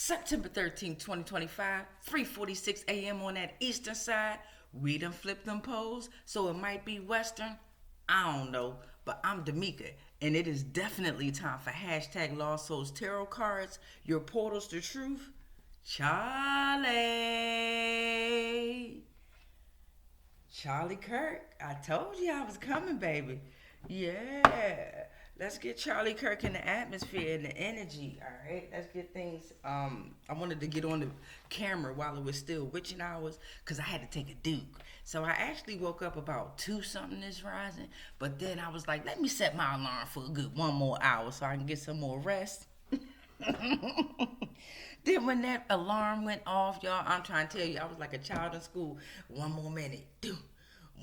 September 13th, 2025, 3:46 a.m. on that eastern side. We done flipped them poles, so it might be western. I don't know, but I'm D'Amica, and it is definitely time for hashtag Lost Souls Tarot Cards, your portals to truth. Charlie Kirk, I told you I was coming, baby. Yeah. Let's get Charlie Kirk in the atmosphere and the energy. All right, let's get things. I wanted to get on the camera while it was still witching hours because I had to take a duke. So I actually woke up about 2 something this rising, but then I was like, let me set my alarm for a good 1 more hour so I can get some more rest. Then when that alarm went off, y'all, I'm trying to tell you, I was like a child in school. 1 more minute, do.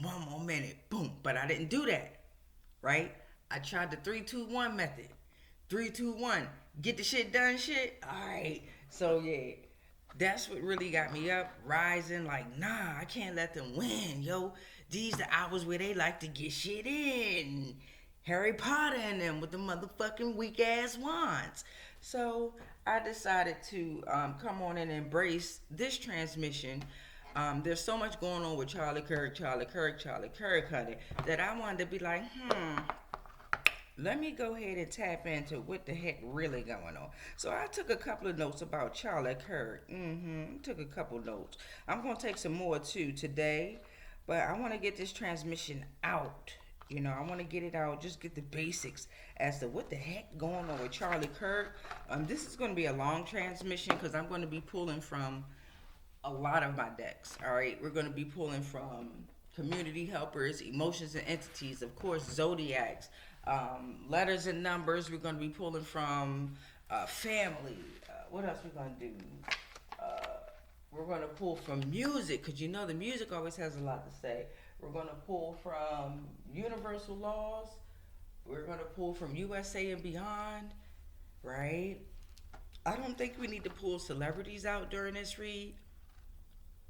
1 more minute, boom. But I didn't do that, right? I tried the 3-2-1 method. 3-2-1, get the shit done shit. All right. So yeah, that's what really got me up, rising. Like, nah, I can't let them win, yo. These the hours where they like to get shit in. Harry Potter and them with the motherfucking weak ass wands. So I decided to come on and embrace this transmission. There's so much going on with Charlie Kirk, honey, that I wanted to be like, let me go ahead and tap into what the heck really going on. So I took a couple of notes about Charlie Kirk. Took a couple notes. I'm going to take some more too today, but I want to get this transmission out. You know, I want to get it out, just get the basics as to what the heck going on with Charlie Kirk. This is going to be a long transmission because I'm going to be pulling from a lot of my decks. All right, we're going to be pulling from community helpers, emotions and entities, of course, zodiacs, letters and numbers. We're going to be pulling from family. What else we're going to do? We're going to pull from music because you know the music always has a lot to say. We're going to pull from universal laws. We're going to pull from USA and beyond, right? I don't think we need to pull celebrities out during this read.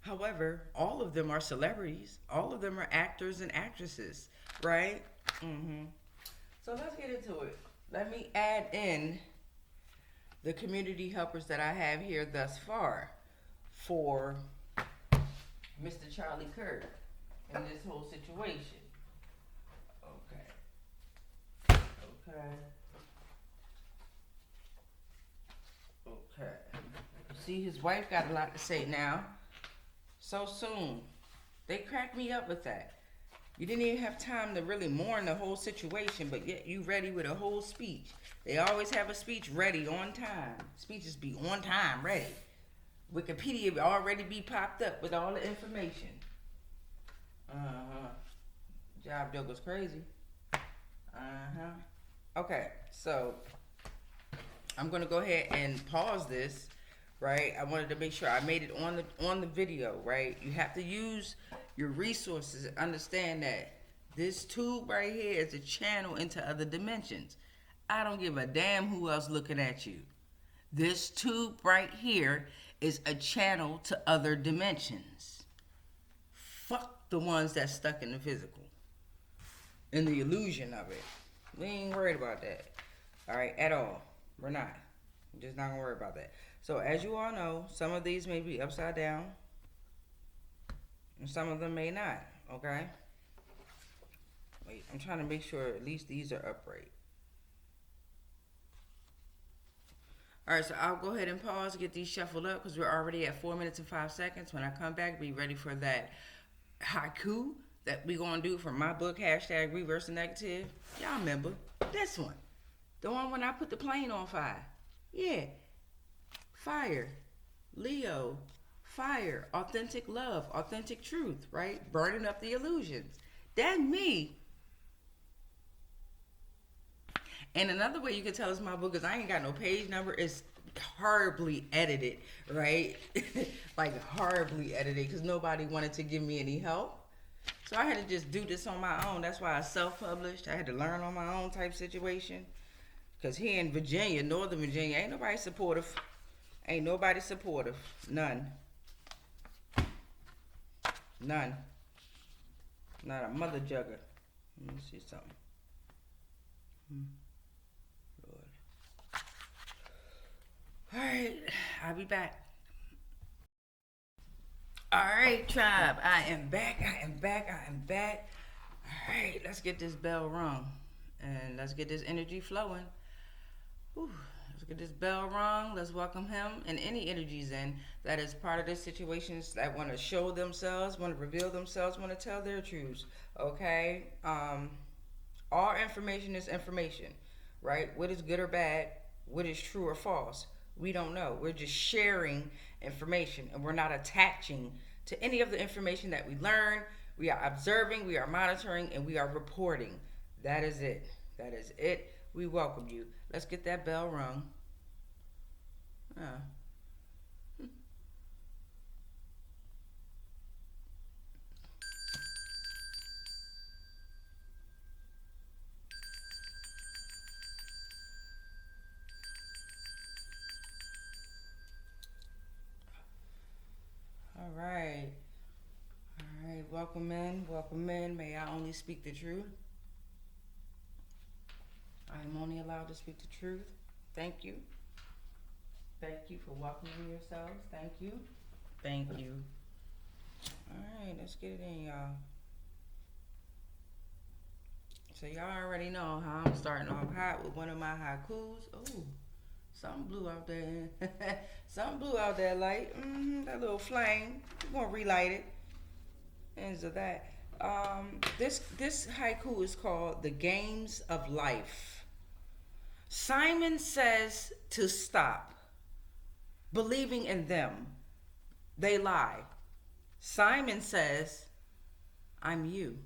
However, all of them are celebrities. All of them are actors and actresses, right? So let's get into it. Let me add in the community helpers that I have here thus far for Mr. Charlie Kirk in this whole situation. Okay. See, his wife got a lot to say now. So soon. They cracked me up with that. You didn't even have time to really mourn the whole situation, but yet you ready with a whole speech. They always have a speech ready on time. Speeches be on time, ready. Wikipedia already be popped up with all the information. Job joke was crazy. Okay, so I'm gonna go ahead and pause this, right? I wanted to make sure I made it on the video, right? You have to use your resources and understand that this tube right here is a channel into other dimensions. I don't give a damn who else looking at you. This tube right here is a channel to other dimensions. Fuck the ones that's stuck in the physical, in the illusion of it. We ain't worried about that. All right, at all. We're not. We're just not gonna worry about that. So as you all know, some of these may be upside down, and some of them may not. Okay. Wait, I'm trying to make sure at least these are upright. All right, so I'll go ahead and pause, get these shuffled up because we're already at 4 minutes and 5 seconds. When I come back, be ready for that haiku that we gonna do from my book, hashtag Reverse the Negative. Y'all remember this one, the one when I put the plane on fire. Yeah, fire, Leo, fire, authentic love, authentic truth, right? Burning up the illusions. That's me. And another way you can tell it's my book is I ain't got no page number. It's horribly edited, right? Like horribly edited because nobody wanted to give me any help. So I had to just do this on my own. That's why I self-published. I had to learn on my own type situation. Because here in Virginia, Northern Virginia, ain't nobody supportive. Ain't nobody supportive. None. None. Not a mother jugger. Let me see something. Lord. Alright. I'll be back. All right, tribe. I am back. I am back. I am back. All right, let's get this bell rung. And let's get this energy flowing. Whew. Let's get this bell rung. Let's welcome him and any energies in that is part of this situation that want to show themselves, want to reveal themselves, want to tell their truths. Okay? All information is information, right? What is good or bad? What is true or false? We don't know. We're just sharing information, and we're not attaching to any of the information that we learn. We are observing, we are monitoring, and we are reporting. That is it. That is it. We welcome you. Let's get that bell rung. All right. All right. Welcome in. Welcome in. May I only speak the truth. I am only allowed to speak the truth. Thank you. Thank you for welcoming yourselves. Thank you. Thank you. All right. Let's get it in, y'all. So y'all already know how I'm starting off hot with one of my haikus. Oh. Something blue out there. Something blue out there, light. That little flame. We're gonna relight it. Ends of that. This haiku is called "The Games of Life." Simon says to stop believing in them. They lie. Simon says, "I'm you."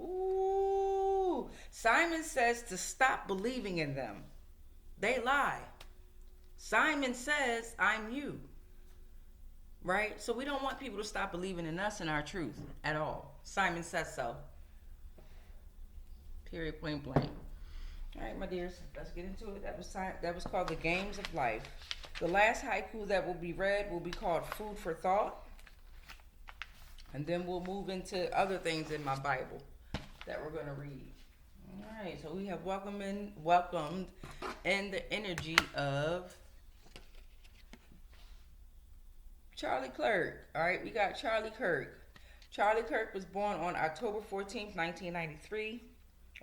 Ooh. Simon says to stop believing in them. They lie. Simon says, "I'm you." Right? So we don't want people to stop believing in us and our truth at all. Simon says so. Period, point blank. All right, my dears, let's get into it. That was called "The Games of Life." The last haiku that will be read will be called "Food for Thought." And then we'll move into other things in my Bible that we're going to read. All right, so we have welcomed in the energy of Charlie Kirk. All right, we got Charlie Kirk. Charlie Kirk was born on October 14th, 1993.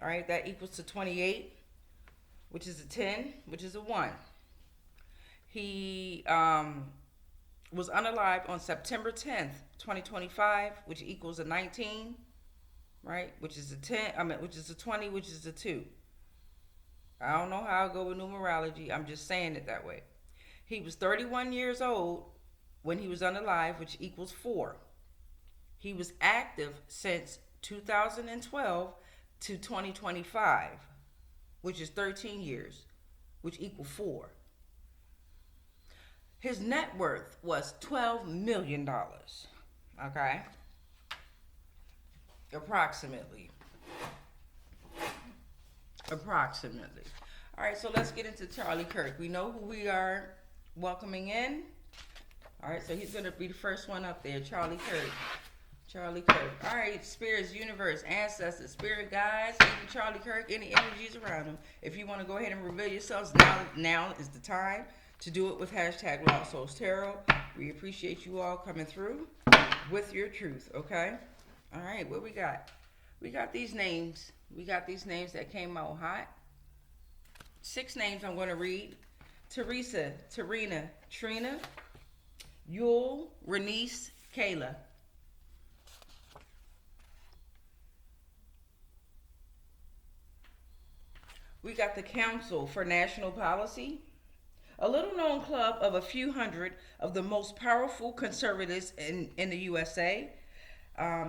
All right, that equals to 28, which is a 10, which is a 1. He was unalived on September 10th, 2025, which equals a 19, right? Which is a 10, which is a 20, which is a 2. I don't know how I go with numerology. I'm just saying it that way. He was 31 years old when he was unalive, which equals 4. He was active since 2012 to 2025, which is 13 years, which equals 4. His net worth was $12 million. Okay? Approximately. All right, so let's get into Charlie Kirk. We know who we are welcoming in. All right, so he's going to be the first one up there, Charlie Kirk. Charlie Kirk. All right, spirits, universe, ancestors, spirit guides, even Charlie Kirk, any energies around him. If you want to go ahead and reveal yourselves, now is the time to do it with hashtag Lost Souls Tarot. We appreciate you all coming through with your truth, okay? All right, what we got? We got these names. We got these names that came out hot. 6 names I'm going to read. Teresa, Tarina, Trina, Yule, Renice, Kayla. We got the Council for National Policy, a little known club of a few hundred of the most powerful conservatives in the USA,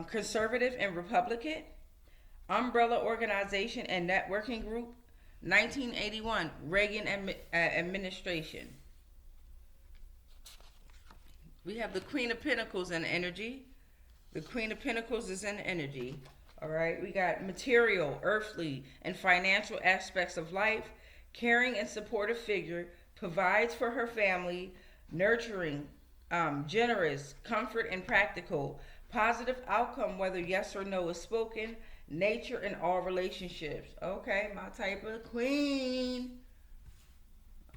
conservative and Republican, umbrella organization and networking group, 1981 Reagan administration. We have the Queen of Pentacles in energy. The Queen of Pentacles is in energy. All right. We got material, earthly, and financial aspects of life. Caring and supportive figure. Provides for her family. Nurturing. Generous. Comfort and practical. Positive outcome, whether yes or no is spoken. Nature in all relationships. Okay. My type of queen.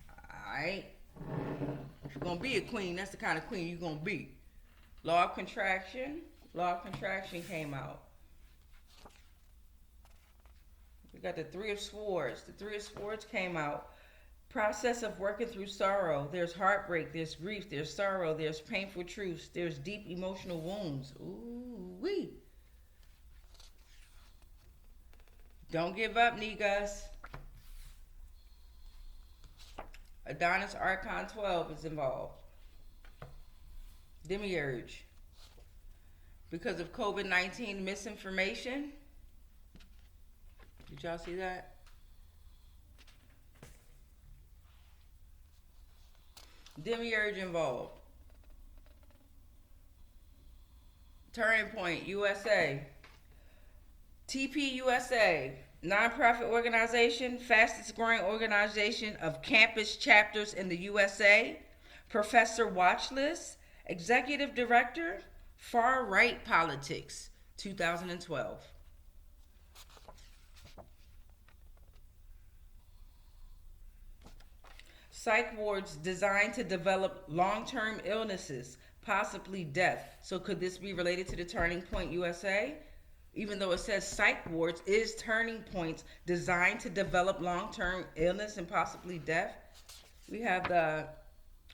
All right. If you're going to be a queen, that's the kind of queen you're going to be. Law of contraction. Law of contraction came out. We got the Three of Swords. The Three of Swords came out. Process of working through sorrow. There's heartbreak, there's grief, there's sorrow, there's painful truths, there's deep emotional wounds. Ooh wee. Don't give up, niggas. Adonis Archon 12 is involved. Demiurge. Because of COVID-19 misinformation. Did y'all see that? Demiurge involved. Turning Point USA. TPUSA, nonprofit organization, fastest growing organization of campus chapters in the USA. Professor Watchlist, executive director, far right politics, 2012. Psych wards designed to develop long-term illnesses, possibly death. So could this be related to the Turning Point USA? Even though it says psych wards is turning points designed to develop long-term illness and possibly death. We have the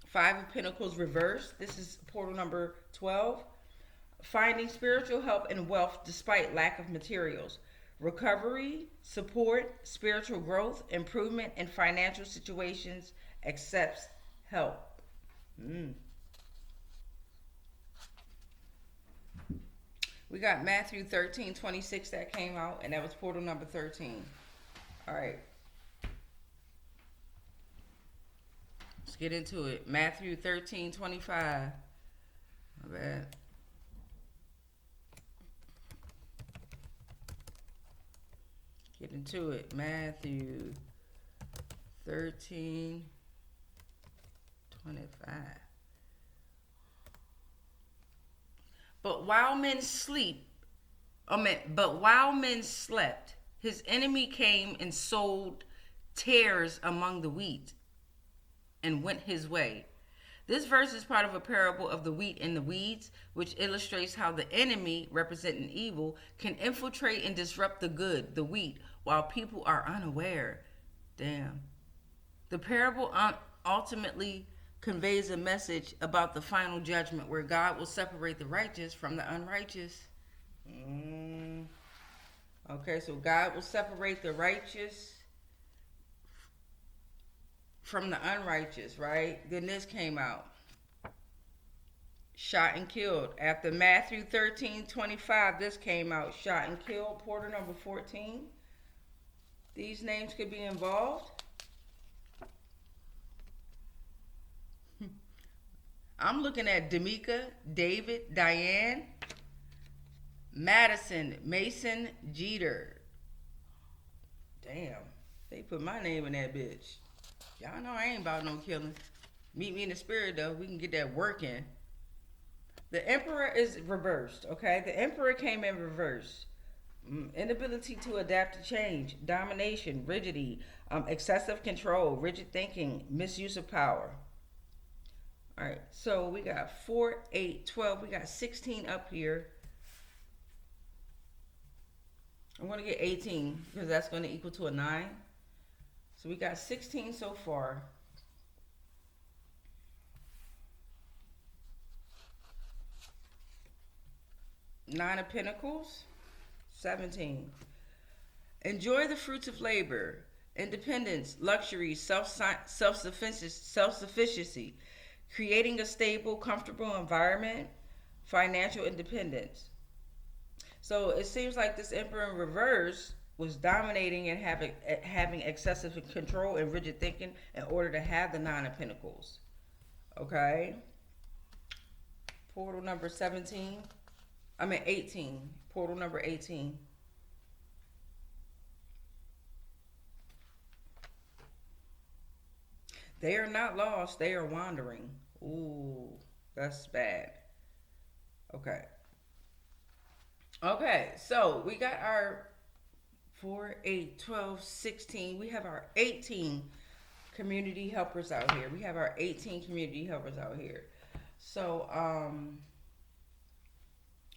Five of Pentacles reversed. This is portal number 12. Finding spiritual help and wealth despite lack of materials. Recovery, support, spiritual growth, improvement in financial situations, accepts help. We got Matthew 13:26 that came out, and that was portal number 13. All right. Let's get into it. Matthew 13:25. My bad. Get into it. Matthew 13:25. But while men slept, his enemy came and sowed tares among the wheat and went his way. This verse is part of a parable of the wheat and the weeds, which illustrates how the enemy, representing evil, can infiltrate and disrupt the good, the wheat, while people are unaware. Damn. The parable ultimately conveys a message about the final judgment where God will separate the righteous from the unrighteous. Okay, so God will separate the righteous from the unrighteous, right? Then this came out. Shot and killed. After Matthew 13:25, this came out. Shot and killed. Portal number 14. These names could be involved. I'm looking at D'Amica, David, Diane, Madison, Mason, Jeter. Damn, they put my name in that bitch. Y'all know I ain't about no killing. Meet me in the spirit though. We can get that work in. The Emperor is reversed, okay? The Emperor came in reverse. Inability to adapt to change, domination, rigidity, excessive control, rigid thinking, misuse of power. All right, so we got 4, 8, 12. We got 16 up here. I'm going to get 18 because that's going to equal to a 9. So we got 16 so far. Nine of Pentacles, 17. Enjoy the fruits of labor, independence, luxury, self-sufficiency, creating a stable, comfortable environment, financial independence. So it seems like this Emperor in reverse was dominating and having excessive control and rigid thinking in order to have the Nine of Pentacles. Okay. Portal number 17. 18. Portal number 18. They are not lost. They are wandering. Ooh, that's bad. Okay. Okay, so we got our 4, 8, 12, 16. We have our 18 community helpers out here. We have our 18 community helpers out here. So,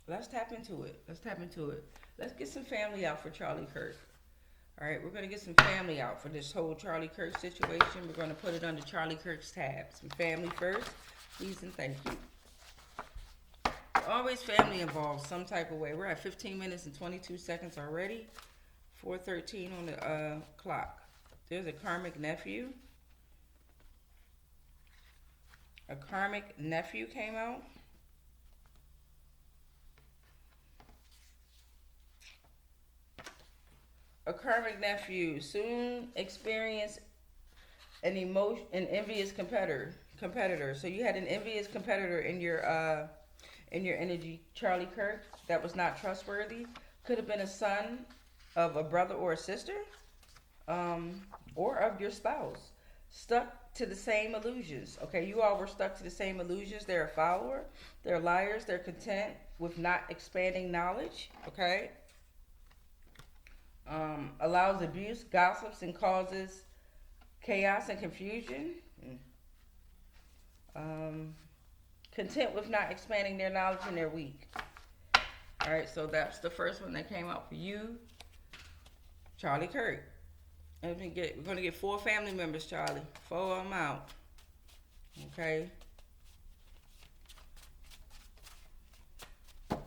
let's tap into it. Let's tap into it. Let's get some family out for Charlie Kirk. All right, we're going to get some family out for this whole Charlie Kirk situation. We're going to put it under Charlie Kirk's tab. Some family first, please and thank you. Always family involved some type of way. We're at 15 minutes and 22 seconds already. 4:13 on the clock. There's a karmic nephew. A karmic nephew came out. A karmic nephew soon experience an envious competitor. So you had an envious competitor in your energy, Charlie Kirk, that was not trustworthy. Could have been a son of a brother or a sister, or of your spouse. Stuck to the same illusions. Okay, you all were stuck to the same illusions. They're a follower. They're liars. They're content with not expanding knowledge. Okay. Allows abuse, gossips, and causes chaos and confusion. Content with not expanding their knowledge and they're weak. All right, so that's the first one that came out for you, Charlie Kirk. And we're going to get 4 family members, Charlie. 4 of them out. Okay. All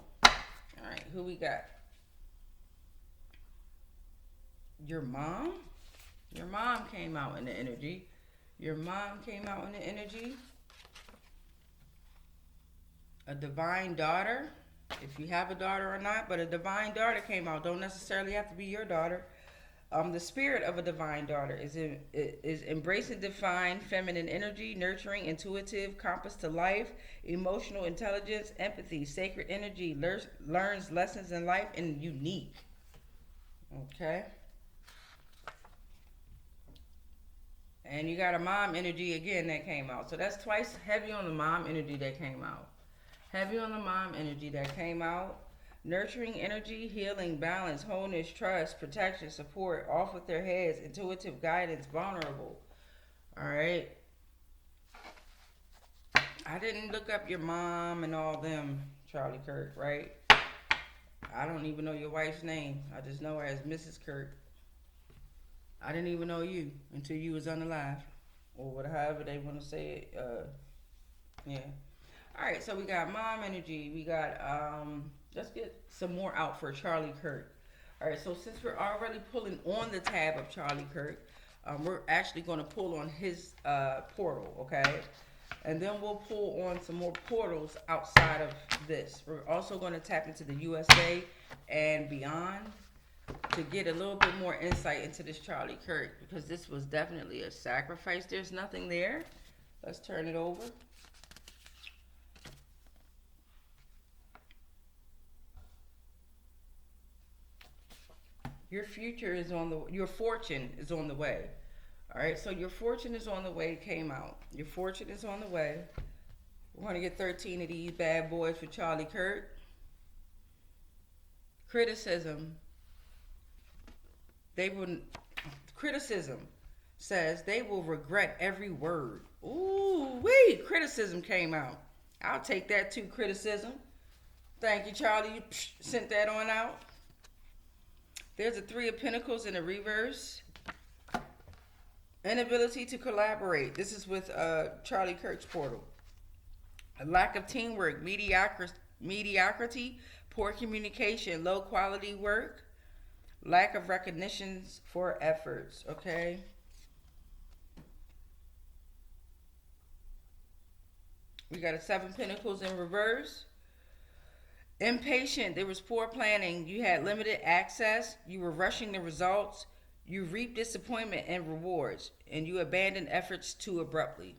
right, who we got? Your mom? Your mom came out in the energy. Your mom came out in the energy. A divine daughter, if you have a daughter or not, but a divine daughter came out. Don't necessarily have to be your daughter. The spirit of a divine daughter is embracing divine feminine energy, nurturing, intuitive, compass to life, emotional intelligence, empathy, sacred energy, learns lessons in life, and unique. Okay. And you got a mom energy again that came out. So that's twice heavy on the mom energy that came out. Heavy on the mom energy that came out. Nurturing energy, healing, balance, wholeness, trust, protection, support, off with their heads, intuitive guidance, vulnerable. All right. I didn't look up your mom and all them, Charlie Kirk, right? I don't even know your wife's name. I just know her as Mrs. Kirk. I didn't even know you until you was unalive, or however they want to say it. Yeah. All right, so we got mom energy. We got, let's get some more out for Charlie Kirk. All right, so since we're already pulling on the tab of Charlie Kirk, we're actually going to pull on his portal, okay? And then we'll pull on some more portals outside of this. We're also going to tap into the USA and beyond to get a little bit more insight into this Charlie Kirk, because this was definitely a sacrifice. There's nothing there. Let's turn it over. Your future is your fortune is on the way. All right, so your fortune is on the way came out. Your fortune is on the way. We're going to get 13 of these bad boys for Charlie Kirk. Criticism says they will regret every word. Ooh, wait, criticism came out. I'll take that too, criticism. Thank you, Charlie. You sent that on out. There's a 3 of Pentacles in the reverse. Inability to collaborate. This is with Charlie Kirk's portal. A lack of teamwork, mediocrity, poor communication, low quality work. Lack of recognitions for efforts, okay? We got a 7 Pentacles in reverse. Impatient, there was poor planning. You had limited access. You were rushing the results. You reaped disappointment and rewards. And you abandoned efforts too abruptly.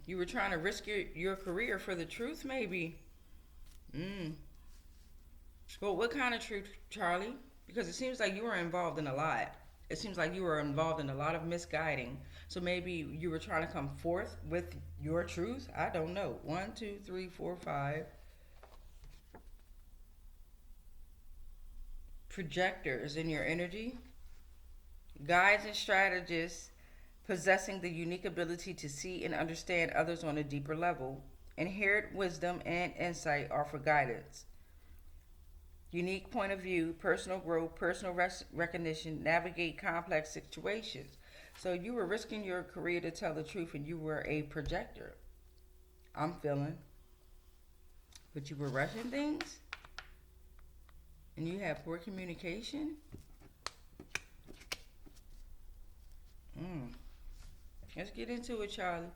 You were trying to risk your career for the truth, maybe. Well, what kind of truth, Charlie? Because it seems like you were involved in a lot. It seems like you were involved in a lot of misguiding. So maybe you were trying to come forth with your truth. I don't know. 1, 2, 3, 4, 5, Projectors in your energy. Guides and strategists possessing the unique ability to see and understand others on a deeper level. Inherent wisdom and insight offer guidance. Unique point of view, personal growth, personal recognition, navigate complex situations. So you were risking your career to tell the truth and you were a projector. I'm feeling. But you were rushing things? And you have poor communication? Let's get into it, Charlie.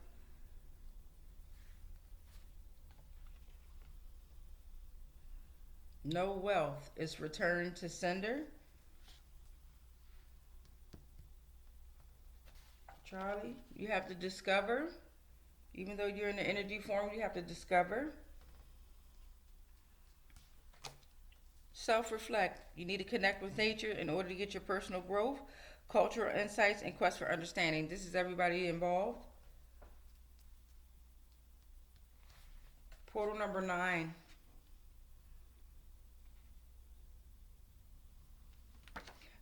No wealth is returned to sender. Charlie, you have to discover. Even though you're in the energy form, you have to discover. Self-reflect. You need to connect with nature in order to get your personal growth, cultural insights, and quest for understanding. This is everybody involved. Portal number 9.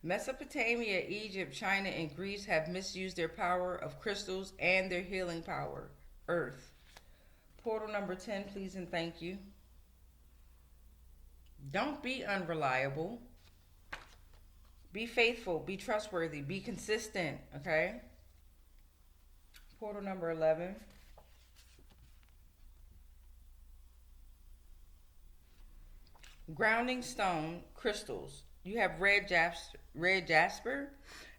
Mesopotamia, Egypt, China, and Greece have misused their power of crystals and their healing power. Earth. Portal number 10, please and thank you. Don't be unreliable. Be faithful. Be trustworthy. Be consistent. Okay? Portal number 11. Grounding stone, crystals. You have red jasper.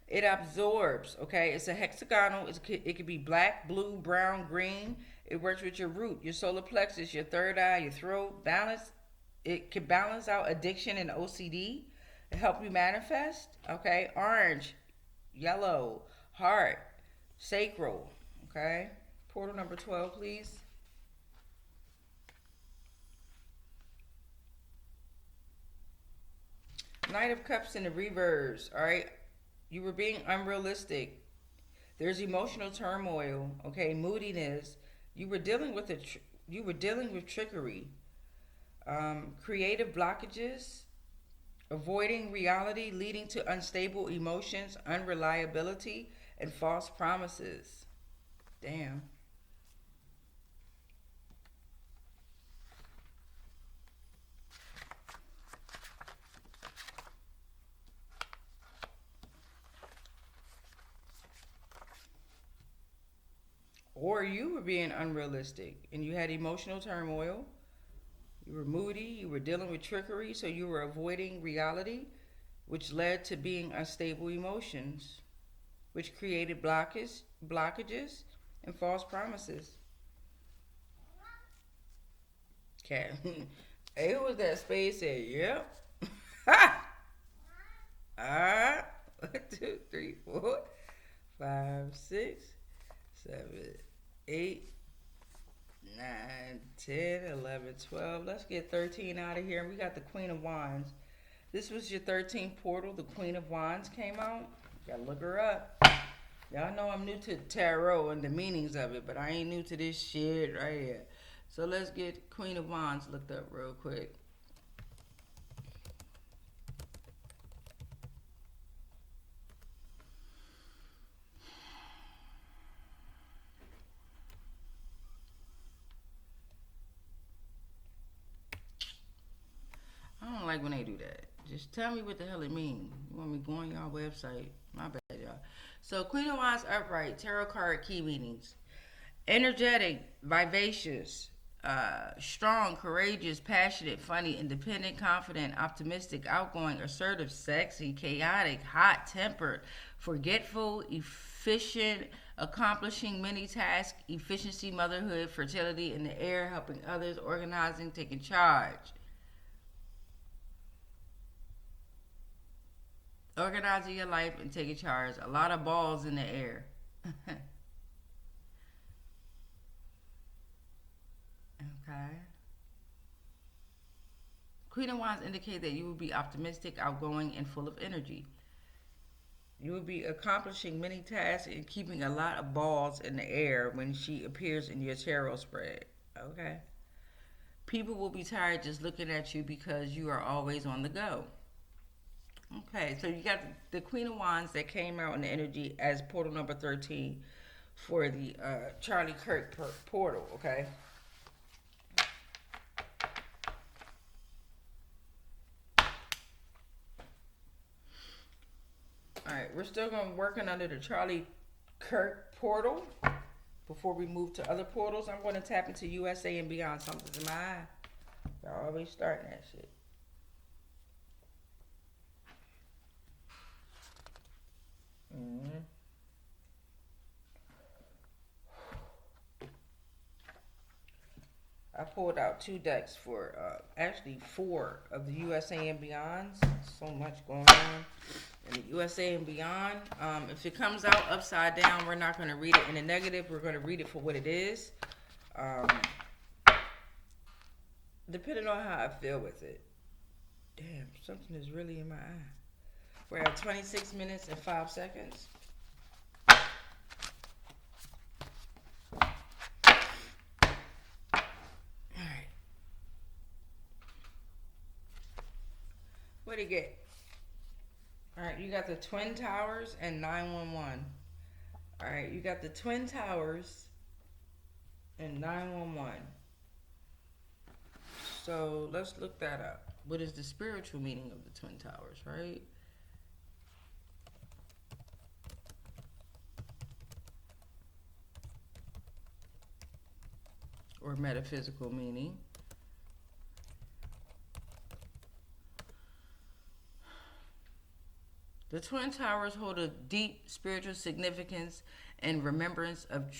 It absorbs, okay? It's a hexagonal. It could be black, blue, brown, green. It works with your root, your solar plexus, your third eye, your throat. Balance. It can balance out addiction and OCD. It help you manifest, okay? Orange, yellow, heart, sacral, okay? Portal number 12, please. Knight of Cups in the reverse, all right? You were being unrealistic. There's emotional turmoil, okay? Moodiness. You were dealing with trickery, creative blockages, avoiding reality, leading to unstable emotions, unreliability, and false promises. Damn. Or you were being unrealistic and you had emotional turmoil. You were moody, you were dealing with trickery, so you were avoiding reality, which led to being unstable emotions, which created blockages, and false promises. Okay. Hey, who was that? Space said, yep. Ha! 1, 2, 3, 4, 5, 6, 7, 8, 9, 10, 11, 12. Let's get 13 out of here. And we got the Queen of Wands. This was your 13th portal. The Queen of Wands came out. Gotta look her up. Y'all know I'm new to tarot and the meanings of it, but I ain't new to this shit right here. So let's get Queen of Wands looked up real quick. I don't like when they do that. Just tell me what the hell it means. You want me to go on y'all website? My bad, y'all. So Queen of Wands upright, tarot card key meanings. Energetic, vivacious, strong, courageous, passionate, funny, independent, confident, optimistic, outgoing, assertive, sexy, chaotic, hot-tempered, forgetful, efficient, accomplishing many tasks, efficiency, motherhood, fertility in the air, helping others, organizing, taking charge. Organizing your life and taking charge. A lot of balls in the air. Okay. Queen of Wands indicate that you will be optimistic, outgoing, and full of energy. You will be accomplishing many tasks and keeping a lot of balls in the air when she appears in your tarot spread. Okay. People will be tired just looking at you because you are always on the go. Okay, so you got the Queen of Wands that came out in the energy as portal number 13 for the Charlie Kirk portal, okay? Alright, we're still going to working under the Charlie Kirk portal. Before we move to other portals, I'm going to tap into USA and beyond. Something's in my eye. Y'all always starting that shit. I pulled out 2 decks for, actually 4 of the USA and Beyonds. So much going on in the USA and Beyond. If it comes out upside down, we're not going to read it in the negative. We're going to read it for what it is. Depending on how I feel with it. Damn, something is really in my eye. We're at 26 minutes and 5 seconds. What do you get? Alright, you got the Twin Towers and 911. Alright, you got the Twin Towers and 911. So let's look that up. What is the spiritual meaning of the Twin Towers, right? Or metaphysical meaning. The Twin Towers hold a deep spiritual significance and remembrance of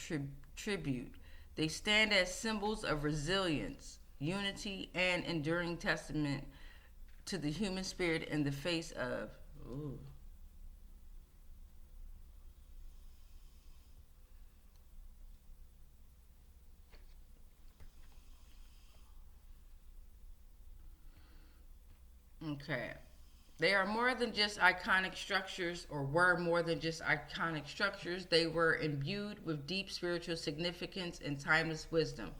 tribute. They stand as symbols of resilience, unity, and enduring testament to the human spirit in the face of... Ooh. Okay. They are more than just iconic structures, or were more than just iconic structures. They were imbued with deep spiritual significance and timeless wisdom.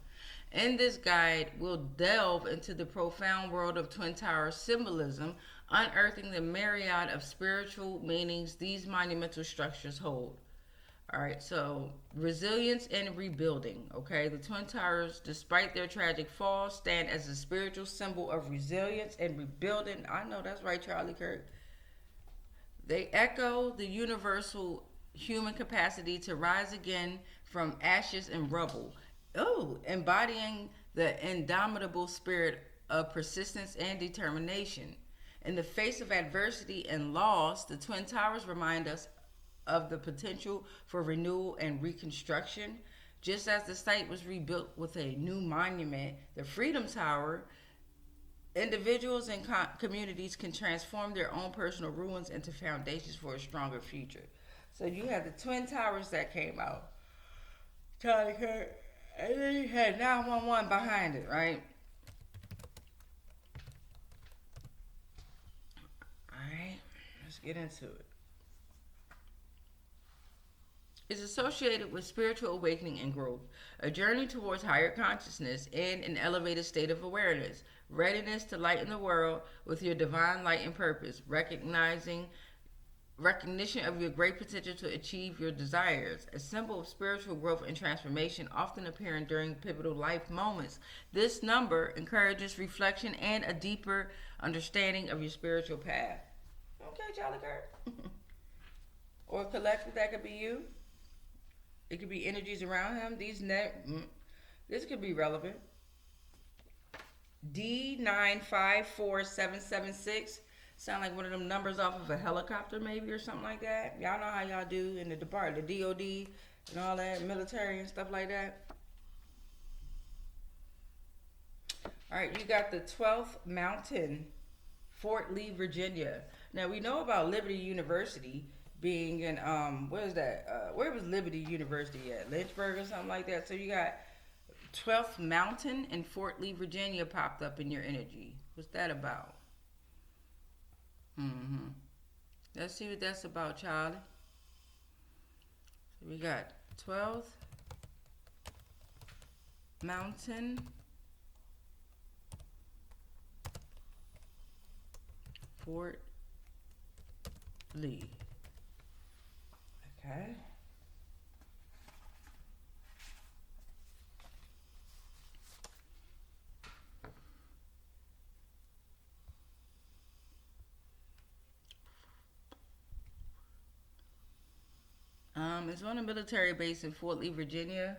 In this guide, we'll delve into the profound world of Twin Tower symbolism, unearthing the myriad of spiritual meanings these monumental structures hold. All right, so resilience and rebuilding. Okay, the Twin Towers, despite their tragic fall, stand as a spiritual symbol of resilience and rebuilding. I know that's right, Charlie Kirk. They echo the universal human capacity to rise again from ashes and rubble. Oh, embodying the indomitable spirit of persistence and determination. In the face of adversity and loss, the Twin Towers remind us of the potential for renewal and reconstruction. Just as the site was rebuilt with a new monument, the Freedom Tower, individuals and communities can transform their own personal ruins into foundations for a stronger future. So you had the Twin Towers that came out, Charlie Kirk, and then you had 911 behind it, right? Alright, let's get into it. Is associated with spiritual awakening and growth, a journey towards higher consciousness and an elevated state of awareness, readiness to lighten the world with your divine light and purpose, recognition of your great potential to achieve your desires, a symbol of spiritual growth and transformation often appearing during pivotal life moments. This number encourages reflection and a deeper understanding of your spiritual path. Okay, Charlie Kirk. Or collective, that could be you. It could be energies around him. This could be relevant. D954776. Sound like one of them numbers off of a helicopter, maybe, or something like that. Y'all know how y'all do in the department, the DOD and all that, military and stuff like that. All right, you got the 12th Mountain, Fort Lee, Virginia. Now, we know about Liberty University being in, where was Liberty University at? Lynchburg or something like that. So you got 12th Mountain and Fort Lee, Virginia popped up in your energy. What's that about? Let's see what that's about, Charlie. So we got 12th Mountain, Fort Lee. Okay. It's on a military base in Fort Lee, Virginia.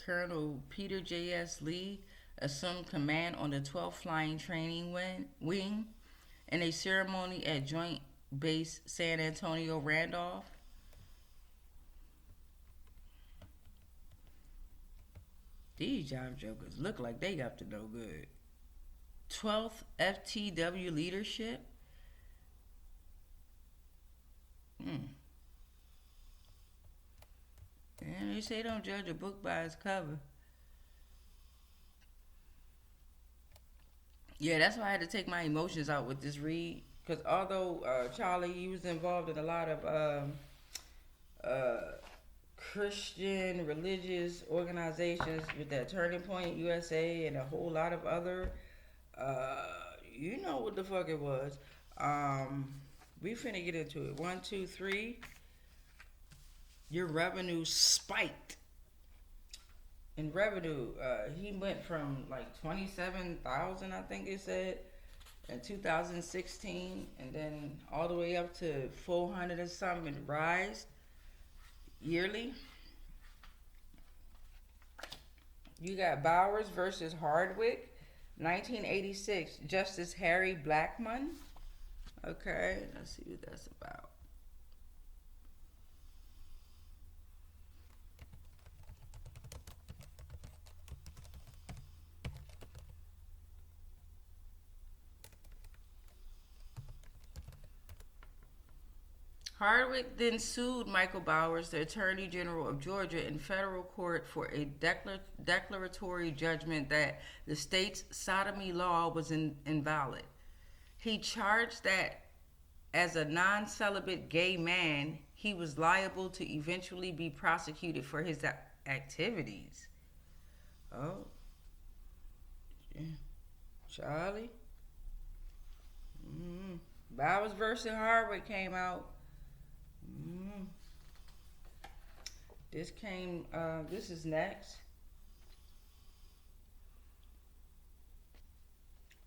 Colonel Peter J.S. Lee assumed command on the 12th Flying Training Wing in a ceremony at Joint Base San Antonio Randolph. These job jokers look like they up to no good. 12th FTW leadership. And they say don't judge a book by its cover. Yeah, that's why I had to take my emotions out with this read. Because although Charlie, he was involved in a lot of Christian religious organizations with that Turning Point USA and a whole lot of other, you know what the fuck it was. We finna get into it. 1, 2, 3. Your revenue spiked. In revenue, he went from like 27,000, I think it said, in 2016, and then all the way up to 400 and something rise yearly. You got Bowers versus Hardwick, 1986, Justice Harry Blackmun. Okay, let's see what that's about. Hardwick then sued Michael Bowers, the Attorney General of Georgia, in federal court for a declaratory judgment that the state's sodomy law was invalid. He charged that as a non-celibate gay man, he was liable to eventually be prosecuted for his activities. Oh. Yeah. Charlie. Bowers versus Hardwick came out. This is next.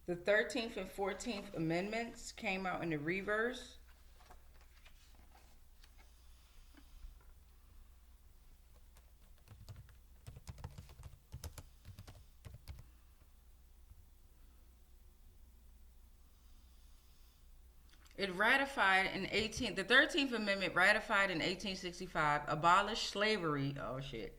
The 13th and 14th Amendments came out in the reverse. It ratified in the 13th Amendment ratified in 1865, abolished slavery. Oh shit.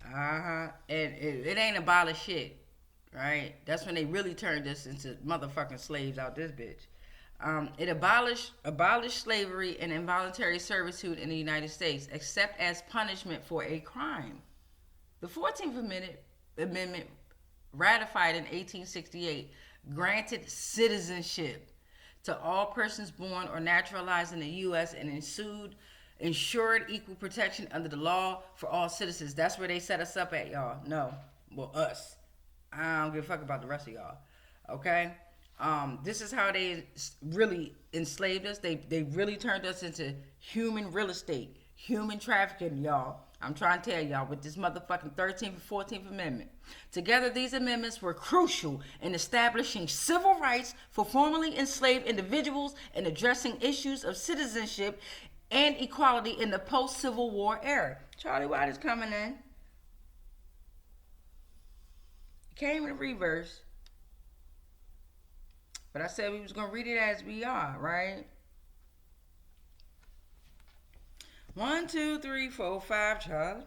And it ain't abolished shit, right? That's when they really turned us into motherfucking slaves out this bitch. It abolished slavery and involuntary servitude in the United States, except as punishment for a crime. The 14th Amendment, ratified in 1868, granted citizenship to all persons born or naturalized in the U.S. and ensured equal protection under the law for all citizens. That's where they set us up at, y'all. No. Well, us. I don't give a fuck about the rest of y'all. Okay? This is how they really enslaved us. They really turned us into human real estate, human trafficking, y'all. I'm trying to tell y'all with this motherfucking 13th and 14th Amendment. Together, these amendments were crucial in establishing civil rights for formerly enslaved individuals and addressing issues of citizenship and equality in the post-Civil War era. Charlie White is coming in. Came in reverse. But I said we was going to read it as we are, right? 1, 2, 3, 4, 5, Charlie.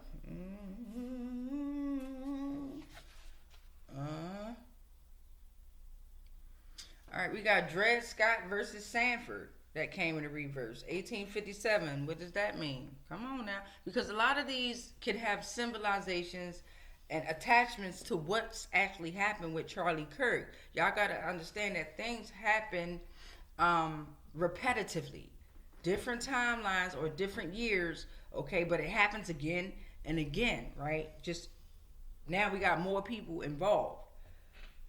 All right, we got Dred Scott versus Sanford that came in the reverse. 1857. What does that mean? Come on now. Because a lot of these can have symbolizations and attachments to what's actually happened with Charlie Kirk. Y'all got to understand that things happen repetitively. Different timelines or different years, okay, but it happens again and again, right? Just Now we got more people involved.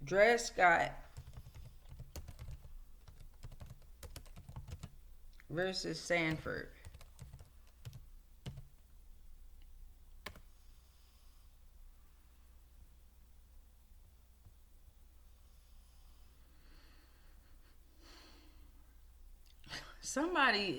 Dred Scott versus Sanford.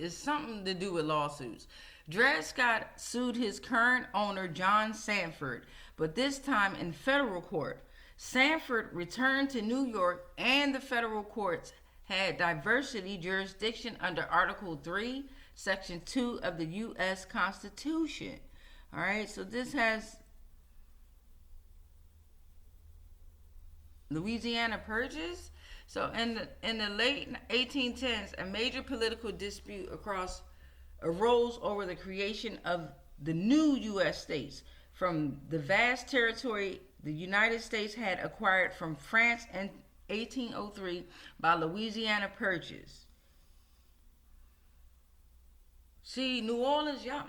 Something to do with lawsuits. Dred Scott sued his current owner, John Sanford, but this time in federal court. Sanford returned to New York, and the federal courts had diversity jurisdiction under Article 3, Section 2 of the U.S. Constitution. All right, so this has Louisiana purges. So in the late 1810s, a major political dispute arose over the creation of the new U.S. states from the vast territory the United States had acquired from France in 1803 by Louisiana purges. See, New Orleans, y'all,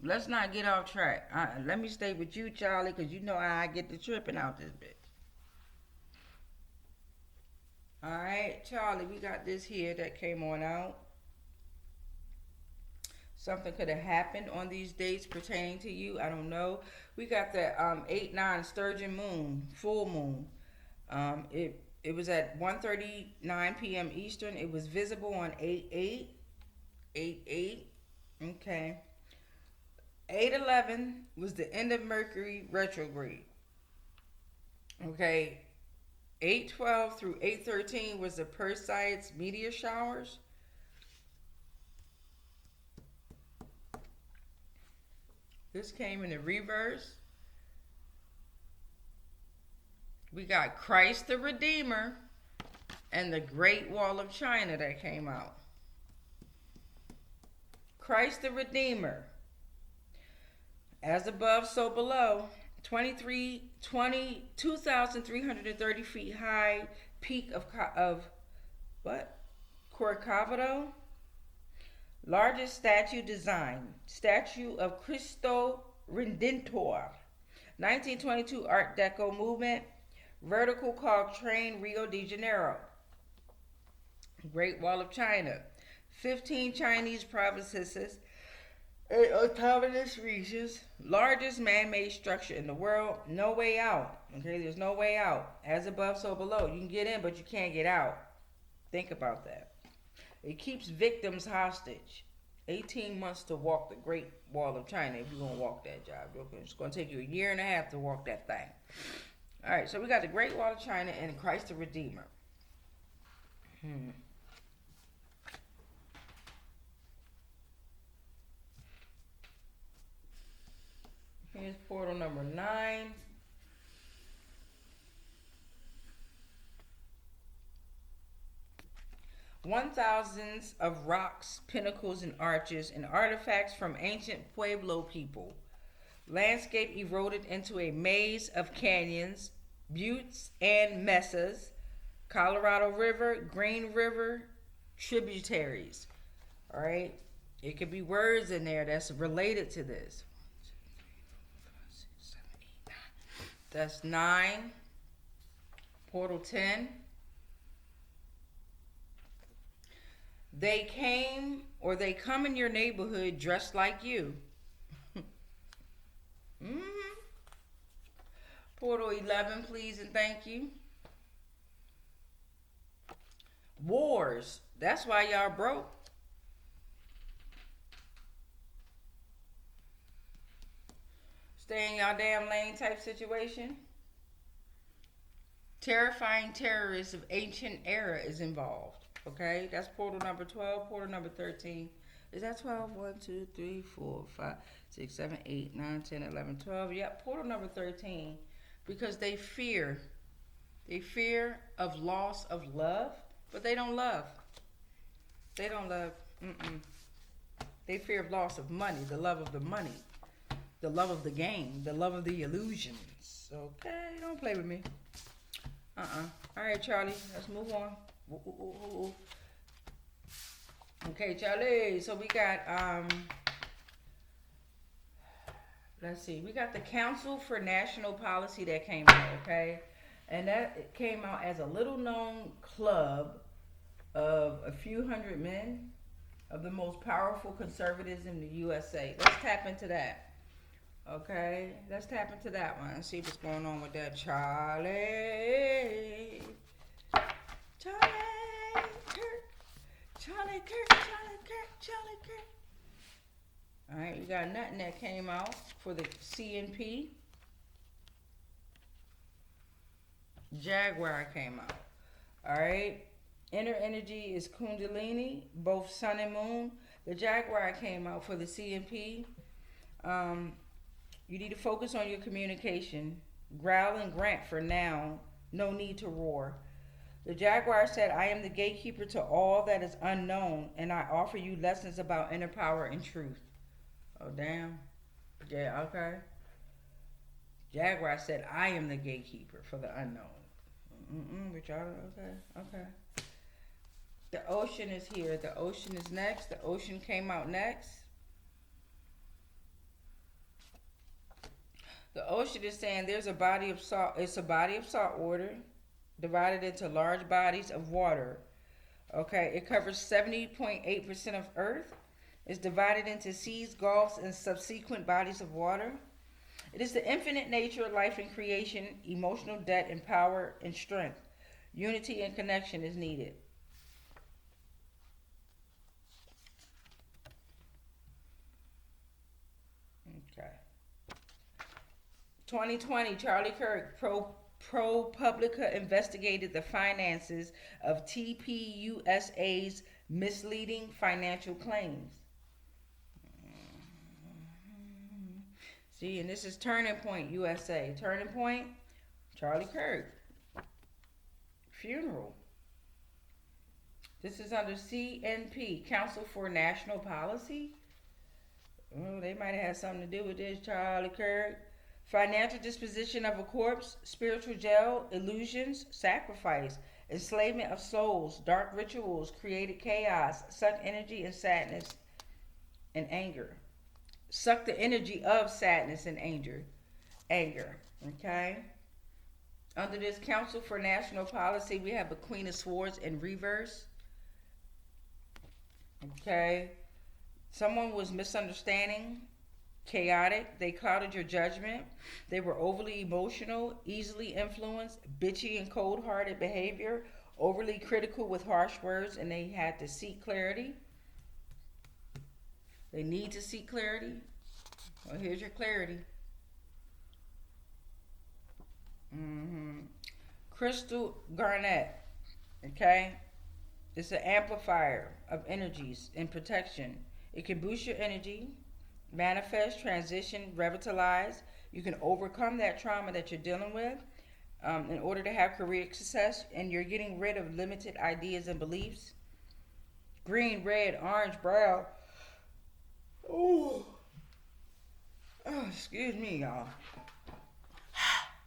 let's not get off track. Let me stay with you, Charlie, because you know how I get the tripping out this bitch. All right, Charlie, we got this here that came on out. Something could have happened on these dates pertaining to you. I don't know. We got the 8-9 sturgeon moon, full moon. It was at 1:39 p.m. Eastern. It was visible on 8-8. 8-8. Okay. 8-11 was the end of Mercury retrograde. Okay. 8-12 through 8-13 was the Perseids meteor showers. This came in the reverse. We got Christ the Redeemer and the Great Wall of China that came out. Christ the Redeemer. As above, so below. 2,330 feet high peak of what? Corcovado. Largest statue design. Statue of Cristo Redentor. 1922 Art Deco movement. Vertical called Train, Rio de Janeiro. Great Wall of China. 15 Chinese provinces. 8 autonomous regions. Largest man-made structure in the world. No way out. Okay, there's no way out. As above, so below. You can get in, but you can't get out. Think about that. It keeps victims hostage. 18 months to walk the Great Wall of China if you're going to walk that job. It's going to take you a year and a half to walk that thing. All right, so we got the Great Wall of China and Christ the Redeemer. Here's portal number 9. Thousands of rocks, pinnacles, and arches, and artifacts from ancient Pueblo people. Landscape eroded into a maze of canyons, buttes, and mesas. Colorado River, Green River, tributaries. All right? It could be words in there that's related to this. That's 9. Portal 10. They come in your neighborhood dressed like you. Portal 11, please and thank you. Wars. That's why y'all broke. Stay in y'all damn lane type situation. Terrifying terrorists of ancient era is involved. Okay, that's portal number 12. Portal number 13. Is that 12? 1, 2, 3, 4, 5, 6, 7, 8, 9, 10, 11, 12. Yep, portal number 13. Because they fear. They fear of loss of love, but they don't love. They don't love. They fear of loss of money, the love of the money, the love of the game, the love of the illusions. Okay, don't play with me. All right, Charlie, let's move on. Okay, Charlie. So we got let's see. We got the Council for National Policy that came out, okay? And that it came out as a little known club of a few hundred men of the most powerful conservatives in the USA. Let's tap into that. Okay, let's tap into that one and see what's going on with that. Charlie Kirk. Charlie Kirk. All right, we got nothing that came out for the CNP. Jaguar came out. All right, inner energy is Kundalini, both sun and moon. The Jaguar came out for the CNP. You need to focus on your communication. Growl and grant for now. No need to roar. The Jaguar said, I am the gatekeeper to all that is unknown, and I offer you lessons about inner power and truth. Oh, damn. Yeah, okay. Jaguar said, I am the gatekeeper for the unknown. Okay. The ocean is here. The ocean is next. The ocean came out next. The ocean is saying there's a body of salt. It's a body of salt water divided into large bodies of water. Okay, it covers 70.8% of Earth. It's divided into seas, gulfs, and subsequent bodies of water. It is the infinite nature of life and creation, emotional depth and power and strength. Unity and connection is needed. Okay. 2020, Charlie Kirk, ProPublica investigated the finances of TPUSA's misleading financial claims. See, and this is Turning Point USA. Turning Point, Charlie Kirk. Funeral. This is under CNP, Council for National Policy. Oh, they might have had something to do with this, Charlie Kirk. Financial disposition of a corpse, spiritual jail, illusions, sacrifice, enslavement of souls, dark rituals, created chaos, suck energy and sadness and anger. Suck the energy of sadness and anger. Okay? Under this Council for National Policy, we have the Queen of Swords in reverse. Okay? Someone was misunderstanding, chaotic. They clouded your judgment. They were overly emotional, easily influenced, bitchy and cold-hearted behavior, overly critical with harsh words, and they had to seek clarity. They need to seek clarity. Well, here's your clarity. Crystal garnet. Okay? It's an amplifier of energies and protection. It can boost your energy, manifest, transition, revitalize. You can overcome that trauma that you're dealing with in order to have career success, and you're getting rid of limited ideas and beliefs. Green, red, orange, brown. Oh, excuse me, y'all.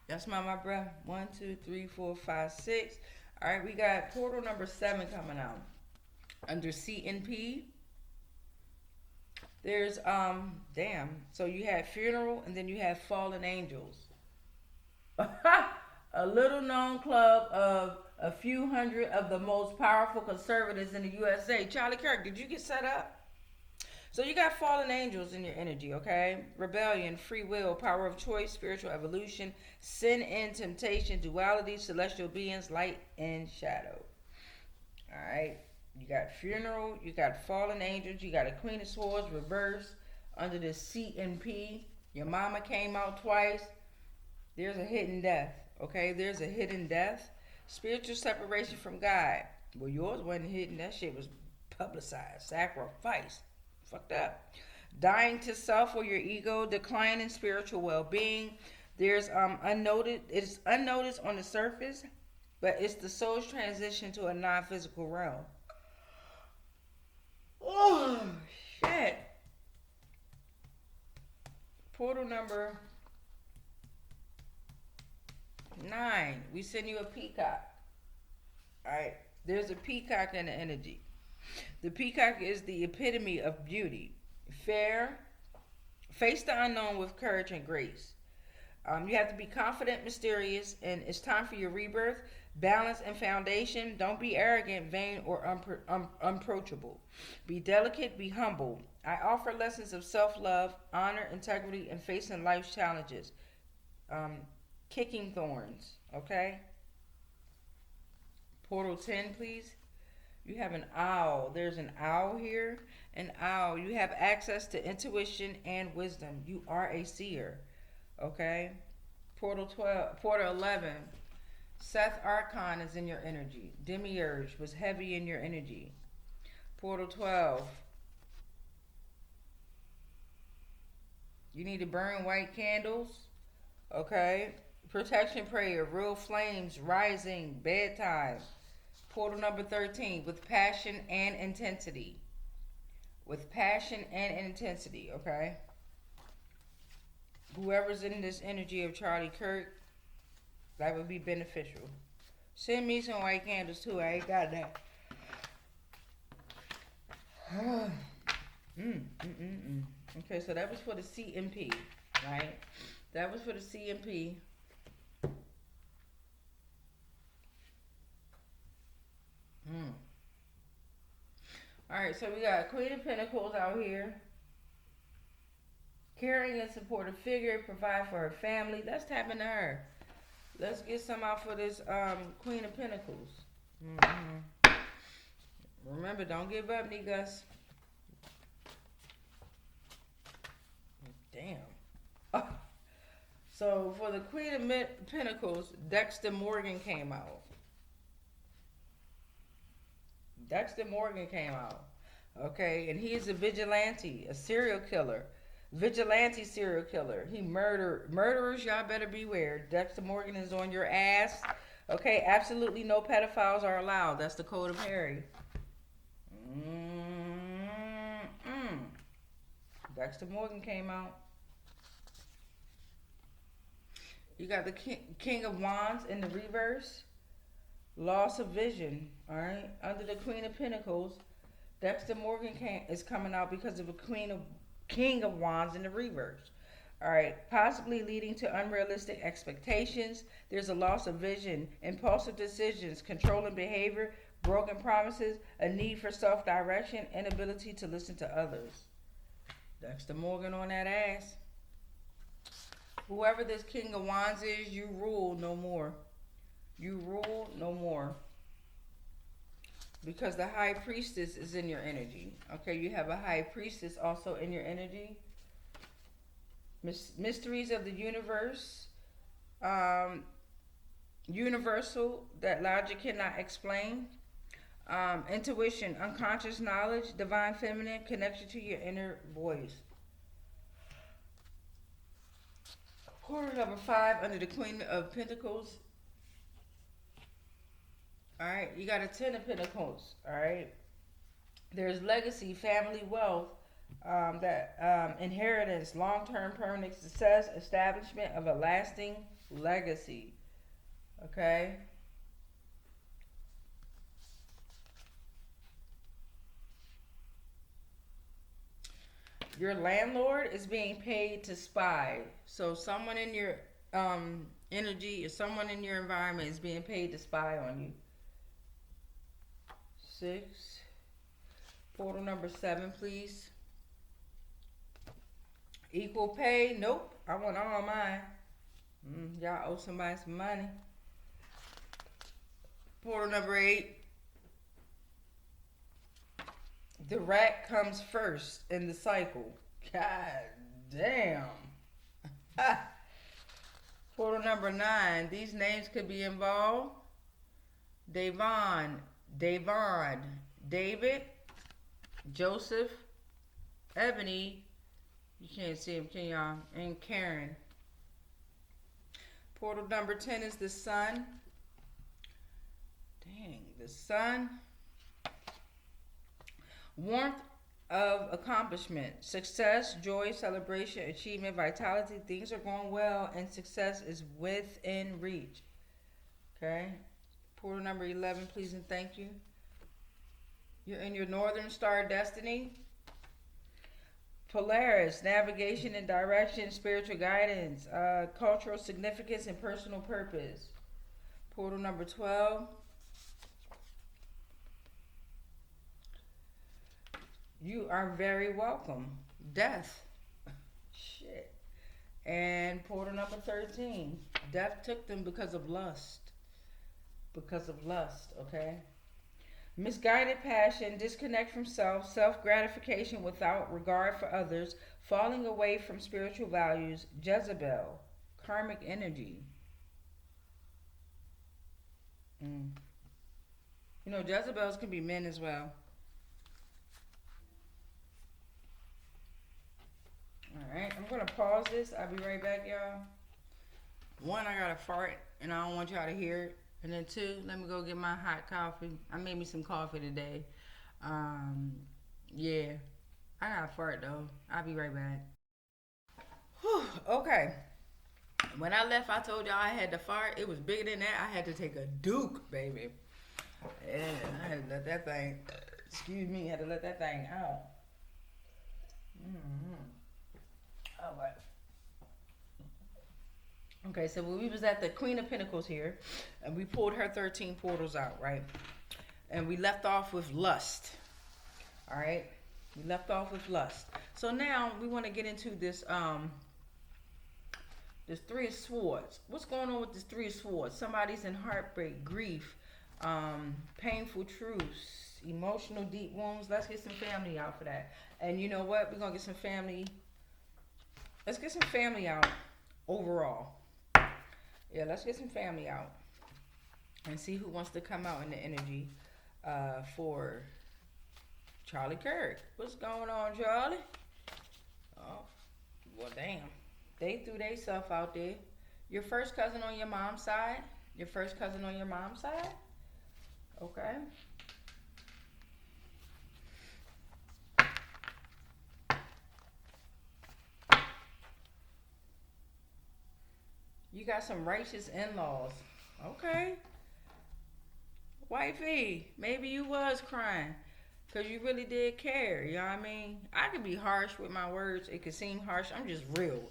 Y'all smell my breath? 1, 2, 3, 4, 5, 6. All right, we got portal number 7 coming out. Under CNP, there's, so you have funeral and then you have fallen angels. A little known club of a few hundred of the most powerful conservatives in the USA. Charlie Kirk, did you get set up? So you got fallen angels in your energy, okay? Rebellion, free will, power of choice, spiritual evolution, sin and temptation, duality, celestial beings, light and shadow. All right. You got funeral, you got fallen angels, you got a Queen of Swords reverse under the CNP. Your mama came out twice. There's a hidden death, okay? There's a hidden death. Spiritual separation from God. Well, yours wasn't hidden. That shit was publicized. Sacrifice. Fucked up. Dying to self or your ego. Decline in spiritual well-being. There's it's unnoticed on the surface, but it's the soul's transition to a non-physical realm. Oh, shit. Portal number 9. We send you a peacock. Alright. There's a peacock in the energy. The peacock is the epitome of beauty. Fair, Face the unknown with courage and grace. You have to be confident, mysterious, and it's time for your rebirth. Balance and foundation. Don't be arrogant, vain, or unapproachable. Be delicate, be humble. I offer lessons of self-love, honor, integrity, and facing life's challenges. Kicking thorns, okay? Portal 10, please. You have an owl. There's an owl here. An owl. You have access to intuition and wisdom. You are a seer. Okay? Portal 12. Portal 11. Seth Archon is in your energy. Demiurge was heavy in your energy. Portal 12. You need to burn white candles. Okay? Protection prayer. Real flames rising. Bedtime. Portal number 13, with passion and intensity. With passion and intensity, okay? Whoever's in this energy of Charlie Kirk, that would be beneficial. Send me some white candles too. I ain't got that. Okay, so that was for the CMP, right? That was for the CMP. Alright, so we got Queen of Pentacles out here. Caring and supportive figure, provide for her family. Let's tap into her. Let's get some out for this Queen of Pentacles. Remember, don't give up, niggas. Damn. Oh. So for the Queen of Pentacles, Dexter Morgan came out. Dexter Morgan came out. Okay, and he is a vigilante, a serial killer. Vigilante serial killer. He murderers, y'all better beware. Dexter Morgan is on your ass. Okay, absolutely no pedophiles are allowed. That's the code of Harry. Dexter Morgan came out. You got the King of Wands in the reverse. Loss of vision. Alright. Under the Queen of Pentacles, Dexter Morgan is coming out because of a King of Wands in the reverse. Alright. Possibly leading to unrealistic expectations. There's a loss of vision, impulsive decisions, controlling behavior, broken promises, a need for self-direction, inability to listen to others. Dexter Morgan on that ass. Whoever this King of Wands is, you rule no more. You rule no more. Because the High Priestess is in your energy. Okay, you have a High Priestess also in your energy. Mysteries of the universe. Universal that logic cannot explain. Intuition, unconscious knowledge, divine feminine, connection to your inner voice. Quarter number 5 under the Queen of Pentacles. Alright, you got a 10 of Pentacles. Alright. There's legacy, family wealth, inheritance, long-term permanent success, establishment of a lasting legacy. Okay. Your landlord is being paid to spy. So someone in your energy or someone in your environment is being paid to spy on you. 6. Portal number 7, please. Equal pay. Nope. I want all mine. Y'all owe somebody some money. Portal number 8. The rat comes first in the cycle. God damn. Portal number 9. These names could be involved. Davon, David, Joseph, Ebony. You can't see him, can y'all? And Karen. Portal number 10 is the sun. Dang, the sun. Warmth of accomplishment, success, joy, celebration, achievement, vitality. Things are going well and success is within reach. Okay. Portal number 11, please and thank you. You're in your Northern Star destiny. Polaris, navigation and direction, spiritual guidance, cultural significance, and personal purpose. Portal number 12. You are very welcome. Death. Shit. And portal number 13. Death took them because of lust. Because of lust, okay? Misguided passion, disconnect from self, self-gratification without regard for others, falling away from spiritual values, Jezebel, karmic energy. You know, Jezebels can be men as well. Alright, I'm going to pause this. I'll be right back, y'all. One, I got to fart, and I don't want y'all to hear it. And then two, let me go get my hot coffee. I made me some coffee today. Yeah, I got to fart, though. I'll be right back. Whew, okay. When I left, I told y'all I had to fart. It was bigger than that. I had to take a duke, baby. Yeah, I had to let that thing, excuse me, I had to let that thing out. All right. Okay, so we was at the Queen of Pentacles here, and we pulled her 13 portals out, right? And we left off with lust. All right? We left off with lust. So now we want to get into this this Three of Swords. What's going on with this Three of Swords? Somebody's in heartbreak, grief, painful truths, emotional deep wounds. Let's get some family out for that. And you know what? We're going to get some family. Let's get some family out overall. Yeah, let's get some family out and see who wants to come out in the energy for Charlie Kirk. What's going on, Charlie? Oh, well, damn. They threw they self out there. Your first cousin on your mom's side? Your first cousin on your mom's side? Okay. You got some righteous in-laws. Okay. Wifey, maybe you was crying because you really did care. You know what I mean? I could be harsh with my words. It could seem harsh. I'm just real.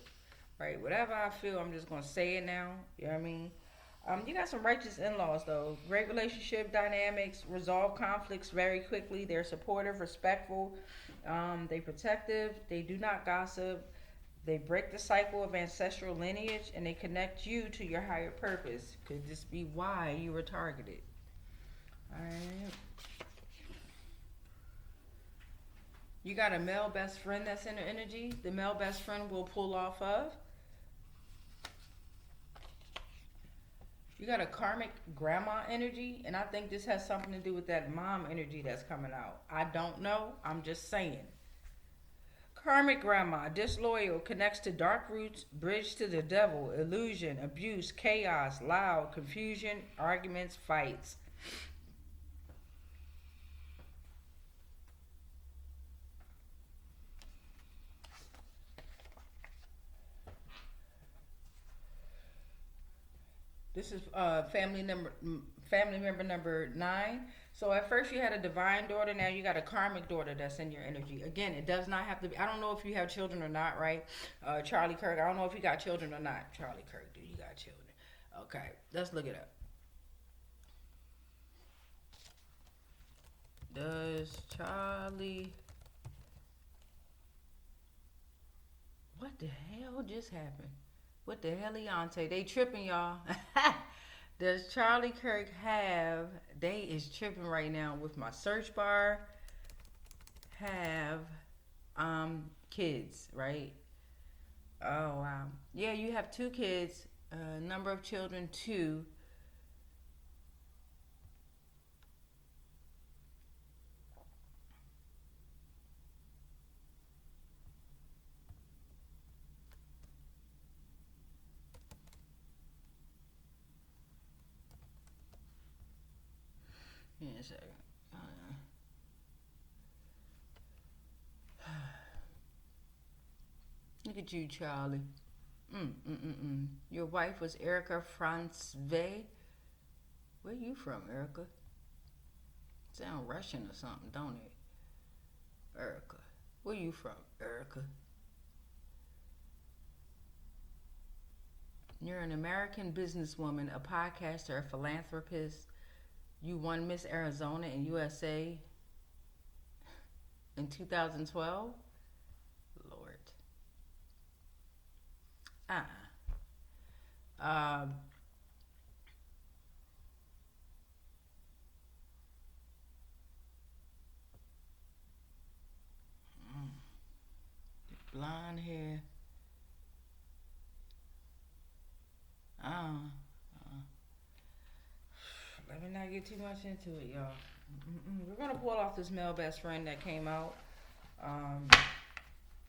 Right? Whatever I feel, I'm just going to say it now. You know what I mean? You got some righteous in-laws, though. Great relationship dynamics. Resolve conflicts very quickly. They're supportive, respectful. They protective. They do not gossip. They break the cycle of ancestral lineage, and they connect you to your higher purpose. Could this be why you were targeted? All right. You got a male best friend that's in the energy. The male best friend will pull off of. You got a karmic grandma energy, and I think this has something to do with that mom energy that's coming out. I don't know. I'm just saying. Karmic grandma, disloyal, connects to dark roots, bridge to the devil, illusion, abuse, chaos, loud, confusion, arguments, fights. This is family member number 9. So at first you had a divine daughter, now you got a karmic daughter that's in your energy. Again, it does not have to be, I don't know if you have children or not, right? Charlie Kirk, I don't know if you got children or not. Charlie Kirk, do you got children? Okay, let's look it up. Does Charlie... What the hell just happened? What the hell, Leonte? They tripping, y'all. Does Charlie Kirk have... They is tripping right now with my search bar. Have kids, right? Oh, wow. Yeah, you have 2 kids. Number of children, 2. Give me a second. Look at you, Charlie. Your wife was Erica Francve. Where you from, Erica? Sound Russian or something, don't it? Erica. Where you from, Erica? You're an American businesswoman, a podcaster, a philanthropist. You won Miss Arizona in USA in 2012. Lord. Um, blonde hair. Uh, Let me not get too much into it, y'all. We're gonna pull off this male best friend that came out. Um,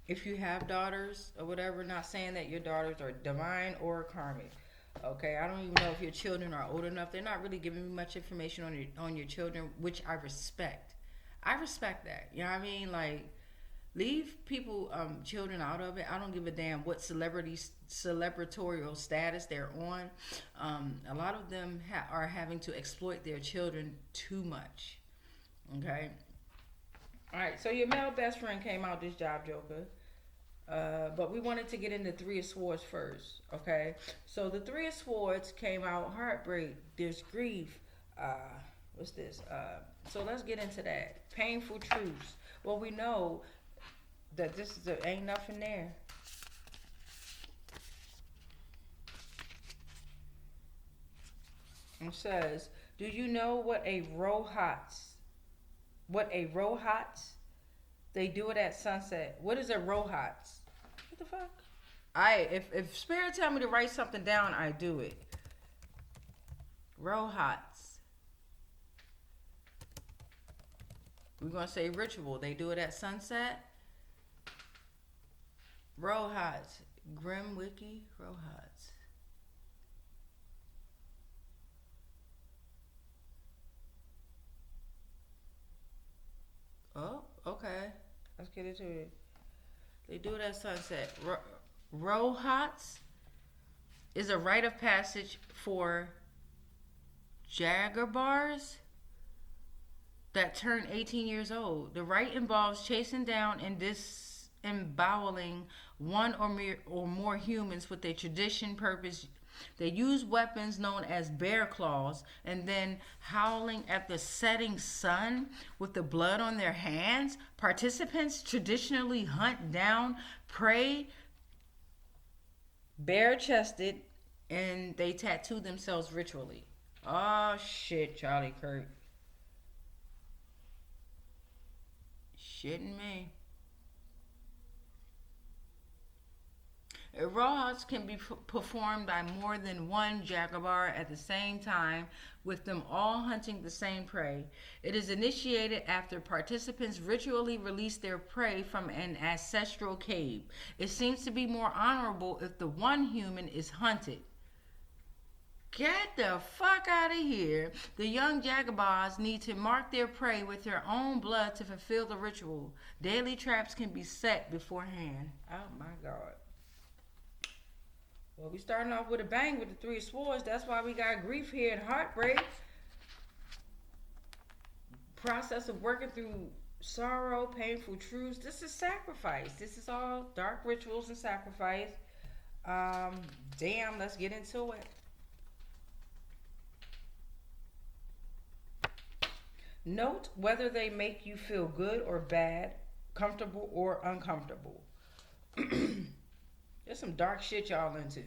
if you have daughters or whatever, not saying that your daughters are divine or karmic. Okay, I don't even know if your children are old enough. They're not really giving me much information on your children, which I respect. I respect that. You know what I mean? Like, leave people, children out of it. I don't give a damn what celebratorial status they're on. A lot of them are having to exploit their children too much. Okay. All right. So your male best friend came out this job, Joker. But we wanted to get into Three of Swords first. Okay. So the Three of Swords came out. Heartbreak. There's grief. What's this? So let's get into that. Painful truths. Well, we know that ain't nothing there. It says, do you know what a rohats? They do it at sunset. What is a rohats? What the fuck? If spirit tell me to write something down, I do it. Rohats. We're gonna say ritual. They do it at sunset. Rohats. Grim Wiki. Rohats. Oh, okay. Let's get into it. They do it at sunset. Rohats is a rite of passage for Jagarbars that turn 18 years old. The rite involves chasing down and disemboweling one or more humans with a tradition purpose. They use weapons known as bear claws and then howling at the setting sun with the blood on their hands. Participants traditionally hunt down prey bare-chested and they tattoo themselves ritually. Oh shit, Charlie Kirk. Shitting me. Rohats can be performed by more than one Jagabar at the same time, with them all hunting the same prey. It is initiated after participants ritually release their prey from an ancestral cave. It seems to be more honorable if the one human is hunted. Get the fuck out of here. The young Jagabars need to mark their prey with their own blood to fulfill the ritual. Daily traps can be set beforehand. Oh my God. Well, we starting off with a bang with the Three of Swords. That's why we got grief here and heartbreak. Process of working through sorrow, painful truths. This is sacrifice. This is all dark rituals and sacrifice. Damn, let's get into it. Note whether they make you feel good or bad, comfortable or uncomfortable. There's some dark shit y'all into.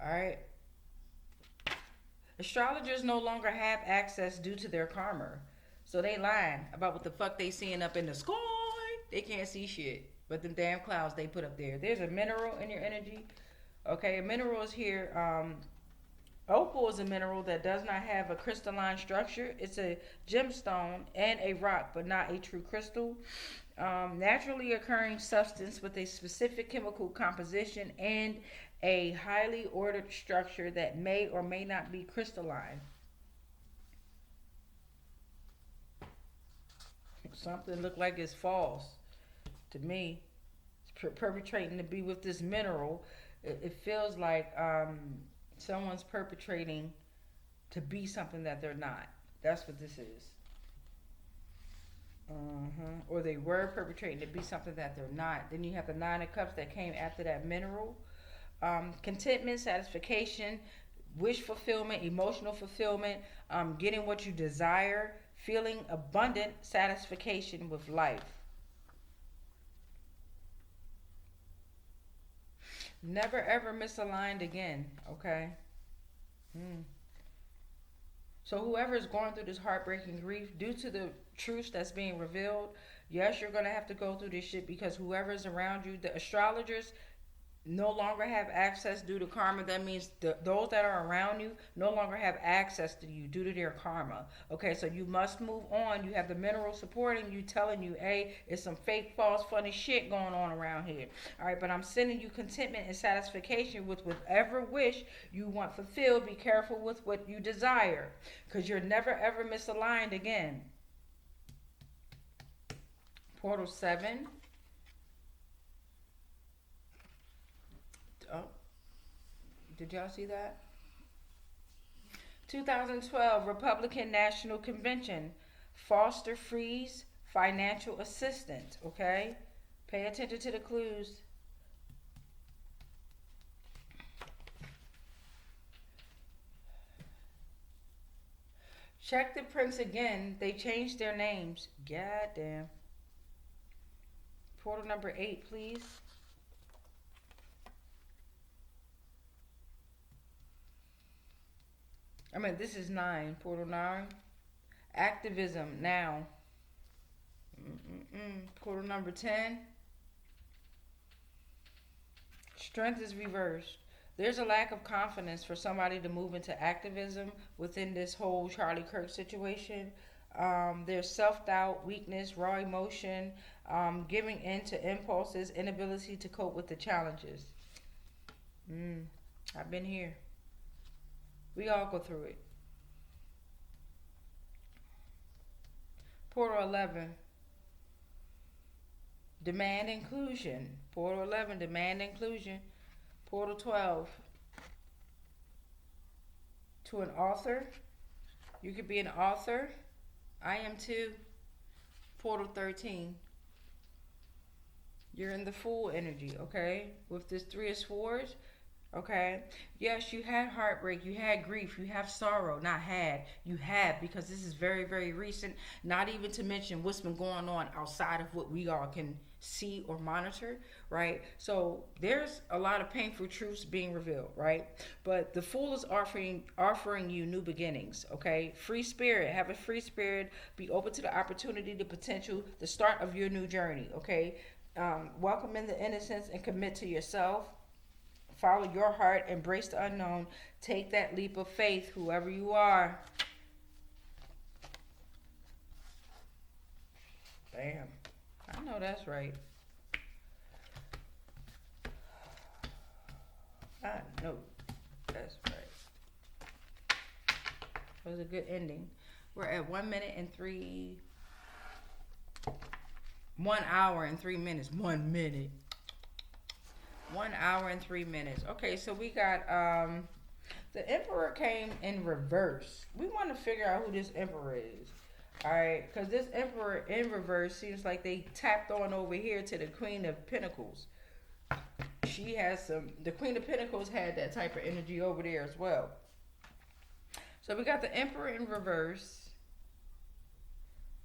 Alright? Astrologers no longer have access due to their karma. So they lying about what the fuck they seeing up in the sky. They can't see shit. But them damn clouds they put up there. There's a mineral in your energy. Okay, a mineral is here. Opal is a mineral that does not have a crystalline structure. It's a gemstone and a rock, but not a true crystal. Naturally occurring substance with a specific chemical composition and a highly ordered structure that may or may not be crystalline. Something look like it's false to me. It's perpetrating to be with this mineral. It feels like someone's perpetrating to be something that they're not. That's what this is. Or they were perpetrating to be something that they're not. Then you have the Nine of Cups that came after that mineral. Contentment, satisfaction, wish fulfillment, emotional fulfillment, getting what you desire, feeling abundant satisfaction with life. Never ever misaligned again, okay? So whoever is going through this heartbreaking grief due to the truths that's being revealed, yes, you're going to have to go through this shit because whoever's around you, the astrologers no longer have access due to karma. That means those that are around you no longer have access to you due to their karma. Okay, so you must move on. You have the mineral supporting you, telling you, hey, it's some fake, false, funny shit going on around here. All right, but I'm sending you contentment and satisfaction with whatever wish you want fulfilled. Be careful with what you desire because you're never ever misaligned again. Portal 7. Oh, did y'all see that? 2012 Republican National Convention. Foster freeze financial assistance. Okay? Pay attention to the clues. Check the prints again. They changed their names. Goddamn. Portal number 8, please. I mean, this is 9. Portal 9. Activism now. Portal number 10. Strength is reversed. There's a lack of confidence for somebody to move into activism within this whole Charlie Kirk situation. There's self-doubt, weakness, raw emotion, giving in to impulses, inability to cope with the challenges. I've been here. We all go through it. Portal 11. Demand inclusion. Portal 11, demand inclusion. Portal 12. To an author. You could be an author. I am too. Portal 13. You're in the Fool energy, okay? With this 3 of Swords, okay? Yes, you had heartbreak, you had grief, you have sorrow. Not had, you have, because this is very, very recent. Not even to mention what's been going on outside of what we all can see or monitor, right? So there's a lot of painful truths being revealed, right? But the Fool is offering you new beginnings, okay? Free spirit, have a free spirit, be open to the opportunity, the potential, the start of your new journey, okay? Welcome in the innocence and commit to yourself. Follow your heart, embrace the unknown, take that leap of faith, whoever you are. Bam. I know that's right. I know that's right. It was a good ending. We're at 1 minute and 1 hour and 3 minutes. 1 minute. 1 hour and 3 minutes. Okay, so we got the Emperor came in reverse. We want to figure out who this Emperor is. Alright, because this Emperor in reverse seems like they tapped on over here to the Queen of Pentacles. She has the Queen of Pentacles had that type of energy over there as well. So we got the Emperor in reverse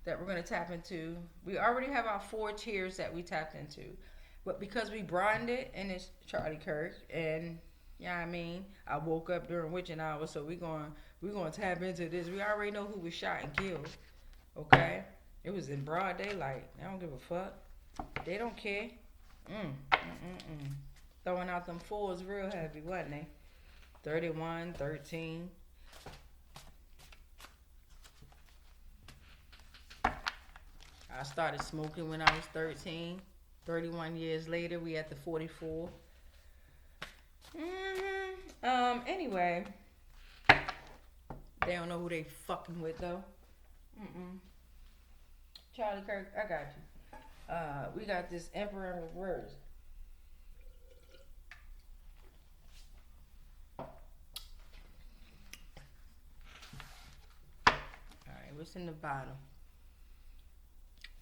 that we're going to tap into. We already have our 4 tiers that we tapped into. But because we broadened it, and it's Charlie Kirk, and yeah, I mean, I woke up during witching hour, so we're going to tap into this. We already know who was shot and killed. Okay? It was in broad daylight. I don't give a fuck. They don't care. Throwing out them 4s real heavy, wasn't they? 31, 13. I started smoking when I was 13. 31 years later, we at the 44. Anyway. They don't know who they fucking with, though. Charlie Kirk, I got you. We got this Emperor in reverse. Alright, what's in the bottom?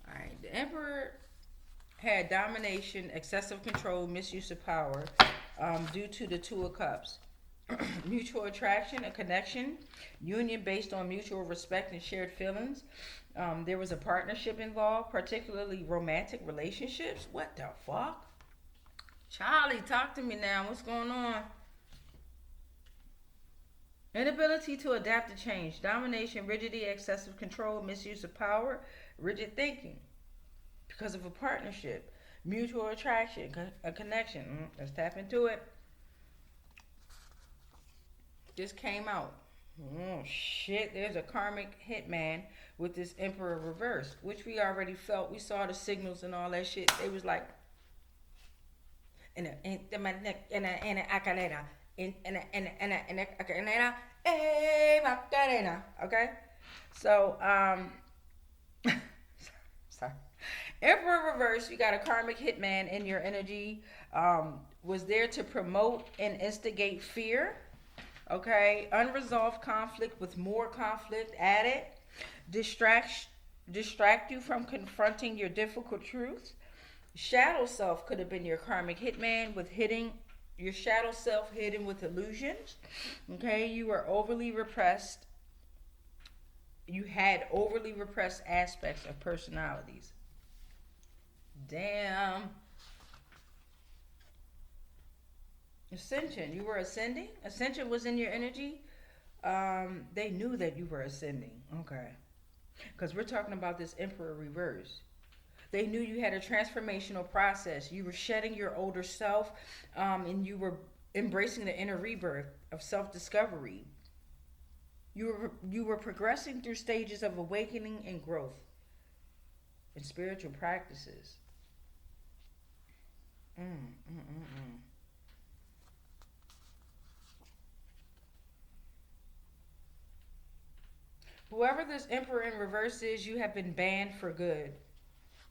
All right. The emperor had domination, excessive control, misuse of power, due to the Two of Cups. Mutual attraction, a connection, union based on mutual respect and shared feelings. There was a partnership involved, particularly romantic relationships. What the fuck? Charlie, talk to me now. What's going on? Inability to adapt to change, domination, rigidity, excessive control, misuse of power, rigid thinking. Because of a partnership, mutual attraction, a connection. Let's tap into it. This came out. Oh shit, there's a karmic hitman with this emperor reverse, which we already felt. We saw the signals and all that shit. They was like, okay? So, sorry. Emperor reverse, you got a karmic hitman in your energy, was there to promote and instigate fear. Okay, unresolved conflict with more conflict added, distract you from confronting your difficult truths. Shadow self could have been your karmic hitman with hitting your shadow self hidden with illusions. Okay, you were overly repressed. You had overly repressed aspects of personalities. Damn. Ascension, you were ascending. Ascension was in your energy. They knew that you were ascending. Okay, because we're talking about this emperor reverse. They knew you had a transformational process. You were shedding your older self, and you were embracing the inner rebirth of self-discovery. You were progressing through stages of awakening and growth in spiritual practices. Mm, mm, mm, mm. Whoever this emperor in reverse is, you have been banned for good.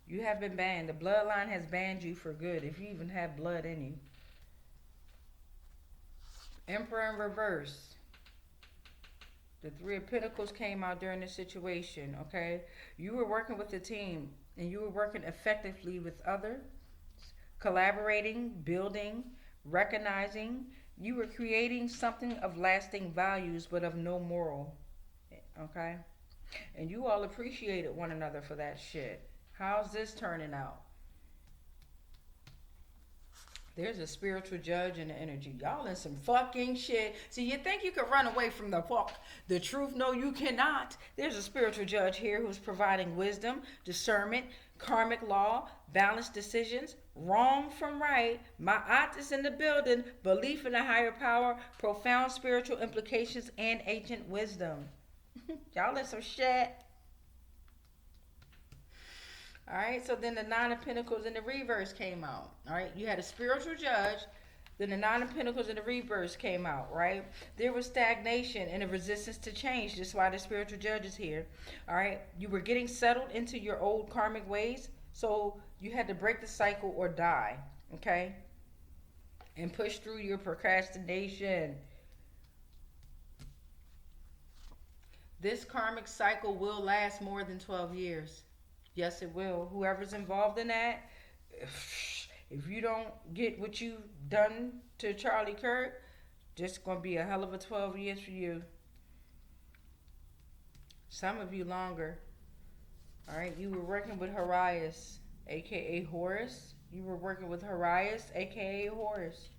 You have been banned. The bloodline has banned you for good, if you even have blood in you. Emperor in reverse. The Three of Pentacles came out during this situation, okay? You were working with the team, and you were working effectively with others, collaborating, building, recognizing. You were creating something of lasting values, but of no moral. Okay, and you all appreciated one another for that shit. How's this turning out? There's a spiritual judge in the energy. Y'all in some fucking shit. See, you think you could run away from the truth? No, you cannot. There's a spiritual judge here who's providing wisdom, discernment, karmic law, balanced decisions, wrong from right. My aunt is in the building. Belief in a higher power, profound spiritual implications, and ancient wisdom. Y'all in some shit. Alright, so then the Nine of Pentacles in the reverse came out. Alright, you had a spiritual judge. Then the Nine of Pentacles in the reverse came out, right? There was stagnation and a resistance to change. That's why the spiritual judge is here. Alright, you were getting settled into your old karmic ways. So you had to break the cycle or die. Okay? And push through your procrastination. This karmic cycle will last more than 12 years. Yes, it will. Whoever's involved in that, if you don't get what you've done to Charlie Kirk, just going to be a hell of a 12 years for you. Some of you longer. All right, you were working with Horaios, a.k.a. Horus. You were working with Horaios, a.k.a. Horus.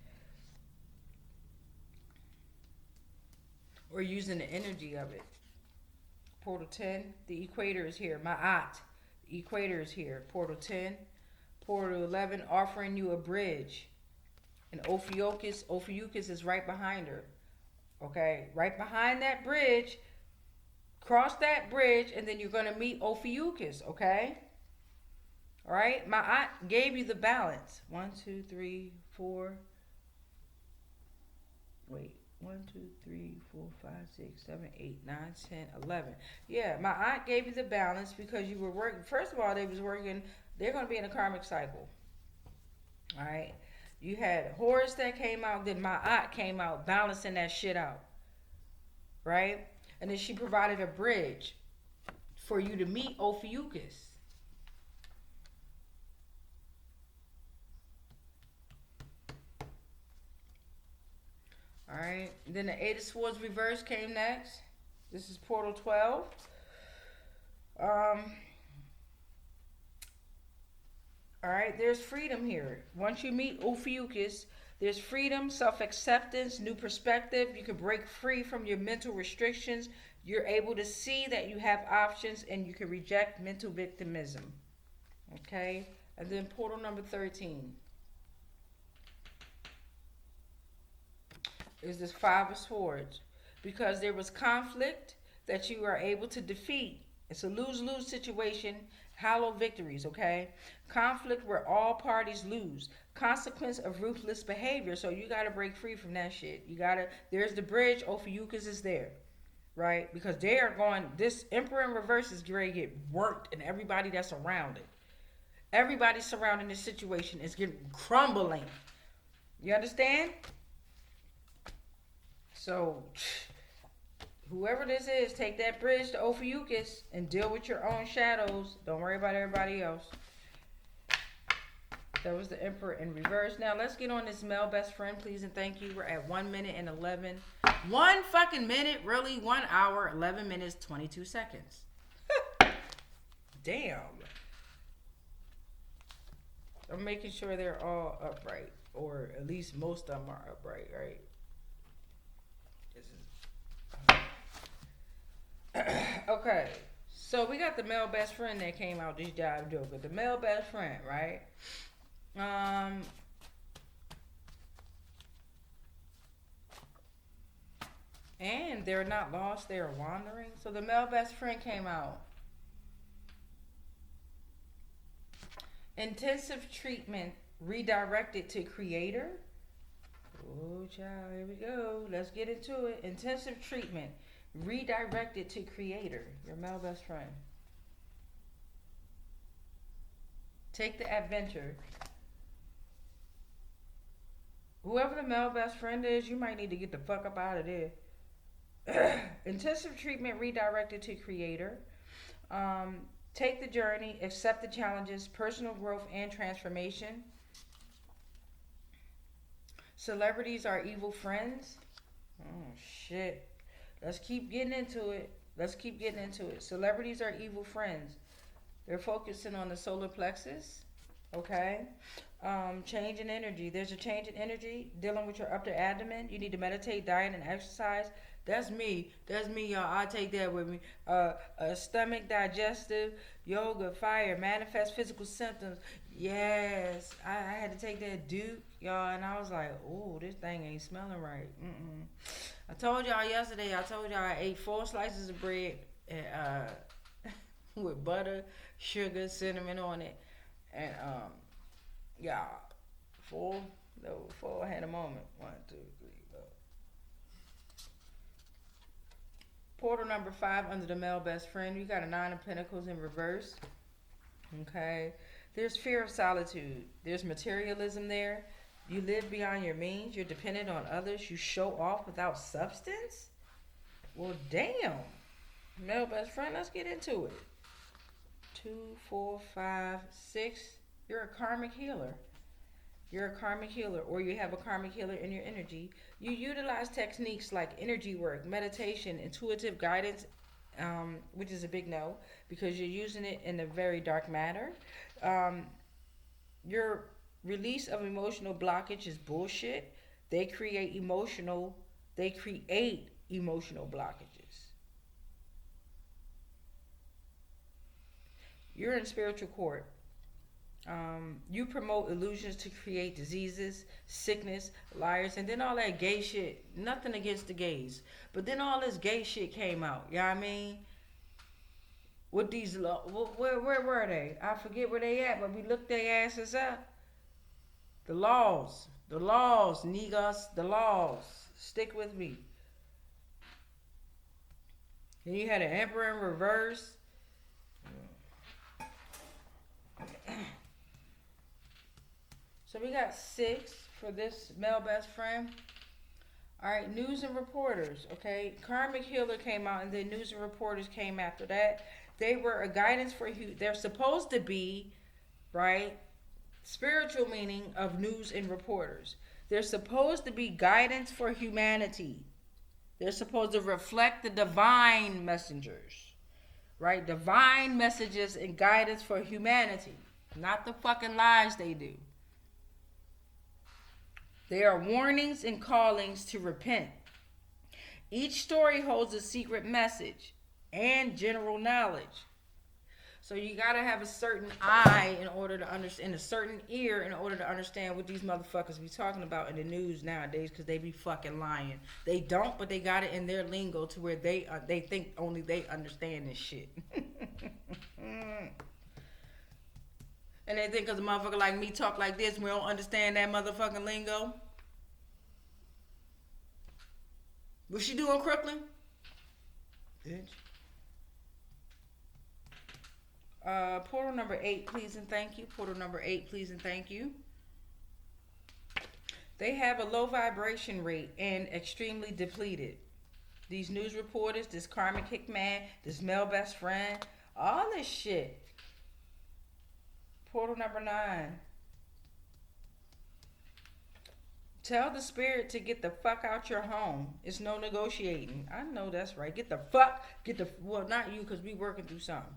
Or using the energy of it. Portal 10, the equator is here. Ma'at, the equator is here. Portal 10, Portal 11, offering you a bridge. And Ophiuchus is right behind her. Okay, right behind that bridge. Cross that bridge, and then you're going to meet Ophiuchus, okay? All right, Ma'at gave you the balance. 1, 2, 3, 4. Wait. 1, 2, 3, 4, 5, 6, 7, 8, 9, 10, 11. Yeah, my aunt gave you the balance because you were working. First of all, they're going to be in a karmic cycle. All right. You had Horus that came out, then my aunt came out balancing that shit out. Right? And then she provided a bridge for you to meet Ophiuchus. Then the Eight of Swords reverse came next. This is Portal 12. Alright, there's freedom here. Once you meet Ophiuchus, there's freedom, self-acceptance, new perspective. You can break free from your mental restrictions. You're able to see that you have options, and you can reject mental victimism. Okay? And then portal number 13 is this Five of Swords. Because there was conflict that you are able to defeat. It's a lose-lose situation. Hollow victories, okay? Conflict where all parties lose. Consequence of ruthless behavior. So you got to break free from that shit. You got to, there's the bridge. Ophiuchus is there, right? Because they are going, this Emperor in reverse is going to get worked, and everybody that's around it. Everybody surrounding this situation is getting crumbling. You understand? So, whoever this is, take that bridge to Ophiuchus and deal with your own shadows. Don't worry about everybody else. That was the Emperor in reverse. Now, let's get on this male best friend, please and thank you. We're at 1 minute and 11. 1 fucking minute, really? 1 hour, 11 minutes, 22 seconds. Damn. I'm making sure they're all upright. Or at least most of them are upright, right? Okay, so we got the male best friend that came out this job joker. The male best friend, right? And they're not lost, they're wandering. So the male best friend came out. Intensive treatment redirected to creator. Oh, child, here we go. Let's get into it. Intensive treatment redirected to creator, your male best friend. Take the adventure. Whoever the male best friend is, you might need to get the fuck up out of there. Intensive treatment redirected to creator. Take the journey, accept the challenges, personal growth and transformation. Celebrities are evil friends. Oh shit. Let's keep getting into it. Celebrities are evil friends. They're focusing on the solar plexus. Okay. Change in energy. There's a change in energy dealing with your upper abdomen. You need to meditate, diet, and exercise. That's me, y'all. I take that with me. Stomach, digestive, yoga, fire, manifest physical symptoms. Yes, I had to take that Duke, y'all, and I was like, oh, this thing ain't smelling right. I told y'all yesterday. I ate 4 slices of bread and with butter, sugar, cinnamon on it, and yeah, 4. No, 4 had a moment. 1, 2, 3, 4. Portal number 5 under the male best friend. You got a 9 of Pentacles in reverse. Okay. There's fear of solitude. There's materialism there. You live beyond your means. You're dependent on others. You show off without substance. Well, damn. Male best friend, let's get into it. 2, 4, 5, 6. You're a karmic healer. You're a karmic healer, or you have a karmic healer in your energy. You utilize techniques like energy work, meditation, intuitive guidance, which is a big no, because you're using it in a very dark matter. Your release of emotional blockage is bullshit. They create emotional blockages. You're in spiritual court. You promote illusions to create diseases, sickness, liars, and then all that gay shit. Nothing against the gays, but then all this gay shit came out. You know what I mean? With these, where were they? I forget where they at, but we looked their asses up. The laws, niggas, the laws. Stick with me. Then you had an emperor in reverse. So we got 6 for this male best friend. All right, news and reporters. Okay, Karmic healer came out, and then news and reporters came after that. They were a guidance for you. They're supposed to be, right? Spiritual meaning of news and reporters. They're supposed to be guidance for humanity. They're supposed to reflect the divine messengers, right? Divine messages and guidance for humanity, not the fucking lies they do. They are warnings and callings to repent. Each story holds a secret message and general knowledge. So you gotta have a certain eye in order to understand, a certain ear in order to understand what these motherfuckers be talking about in the news nowadays, because they be fucking lying. They don't, but they got it in their lingo to where they think only they understand this shit. And they think because a motherfucker like me talk like this, we don't understand that motherfucking lingo. What she doing, Crooklyn? Bitch. Portal number 8, please and thank you. Portal number 8, please and thank you. They have a low vibration rate and extremely depleted. These news reporters, this karmic hitman, this male best friend, all this shit. Portal number 9. Tell the spirit to get the fuck out your home. It's no negotiating. I know that's right. Well, not you, because we working through something.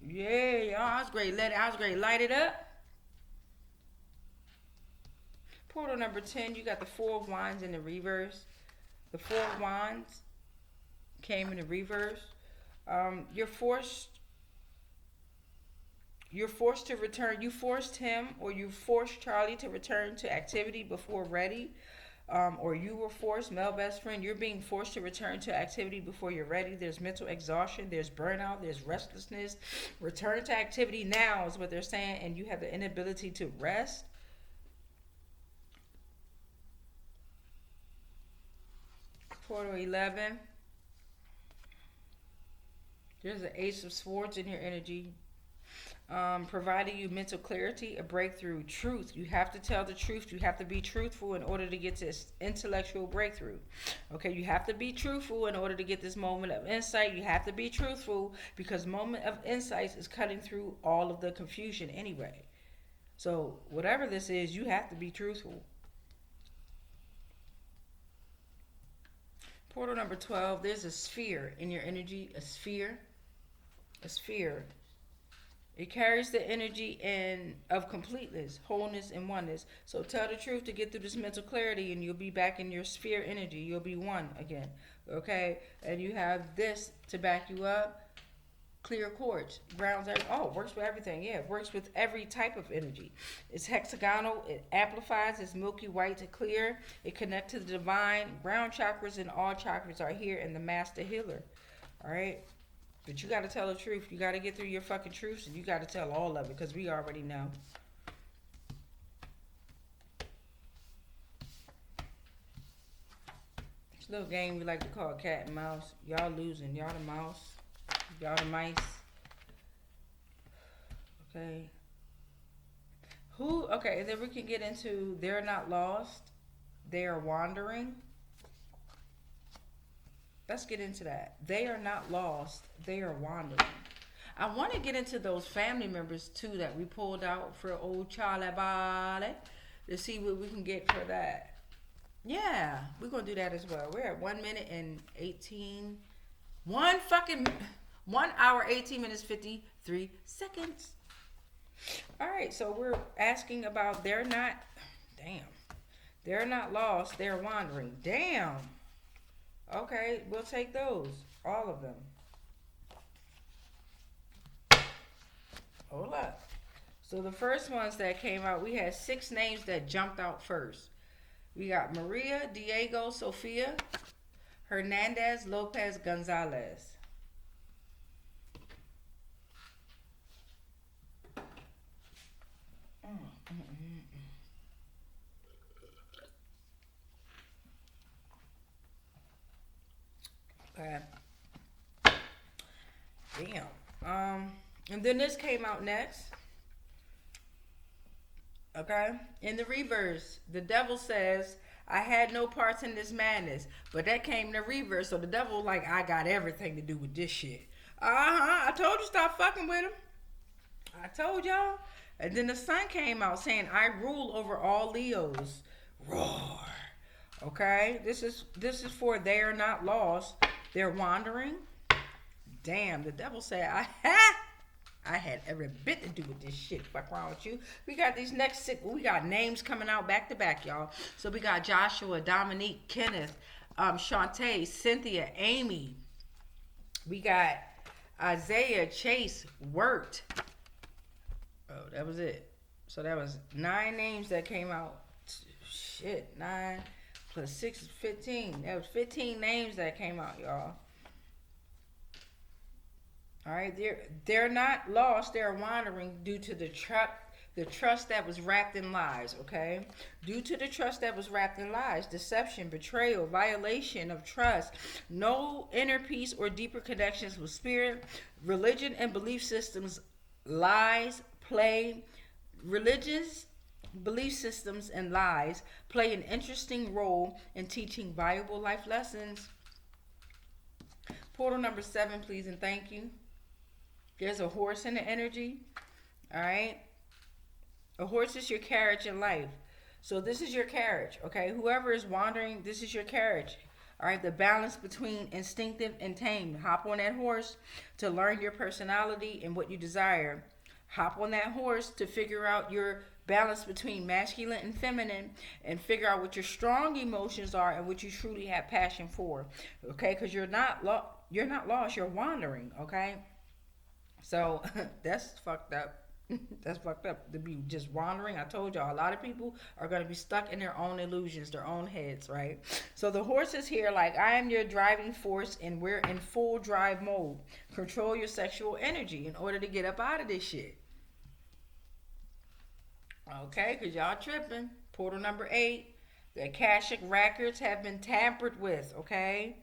Yeah, y'all, I was great. Light it up. Portal number 10, you got the 4 of Wands in the reverse. The 4 of Wands came in the reverse. You're forced to return. You forced him, or you forced Charlie to return to activity before ready. Or you were forced, male best friend, you're being forced to return to activity before you're ready. There's mental exhaustion, there's burnout, there's restlessness. Return to activity now is what they're saying, and you have the inability to rest. Portal 11. There's an Ace of Swords in your energy. Providing you mental clarity, a breakthrough, truth. You have to tell the truth. You have to be truthful in order to get this intellectual breakthrough. Okay, you have to be truthful in order to get this moment of insight. You have to be truthful because moment of insight is cutting through all of the confusion anyway. So whatever this is, you have to be truthful. Portal number 12, there's a sphere in your energy, a sphere. It carries the energy of completeness, wholeness, and oneness. So tell the truth to get through this mental clarity, and you'll be back in your sphere energy. You'll be one again, okay? And you have this to back you up. Clear quartz, grounds, works with everything. Yeah, it works with every type of energy. It's hexagonal, it amplifies, it's milky white to clear. It connects to the divine. Ground chakras and all chakras are here, and the master healer, all right? But you got to tell the truth. You got to get through your fucking truths, and you got to tell all of it, because we already know. This little game we like to call cat and mouse. Y'all losing. Y'all the mouse. Y'all the mice. Okay. Okay, and then we can get into they're not lost. They are wandering. Let's get into that. They are not lost. They are wandering. I want to get into those family members, too, that we pulled out for old Charlie Bale to see what we can get for that. Yeah, we're going to do that as well. We're at 1 minute and 18. 1 hour, 18 minutes, 53 seconds. All right, so we're asking about they're not lost. They're wandering. Damn. Okay, we'll take those. All of them. Hold up. So the first ones that came out, we had 6 names that jumped out first. We got Maria, Diego, Sofia, Hernandez, Lopez, Gonzalez. Okay. Damn. And then this came out next. Okay. In the reverse, the devil says, I had no parts in this madness. But that came in the reverse. So the devil like, I got everything to do with this shit. I told you stop fucking with him. I told y'all. And then the sun came out saying, I rule over all Leos. Roar. Okay, this is for they are not lost, they're wandering. Damn, the devil said I had every bit to do with this shit. Fuck wrong with you? We got these next six. We got names coming out back to back, y'all. So we got Joshua, Dominique, Kenneth, Shantae, Cynthia, Amy. We got Isaiah, Chase, Wirt. Oh, that was it. So that was 9 names that came out. Shit, 9 plus 6 is 15. That was 15 names that came out, y'all. All right, they're not lost. They're wandering due to the trust that was wrapped in lies. Okay, due to the trust that was wrapped in lies, deception, betrayal, violation of trust, no inner peace or deeper connections with spirit, religion and belief systems, lies play. Religious belief systems and lies play an interesting role in teaching valuable life lessons. Portal number 7, please and thank you. There's a horse in the energy. All right. A horse is your carriage in life. So this is your carriage. Okay. Whoever is wandering, this is your carriage. All right. The balance between instinctive and tame. Hop on that horse to learn your personality and what you desire. Hop on that horse to figure out your balance between masculine and feminine and figure out what your strong emotions are and what you truly have passion for. Okay. Because you're not lost. You're wandering. Okay. So that's fucked up. That's fucked up to be just wandering. I told y'all a lot of people are going to be stuck in their own illusions, their own heads, right? So the horse is here like I am your driving force and we're in full drive mode. Control your sexual energy in order to get up out of this shit. Okay, because y'all tripping. Portal number 8. The Akashic records have been tampered with, okay?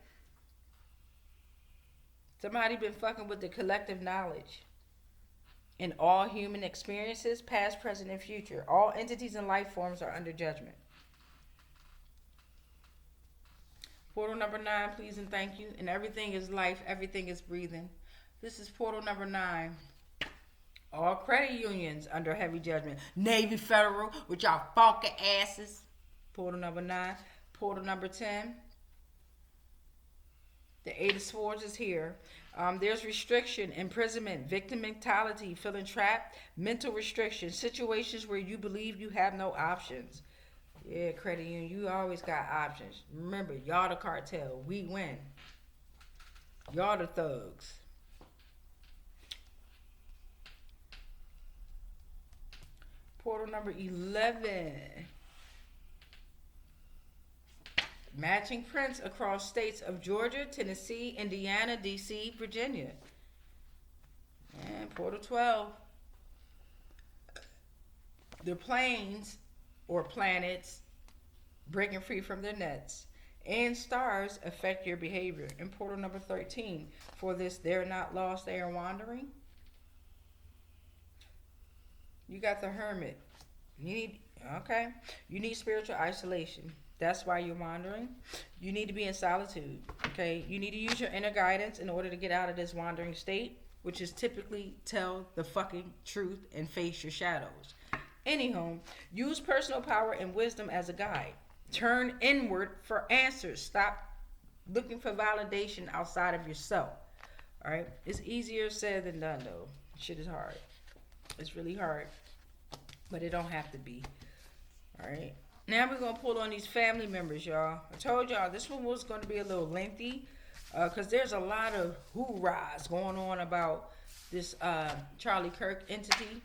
Somebody been fucking with the collective knowledge in all human experiences, past, present, and future. All entities and life forms are under judgment. Portal number 9, please and thank you. And everything is life, everything is breathing. This is portal number 9. All credit unions under heavy judgment. Navy Federal with y'all funky asses. Portal number 9. Portal number 10. The 8 of Swords is here. There's restriction, imprisonment, victim mentality, feeling trapped, mental restriction, situations where you believe you have no options. Yeah, credit union, you always got options. Remember, y'all the cartel. We win. Y'all the thugs. Portal number 11. Matching prints across states of Georgia, Tennessee, Indiana, D.C., Virginia. And portal 12. The planes or planets breaking free from their nets and stars affect your behavior. And portal number 13. For this, they're not lost, they are wandering. You got the Hermit. You need spiritual isolation. That's why you're wandering. You need to be in solitude, okay? You need to use your inner guidance in order to get out of this wandering state, which is typically tell the fucking truth and face your shadows. Anyhow, use personal power and wisdom as a guide. Turn inward for answers. Stop looking for validation outside of yourself, all right? It's easier said than done, though. Shit is hard. It's really hard, but it don't have to be, all right? Now we're going to pull on these family members, y'all. I told y'all this one was going to be a little lengthy because there's a lot of hoorahs going on about this Charlie Kirk entity.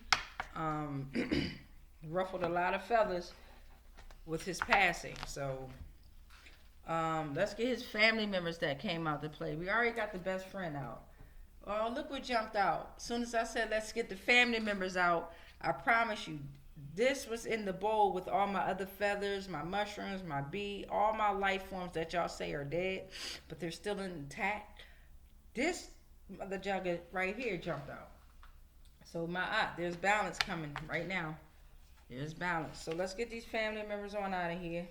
Ruffled a lot of feathers with his passing. So let's get his family members that came out to play. We already got the best friend out. Oh, look what jumped out. As soon as I said let's get the family members out, I promise you, this was in the bowl with all my other feathers, my mushrooms, my bee, all my life forms that y'all say are dead, but they're still intact. This mother jugger right here jumped out. So there's balance coming right now. There's balance. So let's get these family members on out of here.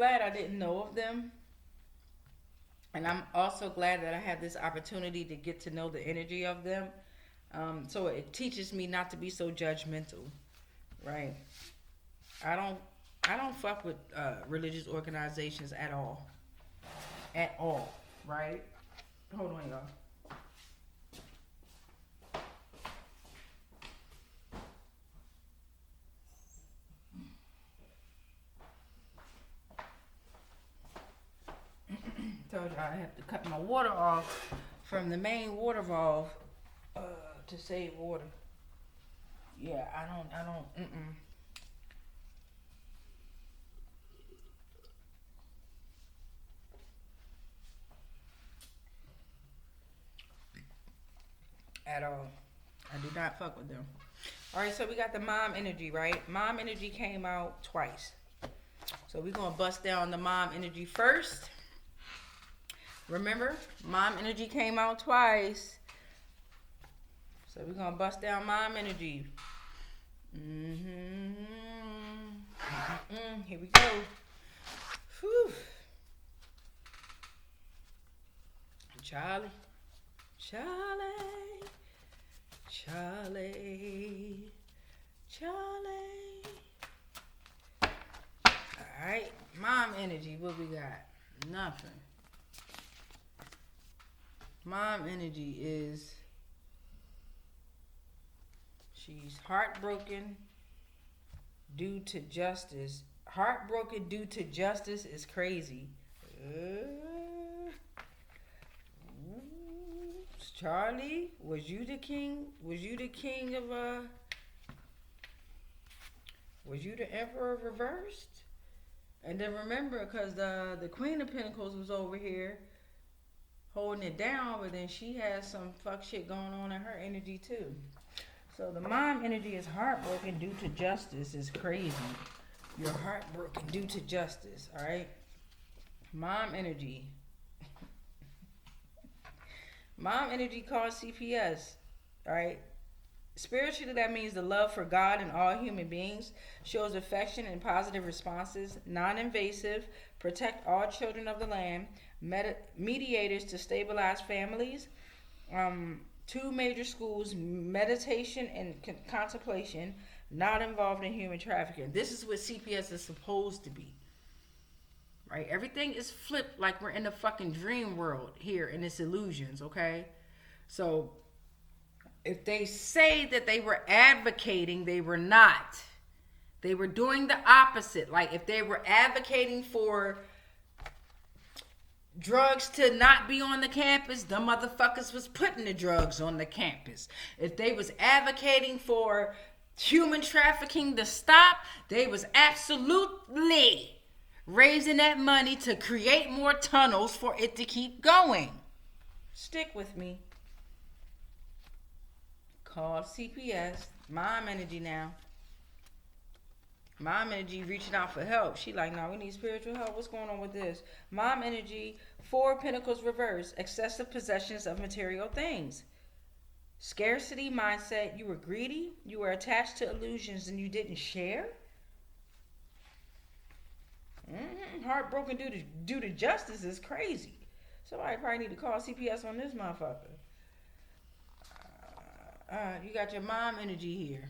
glad I didn't know of them. And I'm also glad that I had this opportunity to get to know the energy of them. So it teaches me not to be so judgmental, right? I don't fuck with religious organizations at all. At all, right? Hold on, y'all. Told you I have to cut my water off from the main water valve to save water. Yeah, I don't. At all. I do not fuck with them. Alright, so we got the mom energy, right? Mom energy came out twice. So we're going to bust down the mom energy first. Remember, mom energy came out twice. So we're going to bust down mom energy. Here we go. Whew. Charlie. Alright, mom energy, what we got? Nothing. Mom energy is she's heartbroken due to justice. Heartbroken due to justice is crazy. Charlie, was you the king? Was you the king of was you the emperor reversed? And then remember, because the Queen of Pentacles was over here holding it down, but then she has some fuck shit going on in her energy too. So the mom energy is heartbroken due to justice is crazy. You're heartbroken due to justice, alright? Mom energy. Mom energy called CPS, alright? Spiritually, that means the love for God and all human beings, shows affection and positive responses, non-invasive, protect all children of the land, mediators to stabilize families, 2 major schools, meditation and contemplation, not involved in human trafficking. This is what CPS is supposed to be. Right? Everything is flipped like we're in a fucking dream world here in its illusions, okay? So if they say that they were advocating, they were not. They were doing the opposite. Like if they were advocating for drugs to not be on the campus, the motherfuckers was putting the drugs on the campus. If they was advocating for human trafficking to stop, they was absolutely raising that money to create more tunnels for it to keep going. Stick with me. Called CPS. Mom energy now. Mom energy reaching out for help. She like, nah, we need spiritual help. What's going on with this? Mom energy, 4 Pentacles reverse. Excessive possessions of material things. Scarcity mindset. You were greedy. You were attached to illusions and you didn't share. Heartbroken due to justice is crazy. Somebody probably need to call CPS on this motherfucker. You got your mom energy here.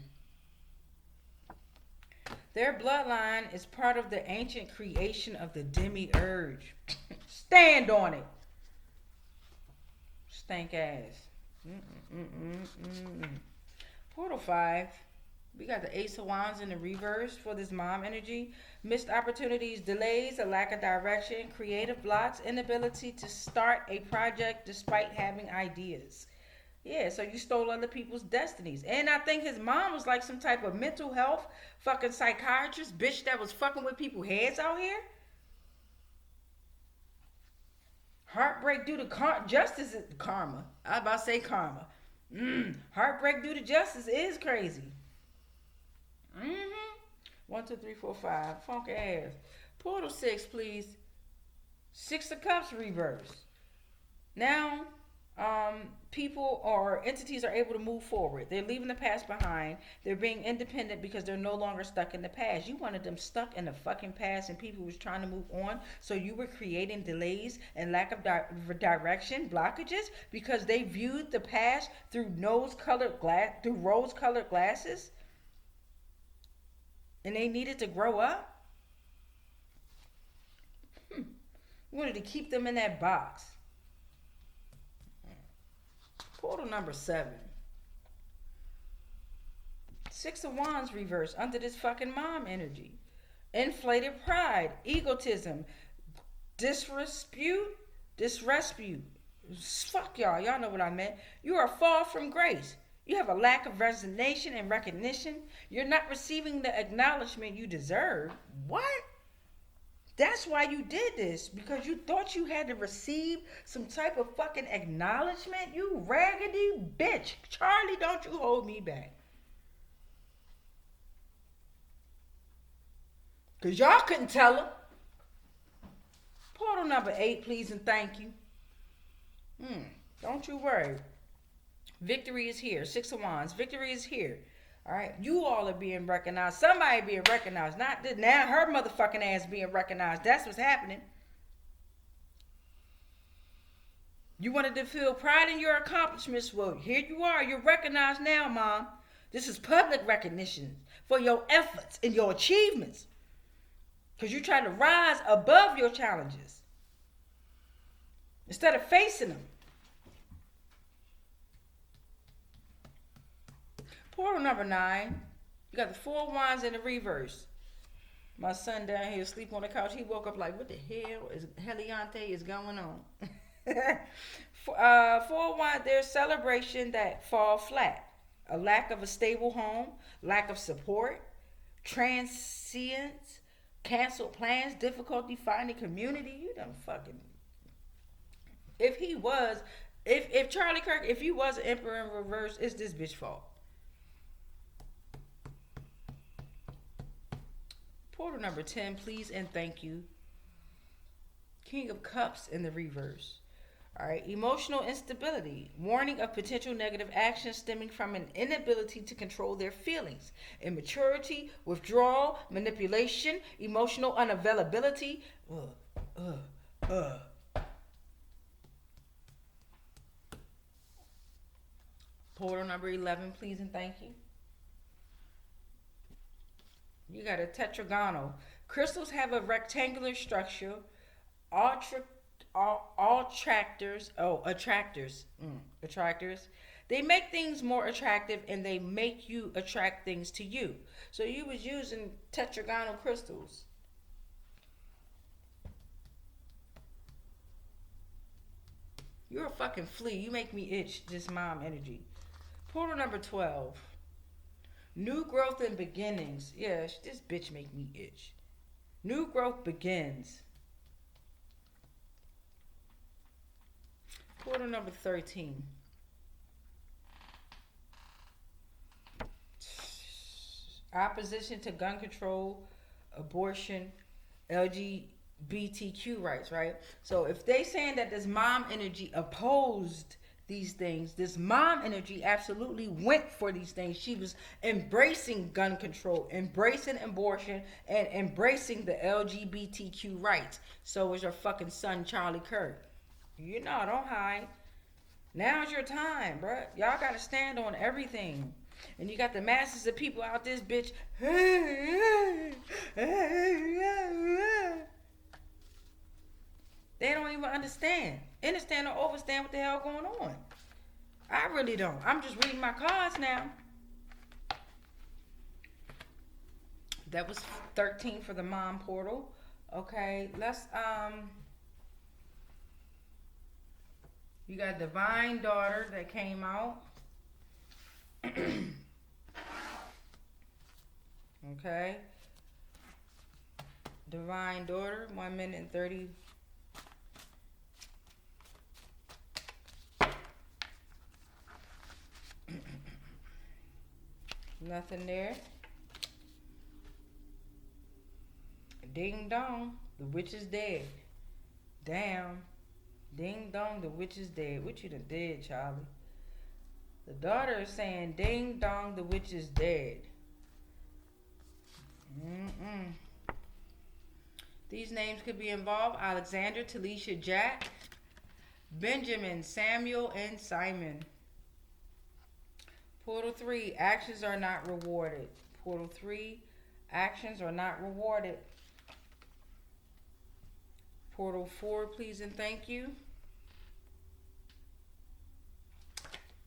Their bloodline is part of the ancient creation of the demiurge. Stand on it. Stank ass. Portal 5. We got the Ace of Wands in the reverse for this mom energy. Missed opportunities, delays, a lack of direction, creative blocks, inability to start a project despite having ideas. Yeah, so you stole other people's destinies. And I think his mom was like some type of mental health fucking psychiatrist bitch that was fucking with people's heads out here. Heartbreak due to justice is karma. I was about to say karma. Heartbreak due to justice is crazy. 1, 2, 3, 4, 5. Funky ass. Portal 6, please. 6 of Cups reverse. Now, people or entities are able to move forward. They're leaving the past behind. They're being independent because they're no longer stuck in the past. You wanted them stuck in the fucking past, and people was trying to move on. So you were creating delays and lack of direction, blockages, because they viewed the past through rose-colored glasses, and they needed to grow up. You wanted to keep them in that box. Portal number 7. 6 of Wands reverse under this fucking mom energy. Inflated pride, egotism, disrepute. Fuck y'all. Y'all know what I meant. You are far from grace. You have a lack of resignation and recognition. You're not receiving the acknowledgement you deserve. What? That's why you did this, because you thought you had to receive some type of fucking acknowledgement. You raggedy bitch. Charlie, don't you hold me back. Because y'all couldn't tell her. Portal number 8, please and thank you. Don't you worry. Victory is here. 6 of Wands. Victory is here. All right, you all are being recognized. Somebody being recognized. Not this, now her motherfucking ass being recognized. That's what's happening. You wanted to feel pride in your accomplishments. Well, here you are. You're recognized now, Mom. This is public recognition for your efforts and your achievements. Because you're trying to rise above your challenges instead of facing them. Portal number 9. You got the 4 of Wands in the reverse. My son down here asleep on the couch. He woke up like, what the hell is Heliante is going on? 4 of Wands, there's celebration that fall flat. A lack of a stable home, lack of support, transience, canceled plans, difficulty finding community. You done fucking. If Charlie Kirk, if he was an emperor in reverse, it's this bitch fault. Portal number 10, please and thank you. King of Cups in the reverse. All right, emotional instability, warning of potential negative actions stemming from an inability to control their feelings, immaturity, withdrawal, manipulation, emotional unavailability. Portal number 11, please and thank you. You got a tetragonal. Crystals have a rectangular structure. Attractors. They make things more attractive, and they make you attract things to you. So you was using tetragonal crystals. You're a fucking flea. You make me itch. This mom energy. Portal number 12. New growth and beginnings. Yeah, this bitch make me itch. New growth begins. Portal number 13. Opposition to gun control, abortion, LGBTQ rights, right? So if they saying that this mom energy opposed these things, this mom energy absolutely went for these things. She was embracing gun control, embracing abortion, and embracing the LGBTQ rights. So was your fucking son, Charlie Kirk. You know, don't hide. Now's your time, bruh. Y'all gotta stand on everything. And you got the masses of people out this bitch. They don't even understand or overstand what the hell going on. I really don't. I'm just reading my cards now. That was 13 for the mom portal. Okay, let's you got divine daughter that came out. Okay. Divine daughter, 1 minute and 30. Nothing there. Ding dong, the witch is dead. Damn. Ding dong, the witch is dead. What you done did, Charlie? The daughter is saying, ding dong, the witch is dead. These names could be involved: Alexander, Talisha, Jack, Benjamin, Samuel, and Simon. Portal 3, actions are not rewarded. Portal 3, actions are not rewarded. Portal 4, please and thank you.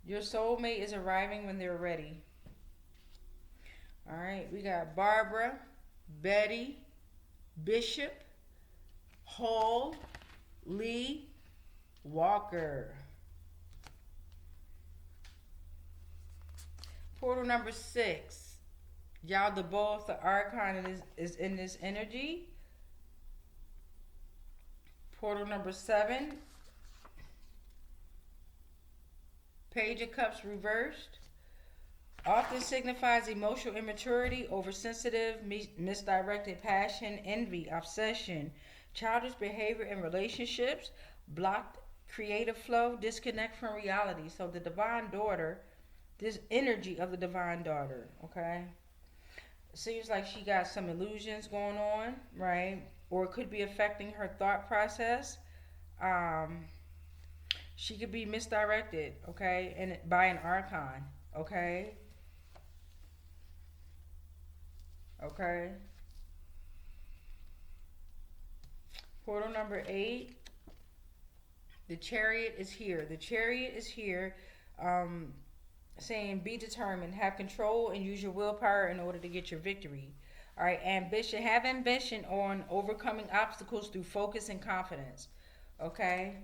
Your soulmate is arriving when they're ready. All right, we got Barbara, Betty, Bishop, Hall, Lee, Walker. Portal number 6. Y'all, the both the archon is in this energy. Portal number 7. Page of Cups reversed. Often signifies emotional immaturity, oversensitive, misdirected passion, envy, obsession, childish behavior in relationships, blocked creative flow, disconnect from reality. So the divine daughter, this energy of the divine daughter, okay? Seems like she got some illusions going on, right? Or it could be affecting her thought process. She could be misdirected, okay, and by an archon, okay? Okay. Portal number 8. The chariot is here. The chariot is here, saying be determined, have control, and use your willpower in order to get your victory. All right, ambition. Have ambition on overcoming obstacles through focus and confidence. Okay.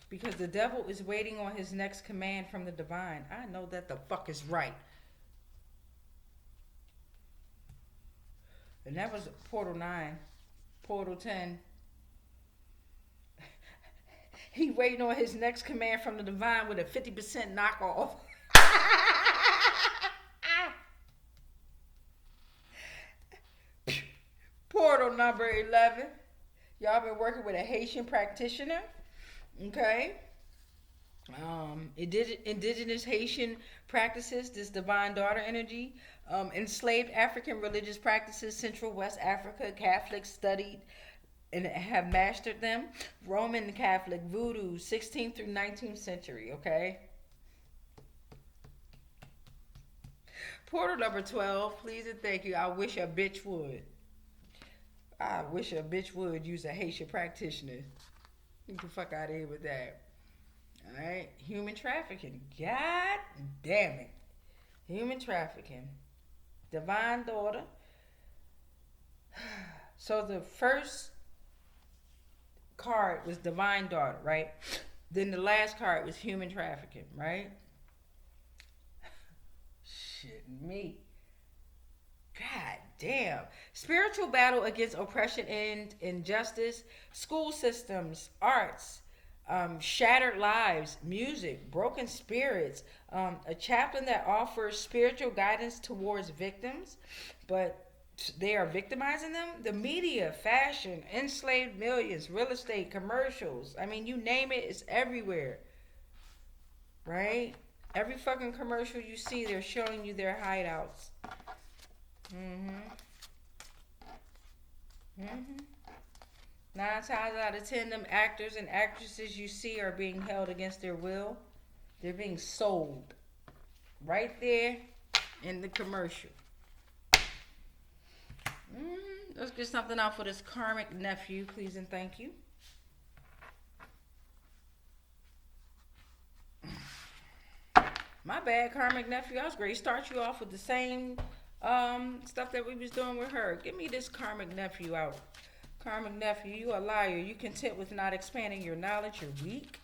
Because the devil is waiting on his next command from the divine. I know that the fuck is right. And that was Portal 9. Portal 10. He waiting on his next command from the divine with a 50% knockoff. Portal number 11. Y'all been working with a Haitian practitioner. Okay. Indigenous Haitian practices, this divine daughter energy. Enslaved African religious practices, Central West Africa, Catholics studied and have mastered them. Roman Catholic, Voodoo, 16th through 19th century, okay? Portal number 12, please and thank you. I wish a bitch would. I wish a bitch would use a Haitian practitioner. Get the fuck out of here with that. Alright? Human trafficking. God damn it. Human trafficking. Divine daughter. So the first card was divine daughter, right? Then the last card was human trafficking, right? Shit, me. God damn. Spiritual battle against oppression and injustice, school systems, arts, shattered lives, music, broken spirits, a chaplain that offers spiritual guidance towards victims, but they are victimizing them. The media, fashion, enslaved millions, real estate, commercials. I mean, you name it, it's everywhere. Right? Every fucking commercial you see, they're showing you their hideouts. Mm-hmm. 9 times out of 10, them actors and actresses you see are being held against their will. They're being sold. Right there in the commercial. Let's get something out for this karmic nephew, please and thank you. My bad, karmic nephew. I was great. Start you off with the same stuff that we was doing with her. Give me this karmic nephew out. Karmic nephew, you a liar. You content with not expanding your knowledge. You're weak.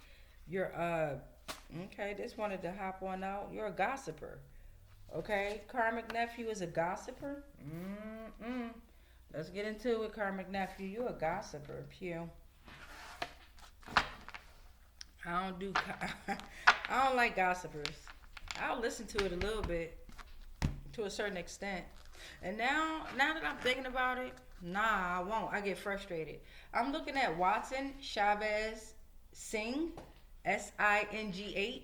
You're okay. Just wanted to hop on out. You're a gossiper. Okay, karmic nephew is a gossiper. Let's get into it, karmic nephew. You're a gossiper, Pew. I don't like gossipers. I'll listen to it a little bit, to a certain extent. And now that I'm thinking about it, nah, I won't. I get frustrated. I'm looking at Watson, Chavez, Singh, Singh,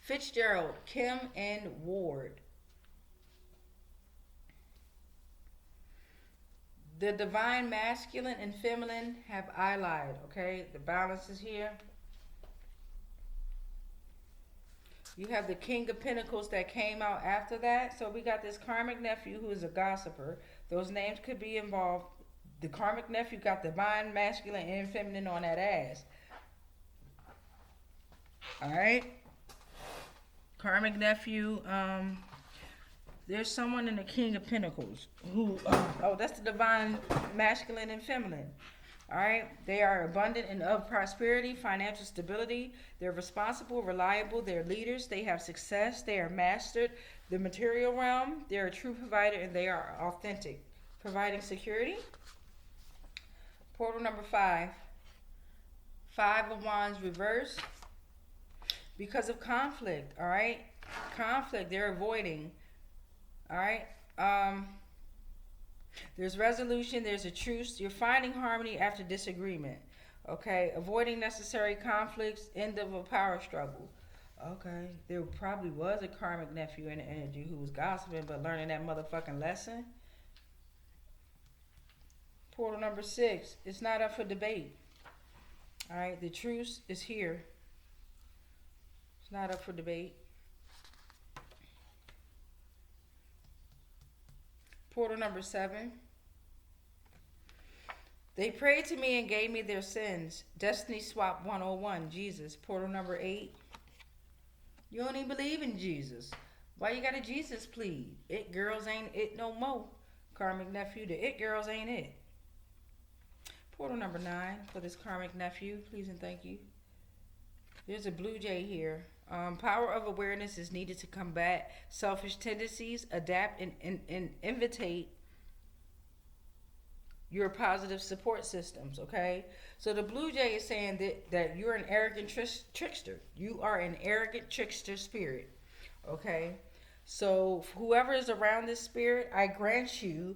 Fitzgerald, Kim, and Ward. The divine masculine and feminine have allied, okay? The balance is here. You have the King of Pentacles that came out after that. So we got this karmic nephew who is a gossiper. Those names could be involved. The karmic nephew got divine masculine and feminine on that ass. Alright? Karmic nephew, there's someone in the King of Pentacles who, that's the divine masculine and feminine. All right, they are abundant and of prosperity, financial stability. They're responsible, reliable. They're leaders. They have success. They are mastered the material realm. They're a true provider and they are authentic, providing security. Portal number 5. 5 of Wands reverse. Because of conflict, all right? Conflict, they're avoiding. All right. There's resolution. There's a truce. You're finding harmony after disagreement. Okay. Avoiding necessary conflicts. End of a power struggle. Okay. There probably was a karmic nephew in the energy who was gossiping but learning that motherfucking lesson. Portal number 6. It's not up for debate. All right. The truce is here. It's not up for debate. Portal number 7. They prayed to me and gave me their sins. Destiny Swap 101, Jesus. Portal number 8. You don't even believe in Jesus. Why you got a Jesus plead? It girls ain't it no more. Karmic nephew, the it girls ain't it. Portal number 9 for this karmic nephew. Please and thank you. There's a blue jay here. Power of awareness is needed to combat selfish tendencies, adapt and invitate your positive support systems, okay? So the blue jay is saying that you're an arrogant trickster. You are an arrogant trickster spirit, okay? So whoever is around this spirit, I grant you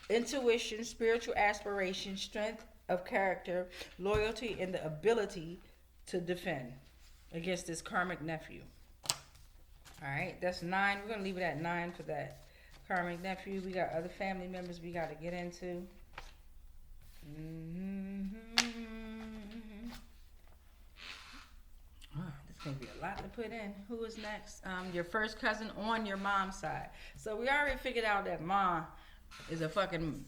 intuition, spiritual aspiration, strength of character, loyalty, and the ability to defend against this karmic nephew. All right, that's 9. We're going to leave it at 9 for that karmic nephew. We got other family members we got to get into. This going to be a lot to put in. Who is next? Your first cousin on your mom's side. So we already figured out that mom is a fucking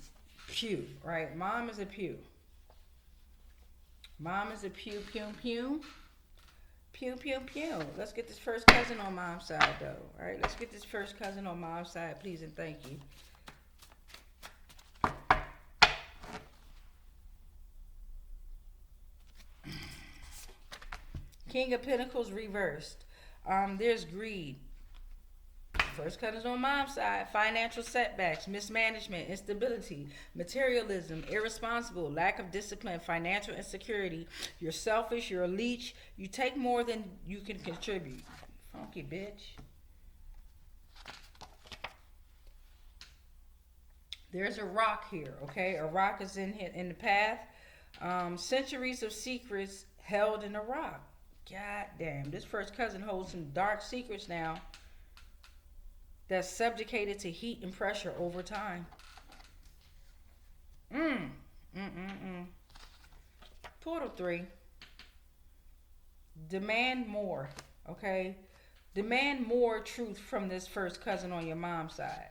pew, right? Mom is a pew. Mom is a pew, pew, pew. Pew, pew, pew. Let's get this first cousin on mom's side, though. All right, let's get this first cousin on mom's side, please and thank you. King of Pentacles reversed. There's greed. First cousin's on mom's side. Financial setbacks, mismanagement, instability, materialism, irresponsible, lack of discipline, financial insecurity. You're selfish. You're a leech. You take more than you can contribute. Funky bitch. There's a rock here, okay? A rock is in the path. Centuries of secrets held in a rock. God damn. This first cousin holds some dark secrets now that's subjugated to heat and pressure over time. Portal 3. Demand more, okay? Demand more truth from this first cousin on your mom's side,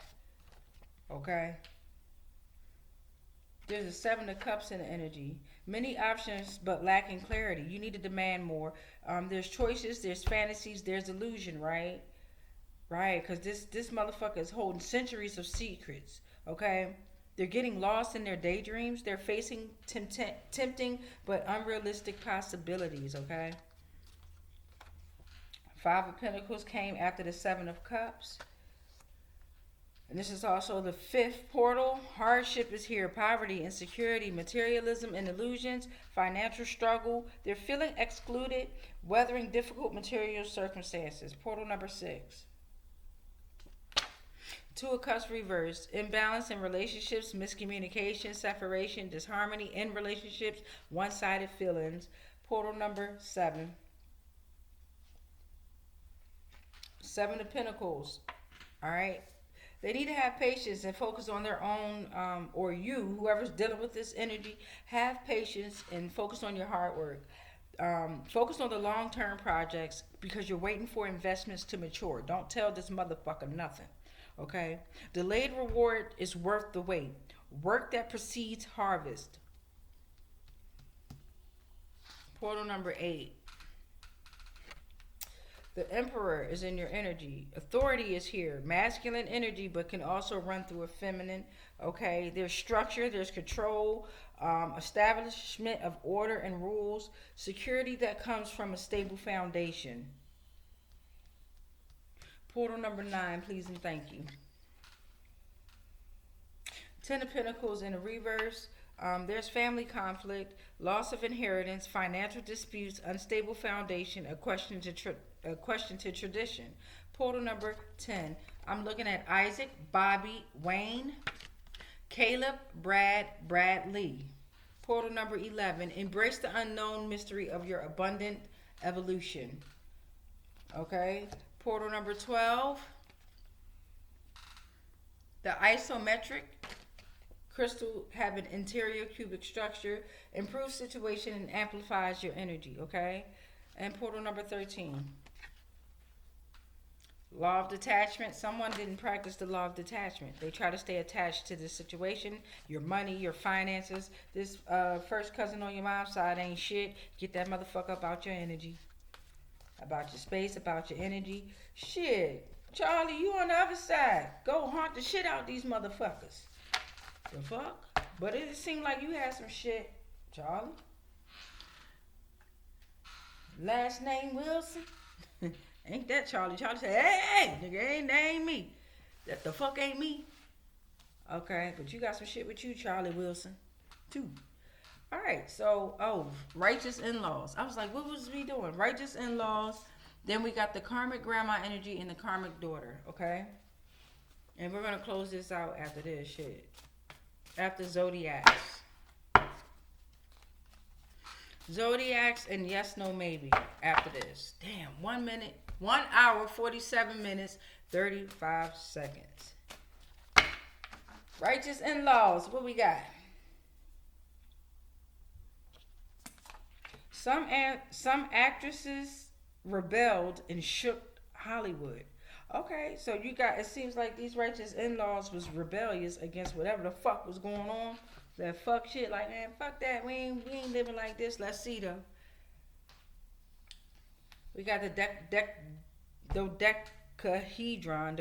okay? There's a 7 of Cups in the energy. Many options, but lacking clarity. You need to demand more. There's choices, there's fantasies, there's illusion, right? Right, because this motherfucker is holding centuries of secrets, okay? They're getting lost in their daydreams. They're facing tempting but unrealistic possibilities, okay? 5 of Pentacles came after the 7 of Cups. And this is also the 5th portal. Hardship is here. Poverty, insecurity, materialism and illusions, financial struggle. They're feeling excluded, weathering difficult material circumstances. Portal number 6. 2 of Cups reversed. Imbalance in relationships, miscommunication, separation, disharmony in relationships, one-sided feelings. Portal number 7. 7 of Pentacles. All right. They need to have patience and focus on their own, or you, whoever's dealing with this energy, have patience and focus on your hard work. Focus on the long-term projects because you're waiting for investments to mature. Don't tell this motherfucker nothing. Okay? Delayed reward is worth the wait. Work that precedes harvest. Portal number 8. The Emperor is in your energy. Authority is here. Masculine energy, but can also run through a feminine. Okay, there's structure, there's control, establishment of order and rules, security that comes from a stable foundation. Portal number 9, please and thank you. 10 of Pentacles in the reverse. There's family conflict, loss of inheritance, financial disputes, unstable foundation, a question to tradition. Portal number 10. I'm looking at Isaac, Bobby, Wayne, Caleb, Brad Lee. Portal number 11. Embrace the unknown mystery of your abundant evolution. Okay. Portal number 12. The isometric crystal have an interior cubic structure, improves situation and amplifies your energy, okay? And portal number 13. Law of detachment. Someone didn't practice the law of detachment. They try to stay attached to the situation, your money, your finances. This first cousin on your mom's side ain't shit. Get that motherfucker about your energy. About your space, about your energy. Shit. Charlie, you on the other side. Go haunt the shit out these motherfuckers. The fuck? But it seemed like you had some shit, Charlie. Last name Wilson? Ain't that Charlie? Charlie said, hey, nigga, ain't me. That the fuck ain't me. Okay, but you got some shit with you, Charlie Wilson, too. All right, so, righteous in-laws. I was like, what was we doing? Righteous in-laws. Then we got the karmic grandma energy and the karmic daughter, okay? And we're going to close this out after this shit. After zodiacs. Zodiacs and yes, no, maybe after this. Damn, 1 hour, 47 minutes, 35 seconds. Righteous in-laws, what we got? Some actresses rebelled and shook Hollywood. Okay, so you got, it seems like these righteous in-laws was rebellious against whatever the fuck was going on. That fuck shit, like, man, fuck that. We ain't living like this. Let's see though. We got the dodecahedron,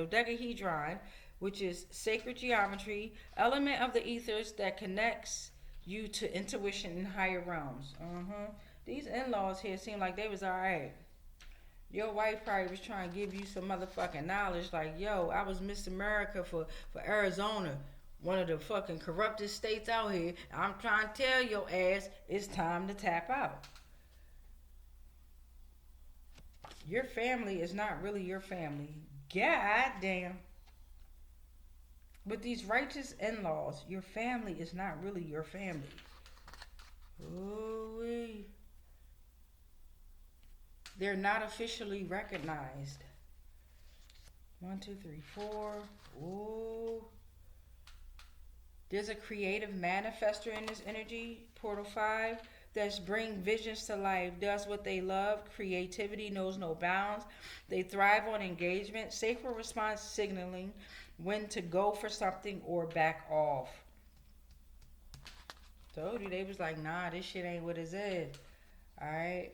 which is sacred geometry, element of the ethers that connects you to intuition in higher realms. These in-laws here seem like they was alright. Your wife probably was trying to give you some motherfucking knowledge, like, yo, I was Miss America for Arizona, one of the fucking corrupted states out here. I'm trying to tell your ass it's time to tap out. Your family is not really your family. God damn. With these righteous in-laws, your family is not really your family. Ooh-wee. They're not officially recognized. 1, 2, 3, 4. Ooh. There's a creative manifester in this energy. Portal 5. That's bring visions to life. Does what they love. Creativity knows no bounds. They thrive on engagement. Safer response signaling when to go for something or back off. Told you, they was like, nah, this shit ain't what it is. Alright.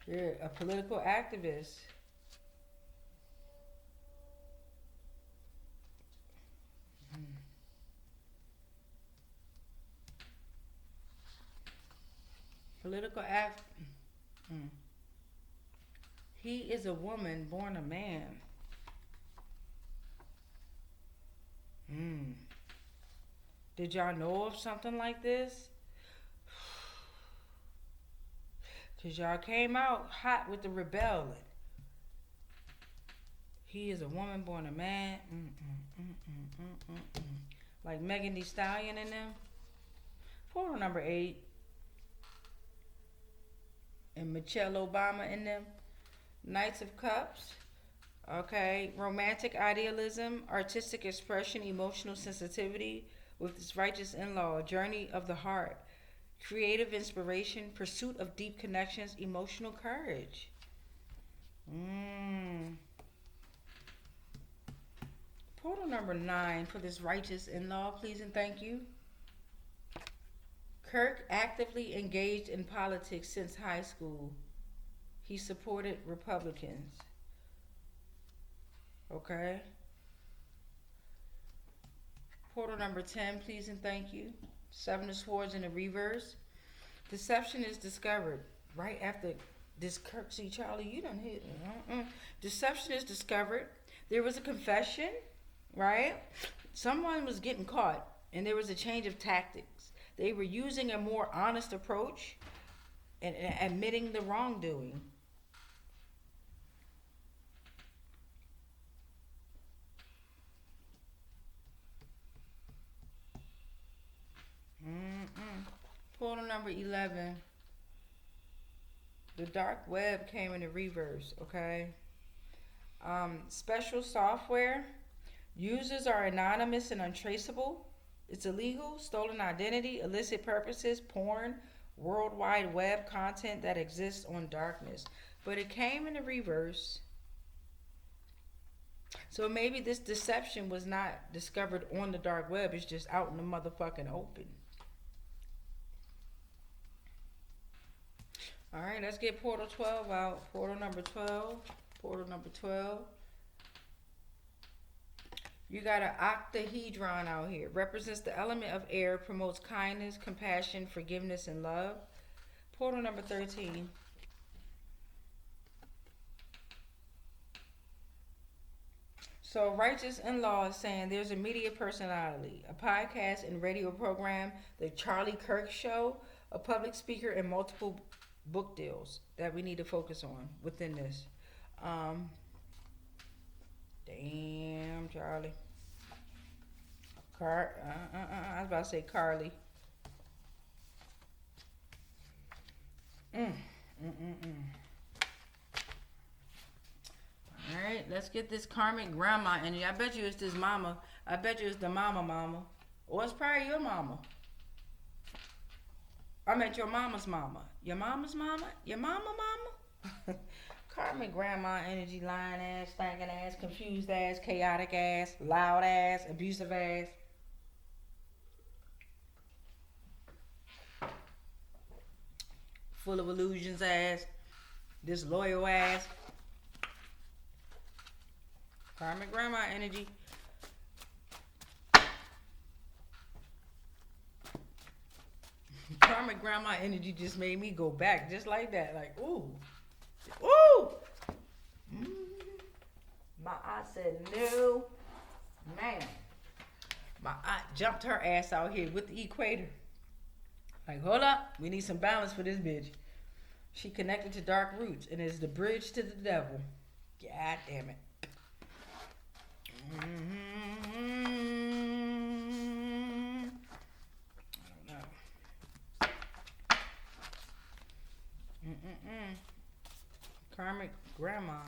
You're a political activist. Political act. He is a woman born a man. Did y'all know of something like this? Because y'all came out hot with the rebellion. He is a woman born a man. Like Megan Thee Stallion and them. Portal number 8. Michelle Obama in them. Knights of Cups. Okay, romantic idealism, artistic expression, emotional sensitivity with this righteous in-law, journey of the heart, creative inspiration, pursuit of deep connections, emotional courage. Portal number 9 for this righteous in-law, please and thank you. Kirk actively engaged in politics since high school. He supported Republicans. Okay. Portal number 10, please and thank you. 7 of Swords in the reverse. Deception is discovered right after this. Kirk, see, Charlie, you done hit. Deception is discovered. There was a confession, right? Someone was getting caught, and there was a change of tactics. They were using a more honest approach and admitting the wrongdoing. Portal number 11. The dark web came in the reverse, okay? Special software. Users are anonymous and untraceable. It's illegal. Stolen identity, illicit purposes, porn, World Wide Web content that exists on darkness. But it came in the reverse. So maybe this deception was not discovered on the dark web. It's just out in the motherfucking open. All right, let's get portal 12 out. Portal number 12. Portal number 12. You got an octahedron out here. Represents the element of air, promotes kindness, compassion, forgiveness, and love. Portal number 13. So righteous in-law is saying there's a media personality, a podcast and radio program, the Charlie Kirk Show, a public speaker, and multiple book deals that we need to focus on within this. Damn, Charlie. I was about to say Carly. Alright, let's get this karmic grandma energy. I bet you it's this mama. I bet you it's the mama. Or it's probably your mama. I meant your mama's mama. Your mama's mama? Your mama? Karmic grandma energy, lying ass, stinking ass, confused ass, chaotic ass, loud ass, abusive ass. Full of illusions ass, disloyal ass. Karmic grandma energy. Karmic grandma energy just made me go back just like that. Like, ooh. Ooh! My aunt said no. Man. My aunt jumped her ass out here with the equator. Like, hold up. We need some balance for this bitch. She connected to dark roots and is the bridge to the devil. God damn it. I don't know. Karmic grandma.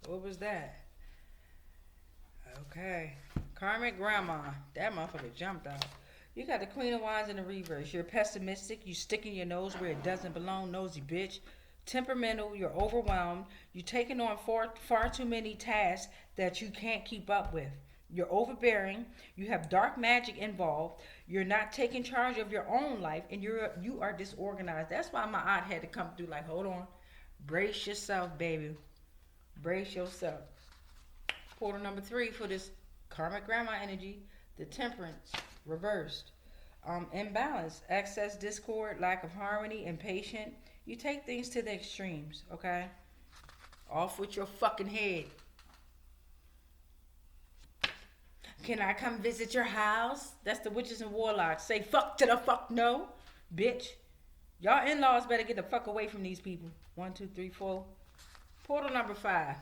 What was that? Okay. Karmic grandma. That motherfucker jumped out. You got the Queen of Wands in the reverse. You're pessimistic. You sticking your nose where it doesn't belong, nosy bitch. Temperamental. You're overwhelmed. You're taking on far too many tasks that you can't keep up with. You're overbearing. You have dark magic involved. You're not taking charge of your own life, and you are disorganized. That's why my aunt had to come through. Like, hold on, brace yourself, baby. Brace yourself. Portal number 3 for this karmic grandma energy, the Temperance reversed. Imbalance, excess discord, lack of harmony, impatient. You take things to the extremes, okay? Off with your fucking head. Can I come visit your house? That's the witches and warlocks. Say fuck to the fuck no, bitch. Y'all in-laws better get the fuck away from these people. 1, 2, 3, 4. Portal number 5.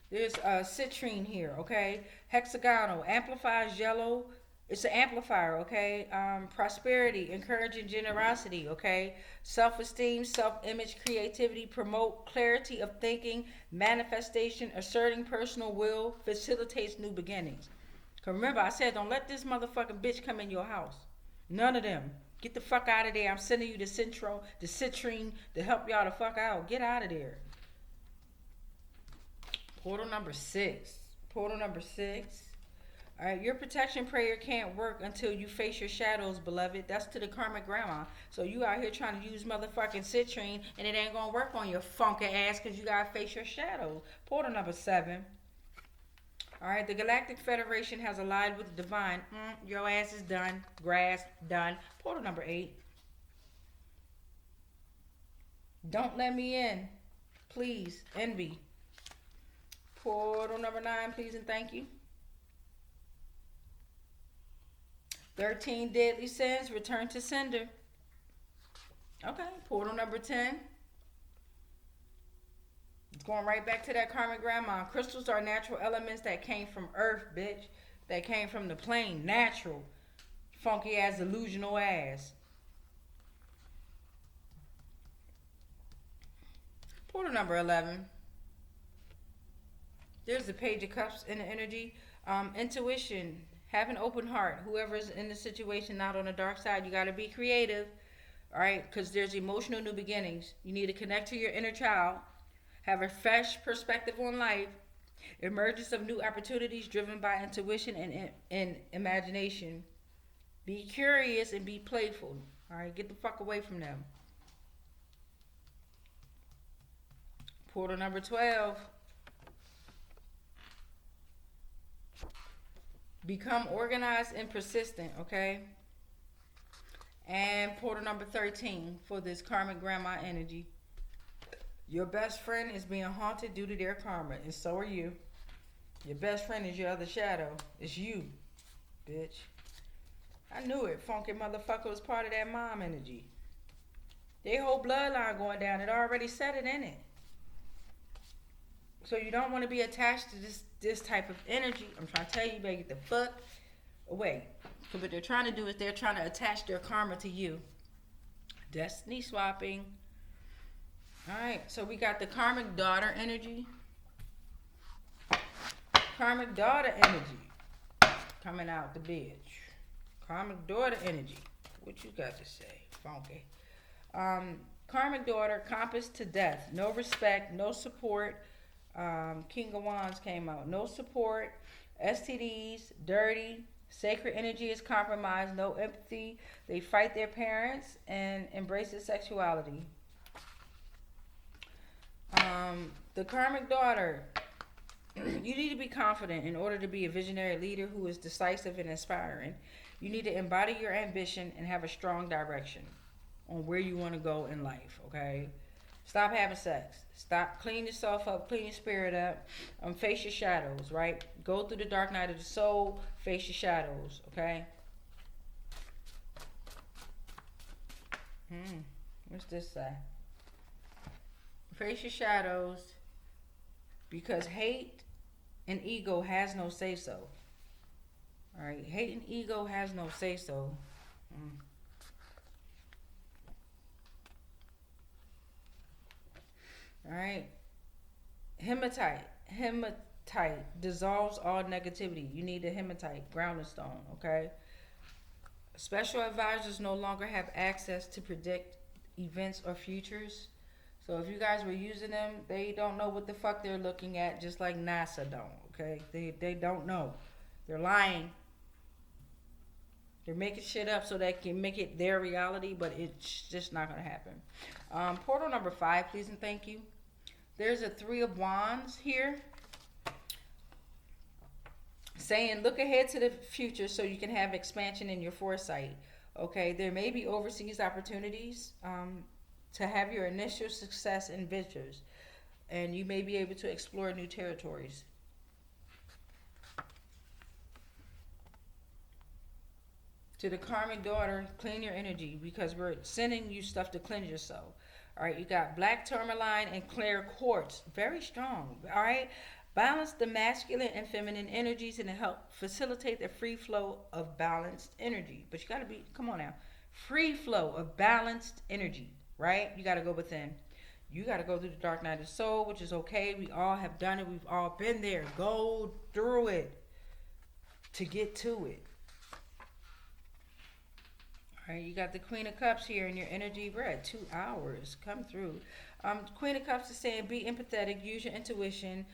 There's citrine here, okay? Hexagonal, amplifies yellow, It's an amplifier, okay? Prosperity, encouraging generosity, okay? Self-esteem, self-image, creativity, promote clarity of thinking, manifestation, asserting personal will, facilitates new beginnings. Cause remember, I said don't let this motherfucking bitch come in your house. None of them. Get the fuck out of there. I'm sending you the Centro, the Citrine to help y'all the fuck out. Get out of there. Portal number 6. Portal number 6. All right, your protection prayer can't work until you face your shadows, beloved. That's to the karmic grandma. So you out here trying to use motherfucking citrine, and it ain't gonna work on your funky ass because you gotta face your shadows. Portal number 7. All right, the Galactic Federation has allied with the divine. Your ass is done. Grass done. Portal number 8. Don't let me in, please. Envy. Portal number 9, please and thank you. 13 deadly sins, return to sender. Okay, portal number 10. It's going right back to that karmic grandma. Crystals are natural elements that came from Earth, bitch. That came from the plane, natural. Funky ass, delusional ass. Portal number 11. There's the Page of Cups in the energy. Intuition. Have an open heart. Whoever's in the situation, not on the dark side, you got to be creative. All right? Because there's emotional new beginnings. You need to connect to your inner child. Have a fresh perspective on life. Emergence of new opportunities driven by intuition and imagination. Be curious and be playful. All right? Get the fuck away from them. Portal number 12. Become organized and persistent, okay? And portal number 13 for this karmic grandma energy. Your best friend is being haunted due to their karma, and so are you. Your best friend is your other shadow. It's you, bitch. I knew it. Funky motherfucker was part of that mom energy. Their whole bloodline going down. It already said it in it. So you don't want to be attached to this type of energy. I'm trying to tell you, baby, get the fuck away. So what they're trying to do is they're trying to attach their karma to you. Destiny swapping. Alright, so we got the karmic daughter energy. Karmic daughter energy. Coming out the bitch. Karmic daughter energy. What you got to say? Funky. Karmic daughter, compass to death. No respect, no support. King of Wands came out. No support, STDs, dirty, sacred energy is compromised, no empathy. They fight their parents and embrace their sexuality. The karmic daughter, you need to be confident in order to be a visionary leader who is decisive and inspiring. You need to embody your ambition and have a strong direction on where you want to go in life, okay? Stop having sex. Stop. Clean yourself up. Clean your spirit up. Face your shadows, right? Go through the dark night of the soul. Face your shadows, okay? What's this say? Face your shadows because hate and ego has no say-so. All right? Hate and ego has no say-so. All right. Hematite dissolves all negativity. You need a hematite, grounding stone, okay? Special advisors no longer have access to predict events or futures. So if you guys were using them, they don't know what the fuck they're looking at, just like NASA don't, okay? They don't know. They're lying. They're making shit up so they can make it their reality, but it's just not going to happen. Portal number 5, please and thank you. There's a 3 of Wands here saying look ahead to the future so you can have expansion in your foresight. Okay, there may be overseas opportunities to have your initial success in ventures, and you may be able to explore new territories. To the karmic daughter, clean your energy because we're sending you stuff to cleanse yourself. All right, you got black tourmaline and clear quartz. Very strong. All right. Balance the masculine and feminine energies and help facilitate the free flow of balanced energy. But you got to be, come on now, free flow of balanced energy, right? You got to go within. You got to go through the dark night of the soul, which is okay. We all have done it. We've all been there. Go through it to get to it. All right, you got the Queen of Cups here in your energy red. 2 hours. Come through. Queen of Cups is saying be empathetic. Use your intuition.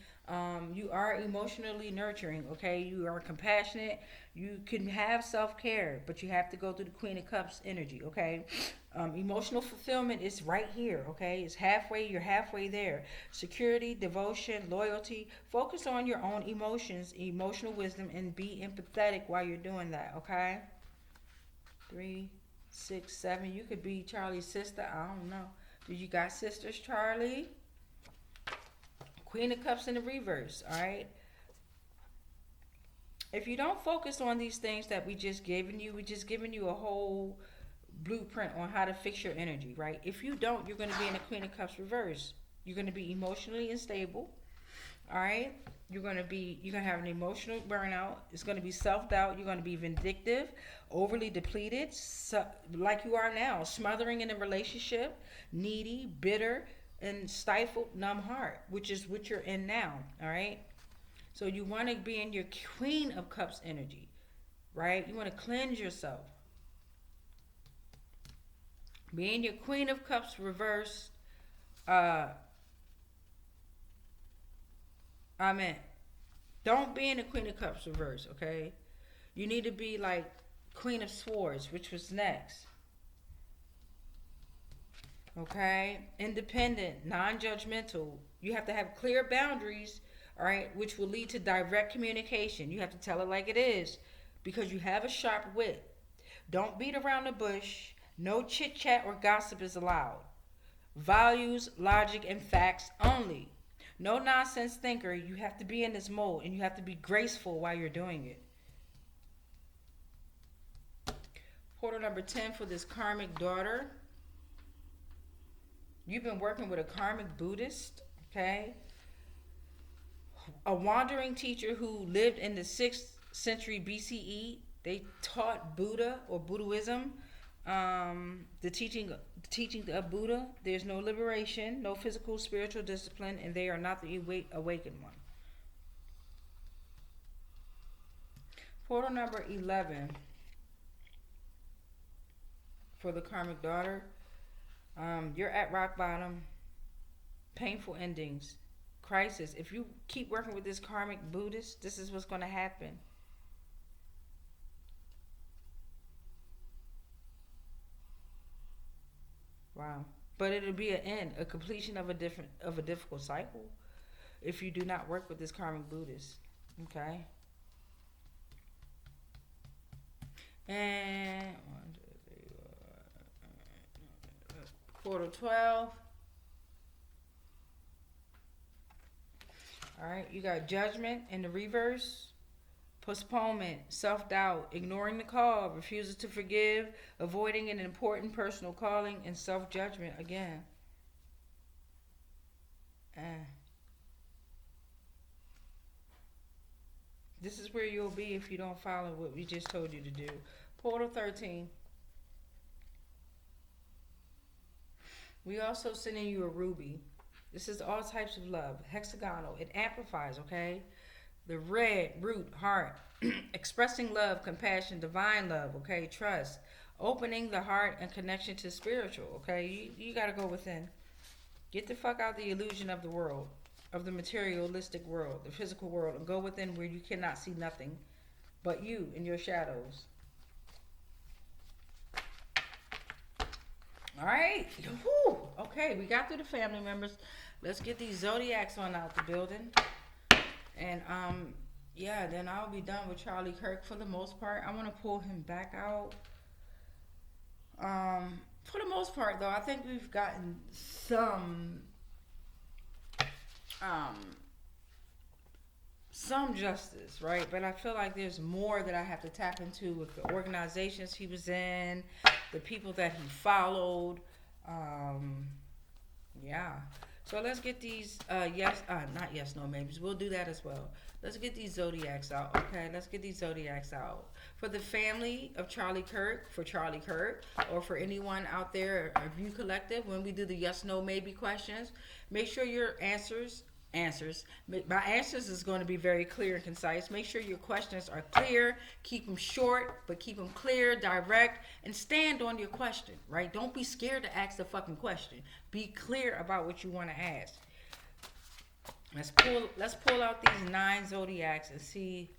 You are emotionally nurturing, okay? You are compassionate. You can have self-care, but you have to go through the Queen of Cups energy, okay? Emotional fulfillment is right here, okay? It's halfway. You're halfway there. Security, devotion, loyalty. Focus on your own emotions, emotional wisdom, and be empathetic while you're doing that, okay? 3, 6, 7. You could be Charlie's sister. I don't know. Do you got sisters, Charlie? Queen of Cups in the reverse, all right? If you don't focus on these things that we just given you a whole blueprint on how to fix your energy, right? If you don't, you're going to be in the Queen of Cups reverse. You're going to be emotionally unstable, all right? You're going to have an emotional burnout. It's going to be self-doubt. You're going to be vindictive, overly depleted, like you are now, smothering in a relationship, needy, bitter, and stifled, numb heart, which is what you're in now, all right? So you want to be in your Queen of Cups energy, right? You want to cleanse yourself. Be in your Queen of Cups reverse. Amen. Don't be in the Queen of Cups reverse, okay? You need to be like Queen of Swords, which was next. Okay? Independent, non-judgmental. You have to have clear boundaries, all right, which will lead to direct communication. You have to tell it like it is because you have a sharp wit. Don't beat around the bush. No chit-chat or gossip is allowed. Values, logic, and facts only. No nonsense thinker. You have to be in this mode and you have to be graceful while you're doing it. Portal number 10 for this karmic daughter. You've been working with a karmic Buddhist, okay? A wandering teacher who lived in the 6th century BCE. They taught Buddha or Buddhism, the teaching of Buddha. There's no liberation, no physical, spiritual discipline, and they are not the awakened one. Portal number 11 for the karmic daughter. You're at rock bottom, painful endings, crisis. If you keep working with this karmic Buddhist, this is what's going to happen. Wow. But it'll be an end, a completion of a difficult cycle if you do not work with this karmic Buddhist. Okay? And 1, 2, 3, 4, portal 12. All right, you got judgment in the reverse, postponement, self-doubt, ignoring the call, refusal to forgive, avoiding an important personal calling, and self-judgment again. This is where you'll be if you don't follow what we just told you to do. Portal 13. We also sending you a ruby. This is all types of love. Hexagonal. It amplifies, okay? The red, root, heart. Expressing love, compassion, divine love, okay? Trust. Opening the heart and connection to spiritual, okay? You got to go within. Get the fuck out the illusion of the world, of the materialistic world, the physical world, and go within where you cannot see nothing but you and your shadows. All right. Whew. Okay, we got through the family members. Let's get these zodiacs on out the building. And yeah, then I'll be done with Charlie Kirk for the most part. I want to pull him back out. For the most part, though, I think we've gotten some justice, right? But I feel like there's more that I have to tap into with the organizations he was in, the people that he followed. Yeah. So So let's get these not yes, no, maybe. We'll do that as well. Let's get these zodiacs out, okay? Let's get these zodiacs out. For the family of Charlie Kirk, for Charlie Kirk, or for anyone out there, a View Collective, when we do the yes, no, maybe questions, make sure your answers. My answers is going to be very clear and concise. Make sure your questions are clear. Keep them short, but keep them clear, direct, and stand on your question, right? Don't be scared to ask the fucking question. Be clear about what you want to ask. Let's pull out these 9 zodiacs and see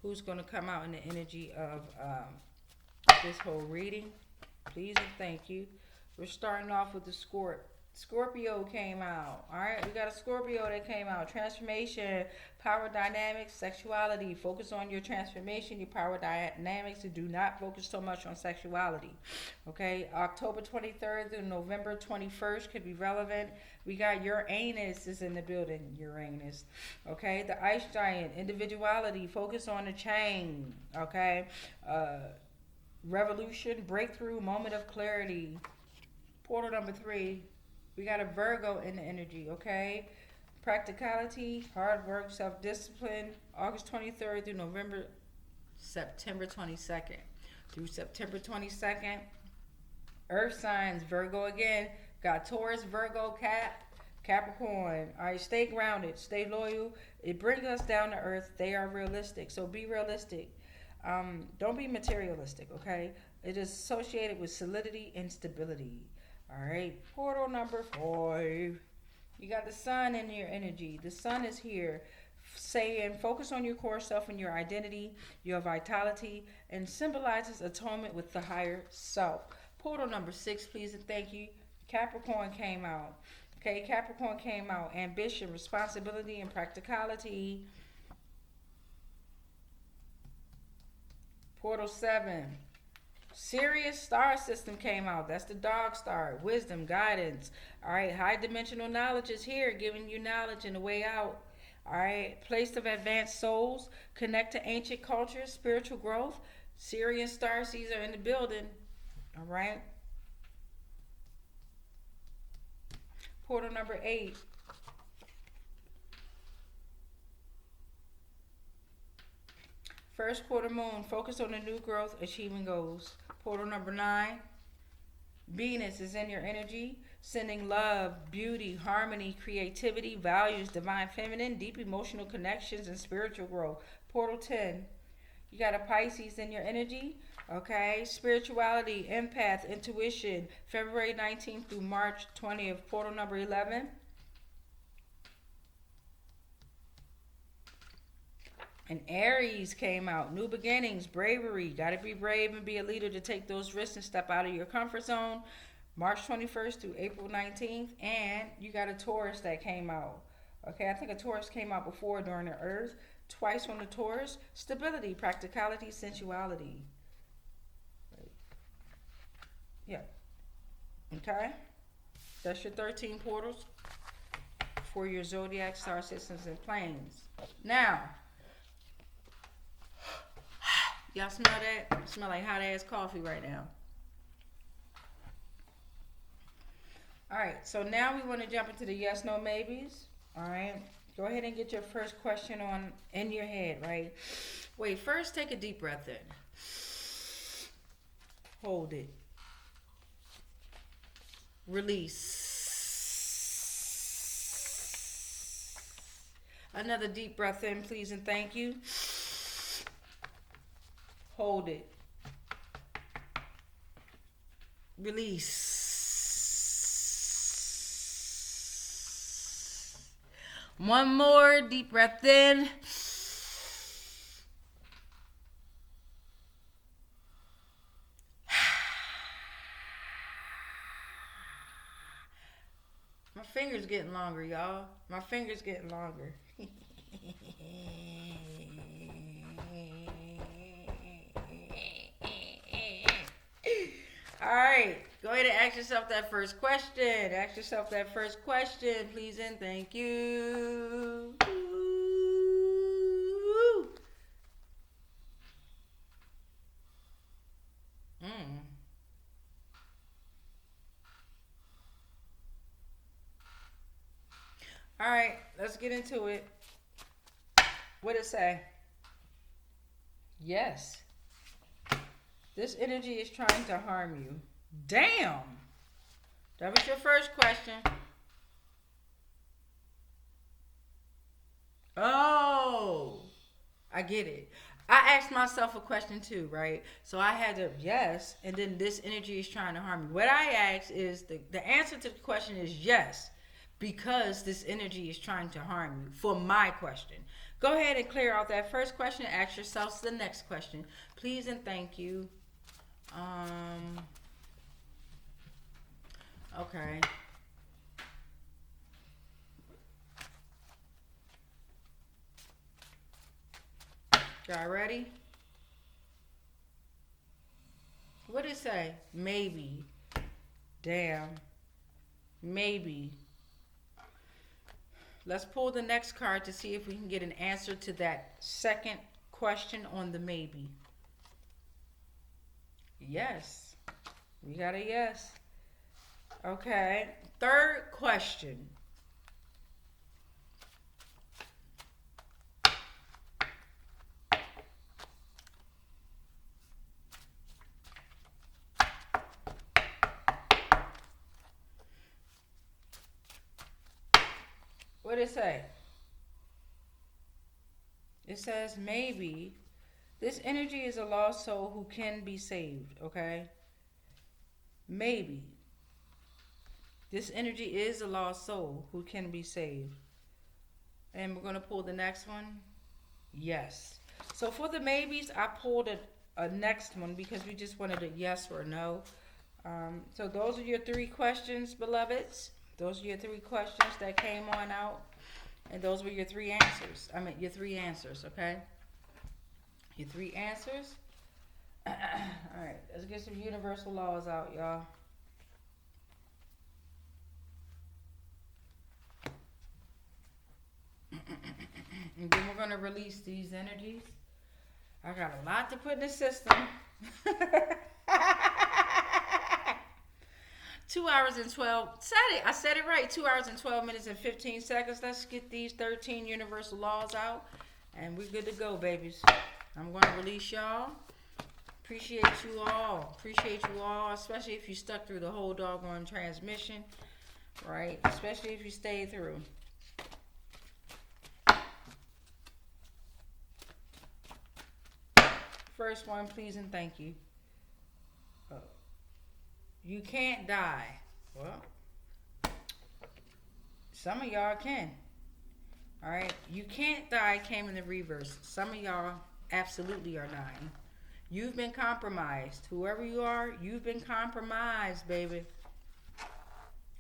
who's going to come out in the energy of this whole reading. Please and thank you. We're starting off with the Scorpio came out. All right, we got a Scorpio that came out. Transformation, power dynamics, sexuality. Focus on your transformation, your power dynamics, and do not focus so much on sexuality. Okay, October 23rd through November 21st could be relevant. We got Uranus is in the building. Uranus. Okay, the ice giant, individuality. Focus on the chain. Okay, revolution, breakthrough, moment of clarity. Portal number 3. We got a Virgo in the energy, okay? Practicality, hard work, self-discipline, August 23rd through September 22nd. Through September 22nd, Earth signs, Virgo again. Got Taurus, Virgo, Capricorn. All right, stay grounded, stay loyal. It brings us down to earth. They are realistic, so be realistic. Don't be materialistic, okay? It is associated with solidity and stability. All right, portal number 5. You got the sun in your energy. The sun is here saying focus on your core self and your identity, your vitality, and symbolizes atonement with the higher self. Portal number 6, please and thank you. Capricorn came out. Okay, Capricorn came out. Ambition, responsibility, and practicality. Portal 7. Sirius star system came out. That's the dog star. Wisdom, guidance. All right. High dimensional knowledge is here, giving you knowledge and the way out. All right. Place of advanced souls. Connect to ancient cultures, spiritual growth. Sirius star seeds are in the building. All right. Portal number 8. First quarter moon. Focus on the new growth, achieving goals. Portal number 9. Venus is in your energy, sending love, beauty, harmony, creativity, values, divine feminine, deep emotional connections, and spiritual growth. Portal 10. You got a Pisces in your energy, okay? Spirituality, empath, intuition, February 19th through March 20th. Portal number 11. And Aries came out. New beginnings, bravery. Got to be brave and be a leader to take those risks and step out of your comfort zone. March 21st through April 19th. And you got a Taurus that came out. Okay, I think a Taurus came out before during the Earth. Twice on the Taurus. Stability, practicality, sensuality. Yeah. Okay. That's your 13 portals for your zodiac, star systems, and planes. Now, y'all smell that? It smell like hot ass coffee right now. All right, so now we want to jump into the yes, no, maybes. All right, go ahead and get your first question on in your head, right? Wait, first take a deep breath in. Hold it. Release. Another deep breath in, please and thank you. Hold it. Release. One more deep breath in. My fingers getting longer, y'all. My fingers getting longer. All right, go ahead and ask yourself that first question. Ask yourself that first question, please and thank you. right, let's get into it. What it say? Yes. This energy is trying to harm you. Damn. That was your first question. Oh, I get it. I asked myself a question too, right? So I had to, yes, and then this energy is trying to harm me. What I asked is the answer to the question is yes, because this energy is trying to harm you for my question. Go ahead and clear out that first question. Ask yourself the next question. Please and thank you. Okay. Y'all ready? What did it say? Maybe. Damn. Maybe. Let's pull the next card to see if we can get an answer to that second question on the maybe. Yes. We got a yes. Okay. Third question. What did it say? It says maybe this energy is a lost soul who can be saved, okay? Maybe. This energy is a lost soul who can be saved. And we're going to pull the next one. Yes. So for the maybes, I pulled a next one because we just wanted a yes or a no. So those are your three questions, beloveds. Those are your three questions that came on out. And those were your three answers. I mean, your three answers, okay? Your three answers. All right, let's get some universal laws out, y'all. And then we're going to release these energies. I got a lot to put in the system. 2 hours and 12. I said it right. 2 hours and 12 minutes and 15 seconds. Let's get these 13 universal laws out. And we're good to go, babies. I'm going to release y'all. Appreciate you all. Appreciate you all. Especially if you stuck through the whole doggone transmission. Right? Especially if you stayed through. First one, please and thank you. You can't die. Well, some of y'all can. All right. You can't die came in the reverse. Some of y'all absolutely are dying. You've been compromised. Whoever you are, you've been compromised, baby.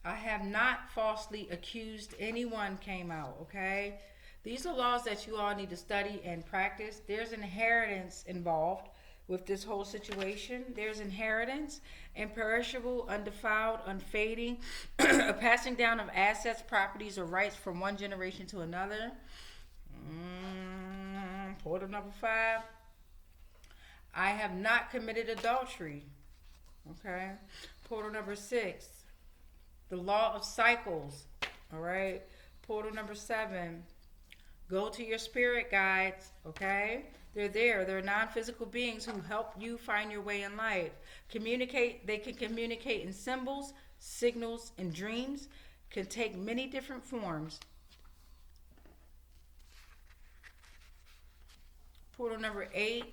I have not falsely accused anyone came out, okay? These are laws that you all need to study and practice. There's inheritance involved with this whole situation. There's inheritance, imperishable, undefiled, unfading, a passing down of assets, properties, or rights from one generation to another. Portal number 5. I have not committed adultery. Okay. Portal number 6. The law of cycles. All right. Portal number 7. Go to your spirit guides. Okay. They're there. They're non-physical beings who help you find your way in life. Communicate. They can communicate in symbols, signals, and dreams. Can take many different forms. Portal number 8.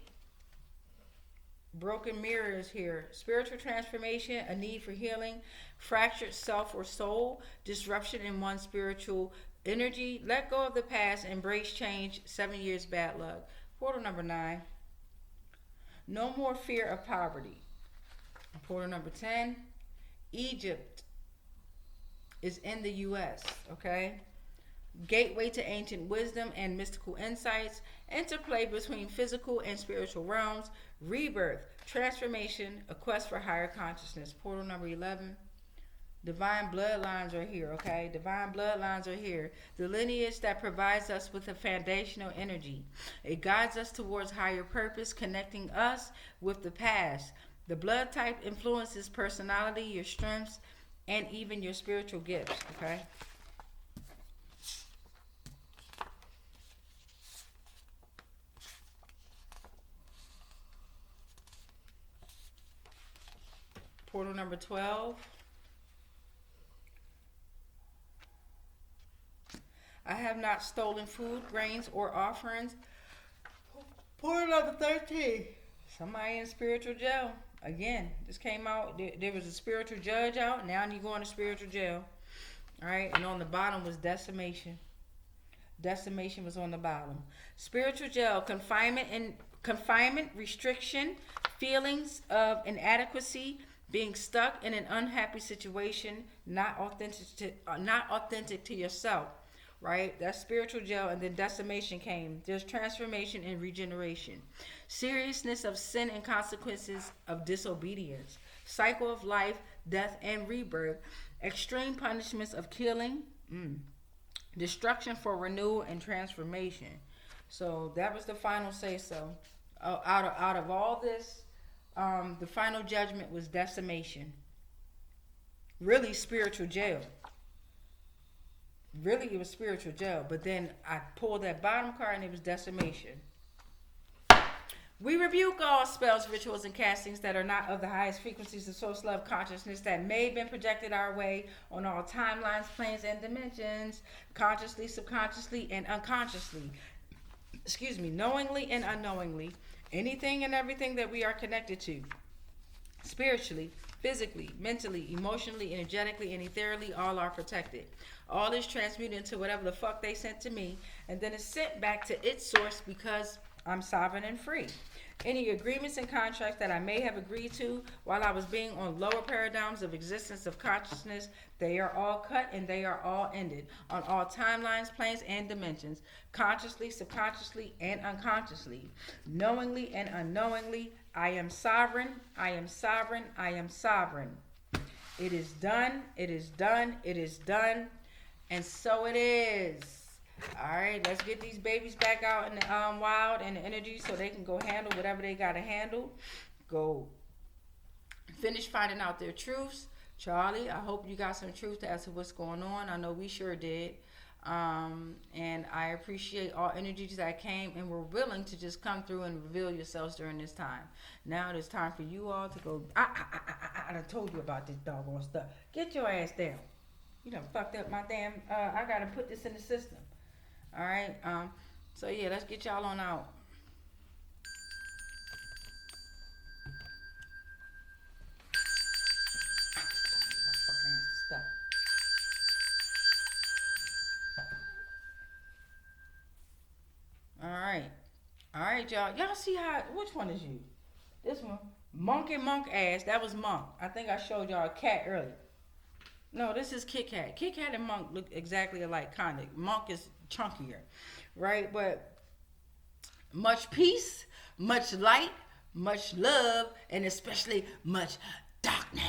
Broken mirrors here. Spiritual transformation, a need for healing, fractured self or soul, disruption in one's spiritual energy. Let go of the past, embrace change. 7 years bad luck. Portal number 9. No more fear of poverty. Portal number 10. Egypt is in the U.S., okay? Gateway to ancient wisdom and mystical insights. Interplay between physical and spiritual realms. Rebirth, transformation, a quest for higher consciousness. Portal number 11. Divine bloodlines are here, okay? Divine bloodlines are here. The lineage that provides us with a foundational energy. It guides us towards higher purpose, connecting us with the past. The blood type influences personality, your strengths, and even your spiritual gifts, okay? portal number 12. I have not stolen food, grains, or offerings. Portal number 13. Somebody in spiritual jail. Again, this came out. There was a spiritual judge out. Now you're going to spiritual jail. All right. And on the bottom was decimation. Decimation was on the bottom. Spiritual jail, confinement, restriction, feelings of inadequacy, being stuck in an unhappy situation, not authentic to yourself. Right? That's spiritual jail, and then decimation came. There's transformation and regeneration. Seriousness of sin and consequences of disobedience. Cycle of life, death, and rebirth. Extreme punishments of killing. Destruction for renewal and transformation. So that was the final say-so. Out of all this, the final judgment was decimation. Really spiritual jail. Really, it was spiritual jail. But then I pulled that bottom card and it was decimation. We rebuke all spells, rituals, and castings that are not of the highest frequencies of source love consciousness that may have been projected our way on all timelines, planes, and dimensions, consciously, subconsciously, and unconsciously. Knowingly and unknowingly. Anything and everything that we are connected to. Spiritually, physically, mentally, emotionally, energetically, and ethereally, all are protected. All is transmuted into whatever the fuck they sent to me, and then it's sent back to its source because I'm sovereign and free. Any agreements and contracts that I may have agreed to while I was being on lower paradigms of existence of consciousness, they are all cut and they are all ended on all timelines, planes, and dimensions, consciously, subconsciously, and unconsciously, knowingly and unknowingly. I am sovereign, I am sovereign, I am sovereign. It is done, it is done, it is done, and so it is. All right, let's get these babies back out in the wild and the energy so they can go handle whatever they got to handle. Go finish finding out their truths. Charlie, I hope you got some truth as to what's going on. I know we sure did. And I appreciate all energies that came and were willing to just come through and reveal yourselves during this time. Now it's time for you all to go. I done told you about this doggone stuff. Get your ass down. You done fucked up my damn. I got to put this in the system. All right. So yeah, let's get y'all on out. All right, y'all. Y'all see how? Which one is you? This one, Monk and Monk ass. That was Monk. I think I showed y'all a cat earlier. No, this is Kit Kat. Kit Kat and Monk look exactly alike, kind of. Monk is chunkier, right? But much peace, much light, much love, and especially much darkness.